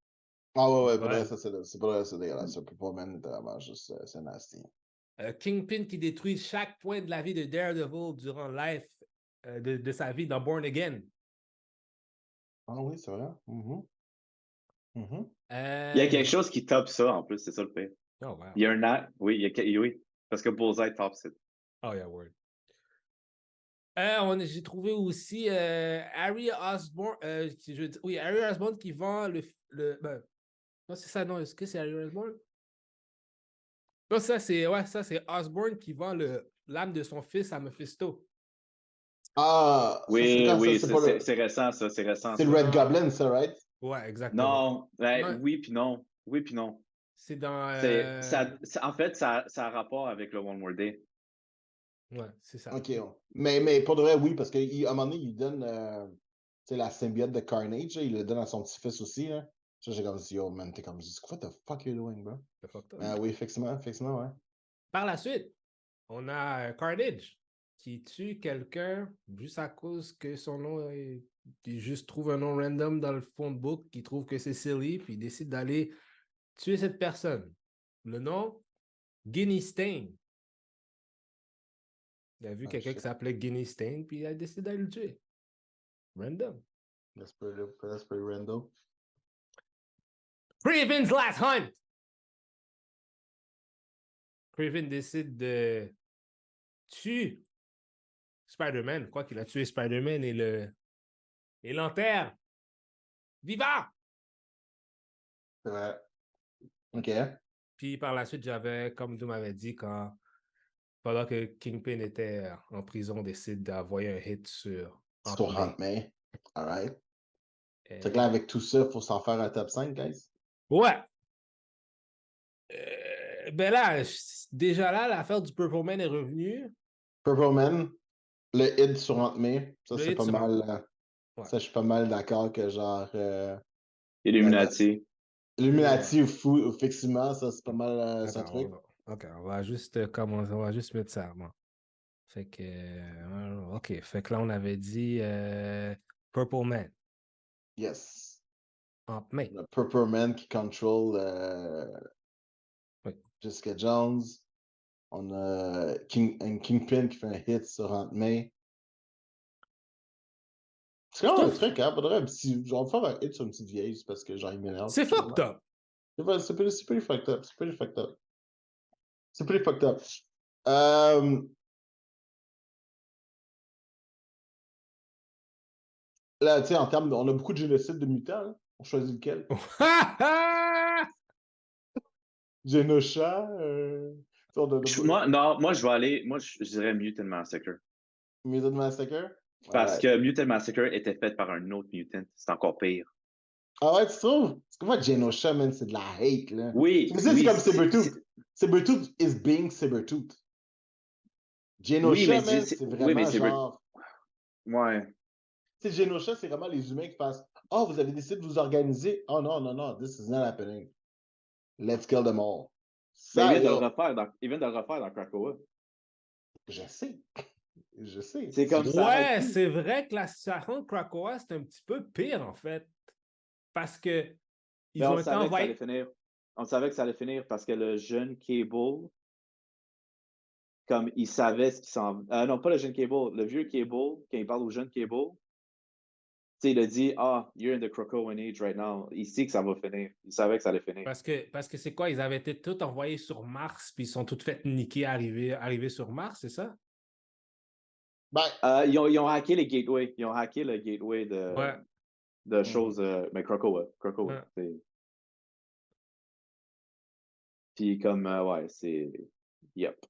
Ah ouais, Ouais. c'est pas vrai, c'est dégueulasse. Purple Man, était vraiment juste, c'est nasty. Kingpin qui détruit chaque point de la vie de Daredevil durant life de sa vie dans Born Again. Ah oui, c'est vrai. Il y a quelque chose qui top ça, en plus, c'est ça le pire. Oh, wow. Il y a un acte, oui, oui, parce que Bullseye top it. Oh, yeah, word. J'ai trouvé aussi Harry Osborn. Oui, Harry Osborn qui vend ben, non, c'est ça, non. Est-ce que c'est Harry Osborn? Non, ça, c'est Osborn qui vend l'âme de son fils à Mephisto. Ah, ça, c'est Oui, quand oui, ça, c'est pas le. c'est récent, ça, c'est récent, C'est ça. le Red Goblin, ça, right? Ouais, exactement. Non, ben, Non, oui puis non. Oui puis non. c'est dans... En fait, ça a rapport avec le One More Day. Ouais, c'est ça. OK. Mais pour de vrai, oui, parce qu'à un moment donné, il donne la symbiote de Carnage, là, il le donne à son petit-fils aussi. Là. Ça, j'ai comme dit, yo, man, t'es comme, what the fuck you doing, bro? Oui, effectivement, ouais. Par la suite, on a Carnage. qui tue quelqu'un juste à cause que son nom est... Il juste trouve un nom random dans le phone book, qui trouve que c'est silly, puis il décide d'aller tuer cette personne. Le nom, Guinea Stain. Il a vu quelqu'un qui s'appelait Guinea Stain, puis il a décidé d'aller le tuer. Random. That's pretty random. Craven's Last Hunt! Craven décide de tuer Spider-Man. Quoi qu'il a tué Spider-Man et l'enterre. Vivant! C'est vrai. OK. Puis par la suite, j'avais, comme tu m'avais dit, pendant que Kingpin était en prison, décide d'envoyer un hit sur Aunt May. All right. C'est que là, avec tout ça, il faut s'en faire un top 5, guys. Ouais. Ben là, déjà là, l'affaire du Purple Man est revenue. Purple Man, le hit sur Aunt May, ça, c'est pas mal. Ouais. Ça, je suis pas mal d'accord que genre. Illuminati. Illuminati ou fou, effectivement, ça, c'est pas mal son truc. OK, on va juste mettre ça. Bon. Fait que. OK. Fait que là, on avait dit Purple Man. Yes. Aunt May. Le Purple Man qui contrôle Jessica Jones. On a Kingpin qui fait un hit sur Aunt May. C'est quand même un truc, hein? Faudrait un petit. Genre, faire un hit sur une petite vieille, c'est parce que genre, il m'énerve. C'est fucked up. C'est pretty fucked up. C'est pretty fucked up. C'est pretty fucked up. Là, tu sais, en termes. On a beaucoup de génocides de mutants. Hein? On choisit lequel? Genosha? Moi, je vais aller. Moi, je dirais Mutant Massacre. Mutant Massacre? Parce que Mutant Massacre était fait par un autre mutant. C'est encore pire. Ah ouais, tu trouves? Parce que moi, Genosha, man, c'est de la hate, là. Oui. C'est comme Sabretooth. Sabretooth is being Sabretooth. Genosha, man, c'est vraiment genre. Ouais. Tu sais, Genosha, c'est vraiment les humains qui fassent oh, vous avez décidé de vous organiser. Oh non, non, non, this is not happening. Let's kill them all. Ça, il vient de le refaire dans Krakoa. Je sais. Je sais. C'est comme ça. Ouais, c'est vrai que la situation de Krakoa, c'est un petit peu pire, en fait. Parce que ils ont été envoyés. On savait que ça allait finir parce que le jeune Cable, comme il savait ce qui s'en... non, pas le jeune Cable, le vieux Cable, quand il parle au jeune Cable, il a dit, you're in the Krakoan age right now. Il sait que ça va finir. Il savait que ça allait finir. Parce que c'est quoi? Ils avaient été tous envoyés sur Mars, puis ils sont tous fait niquer arriver sur Mars, c'est ça? Ben, ils ont hacké les gateways. Ils ont hacké le gateway de choses. Mais Krakoa. Puis comme, c'est... Yep.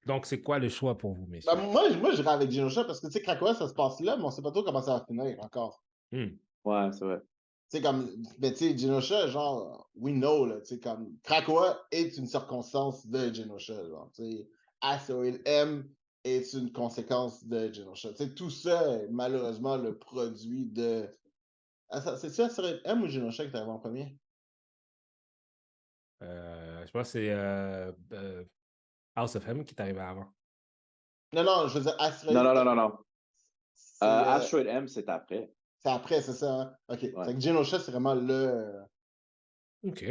Donc, c'est quoi le choix pour vous, messieurs? Ben, moi, j'irais avec Genosha parce que, tu sais, Krakoa, ça se passe là, mais on sait pas trop comment ça va finir encore. Ouais, c'est vrai. Tu sais, comme, mais tu sais, Genosha, genre, we know, là, tu sais, comme, Krakoa est une circonstance de Genosha, genre, tu sais, Asteroid M est une conséquence de Genosha. Tu sais, tout ça est malheureusement le produit de... C'est-tu Asteroid M ou Genosha qui est arrivé en premier? Je pense que c'est House of M qui est arrivé avant. Non, je veux dire Asteroid Non. Asteroid M, c'est après. C'est après, c'est ça, hein? OK. Ouais. C'est que Genosha, c'est vraiment le... OK.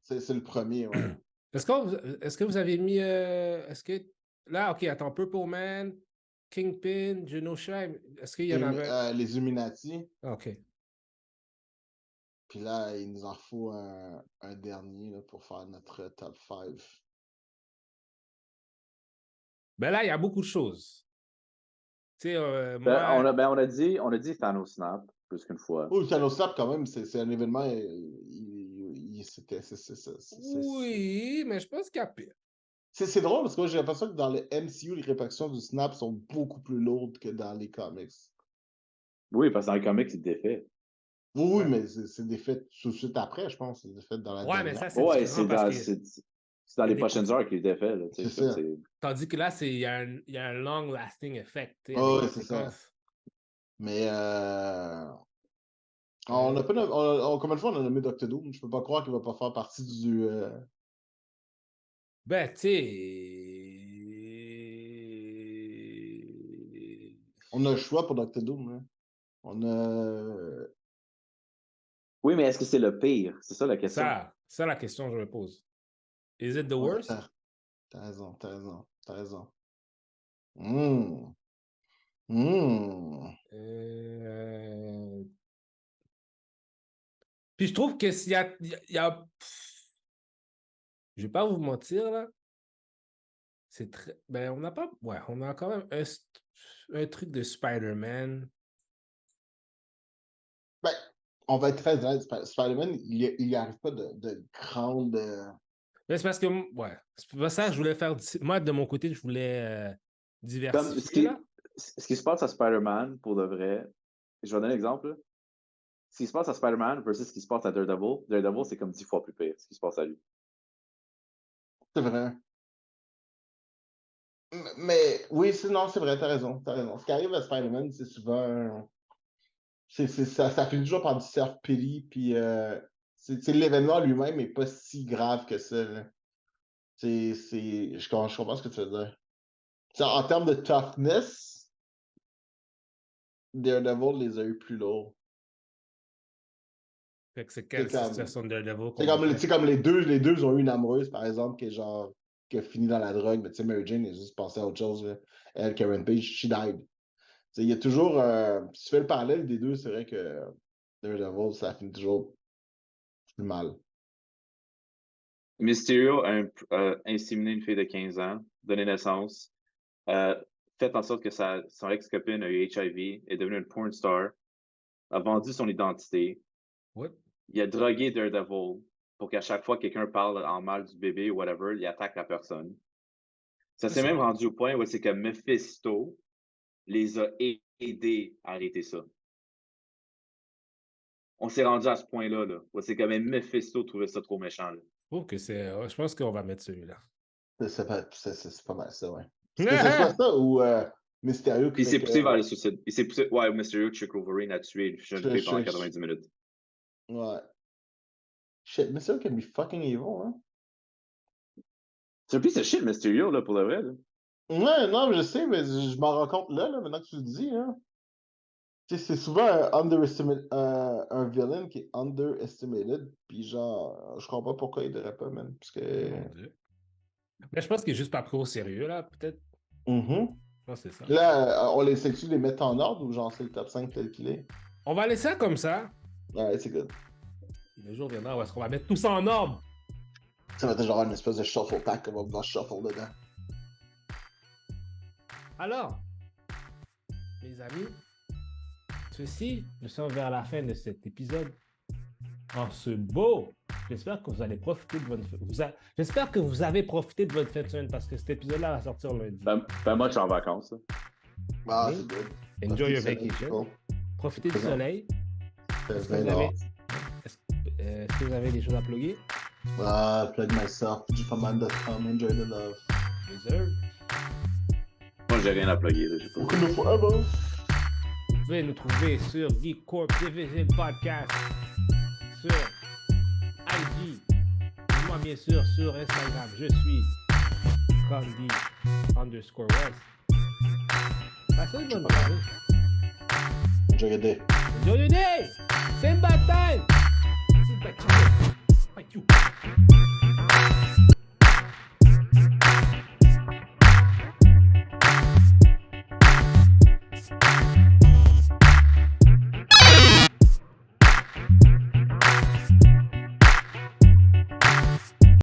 C'est le premier, ouais. Est-ce que vous avez mis... est-ce que... Là, OK, attends, Purple Man, Kingpin, Genosha, est-ce qu'il y en avait... les Illuminati. OK. Puis là, il nous en faut un dernier là, pour faire notre top 5. Ben là, il y a beaucoup de choses. Tu sais, moi... on a dit Thanos Snap plus qu'une fois. Oui, Thanos Snap, quand même, c'est un événement... Oui, mais je pense qu'il y a pire. C'est drôle parce que j'ai l'impression que dans le MCU, les répercussions du Snap sont beaucoup plus lourdes que dans les comics. Oui, parce que dans les comics, c'est défait. Oui, mais c'est des faits tout de suite après, je pense. C'est des faits dans la dernière. Mais ça, c'est c'est dans les prochaines heures qu'il est défait. C'est ça. Tandis que là, il y a un long-lasting effect. Oui, c'est ça. Mais combien de fois on a nommé Doctor Doom? Je peux pas croire qu'il va pas faire partie du... Ben, tu sais... On a le choix pour Dr. Doom. Hein. On a... Oui, mais est-ce que c'est le pire? C'est ça la question. Ça la question que je me pose. Is it the worst? T'as raison. Puis je trouve que s'il y a... Je vais pas vous mentir, là. C'est très... Ben, on n'a pas... Ouais, on a quand même un truc de Spider-Man. Ben, on va être très honnête. Spider-Man, il n'y arrive pas de grande... Mais c'est parce que... Ouais. C'est pas ça que je voulais faire... Moi, de mon côté, je voulais diversifier, là. Ce qui se passe à Spider-Man, pour de vrai... Je vais donner un exemple, là. Ce qui se passe à Spider-Man versus ce qui se passe à Daredevil, c'est comme 10 fois plus pire, ce qui se passe à lui. C'est vrai. Mais oui, non, c'est vrai, t'as raison. Ce qui arrive à Spider-Man, c'est souvent... ça finit toujours par du self-pity, puis l'événement lui-même n'est pas si grave que ça. Là. Je comprends ce que tu veux dire. En termes de toughness, Daredevil les a eu plus lourds. Fait que c'est quelle situation de Daredevil? C'est comme les deux ont eu une amoureuse, par exemple, qui a fini dans la drogue, mais tu sais, Mary Jane est juste passée à autre chose. Là. Elle, Karen Page, she died. Il y a toujours... si tu fais le parallèle des deux, c'est vrai que Daredevil, ça finit toujours plus mal. Mysterio a inséminé une fille de 15 ans, donné naissance, fait en sorte que son ex-copine a eu HIV, est devenue une porn star, a vendu son identité. What? Il a drogué Daredevil pour qu'à chaque fois que quelqu'un parle en mal du bébé ou whatever, il attaque la personne. Ça s'est même rendu au point où c'est que Mephisto les a aidés à arrêter ça. On s'est rendu à ce point-là, là, où c'est quand même Mephisto trouvait ça trop méchant. Là. Je pense qu'on va mettre celui-là. C'est pas mal ça, ouais. C'est pas ça ou Mysterio qui il s'est poussé vers le suicide. Il s'est poussé... Ouais, Mysterio Chick Wolverine a tué une jeune fille pendant 90 minutes. Ouais. Shit, Mysterio can be fucking evil, hein? C'est un piece de shit, Mysterio, là, pour le vrai, là. Ouais, non, mais je sais, mais je m'en rends compte là, maintenant que tu le dis, hein. Tu sais, c'est souvent un villain qui est underestimated, puis genre, je comprends pas pourquoi il devrait pas, man, parce que... Mais je pense qu'il est juste pas pris au sérieux, là, peut-être. Je pense que c'est ça. Là, on essaie-tu de les mettre en ordre ou genre c'est le top 5 tel qu'il est? On va laisser ça comme ça. Ouais, c'est good. Le jour viendra où est-ce qu'on va mettre tout ça en ordre? Ça va être genre une espèce de shuffle pack qu'on va pouvoir shuffle dedans. Alors, mes amis, nous sommes vers la fin de cet épisode. En ce beau, j'espère que vous allez profiter de votre... J'espère que vous avez profité de votre fin de semaine parce que cet épisode-là va sortir lundi. Ben moi, je suis en vacances. Ah, c'est good. Enjoy your vacation. Profitez du soleil. Est-ce que vous avez des choses à plugger? Plug myself, jfaman.com, enjoy the love. Deserve. Moi, j'ai rien à plugger. Vous pouvez nous trouver sur Geek Corp Division Podcast, sur IG, et moi bien sûr sur Instagram. Je suis Candy_West. Passez une bonne journée. Enjoy your day. Enjoy your day. Same bad time. Sit back.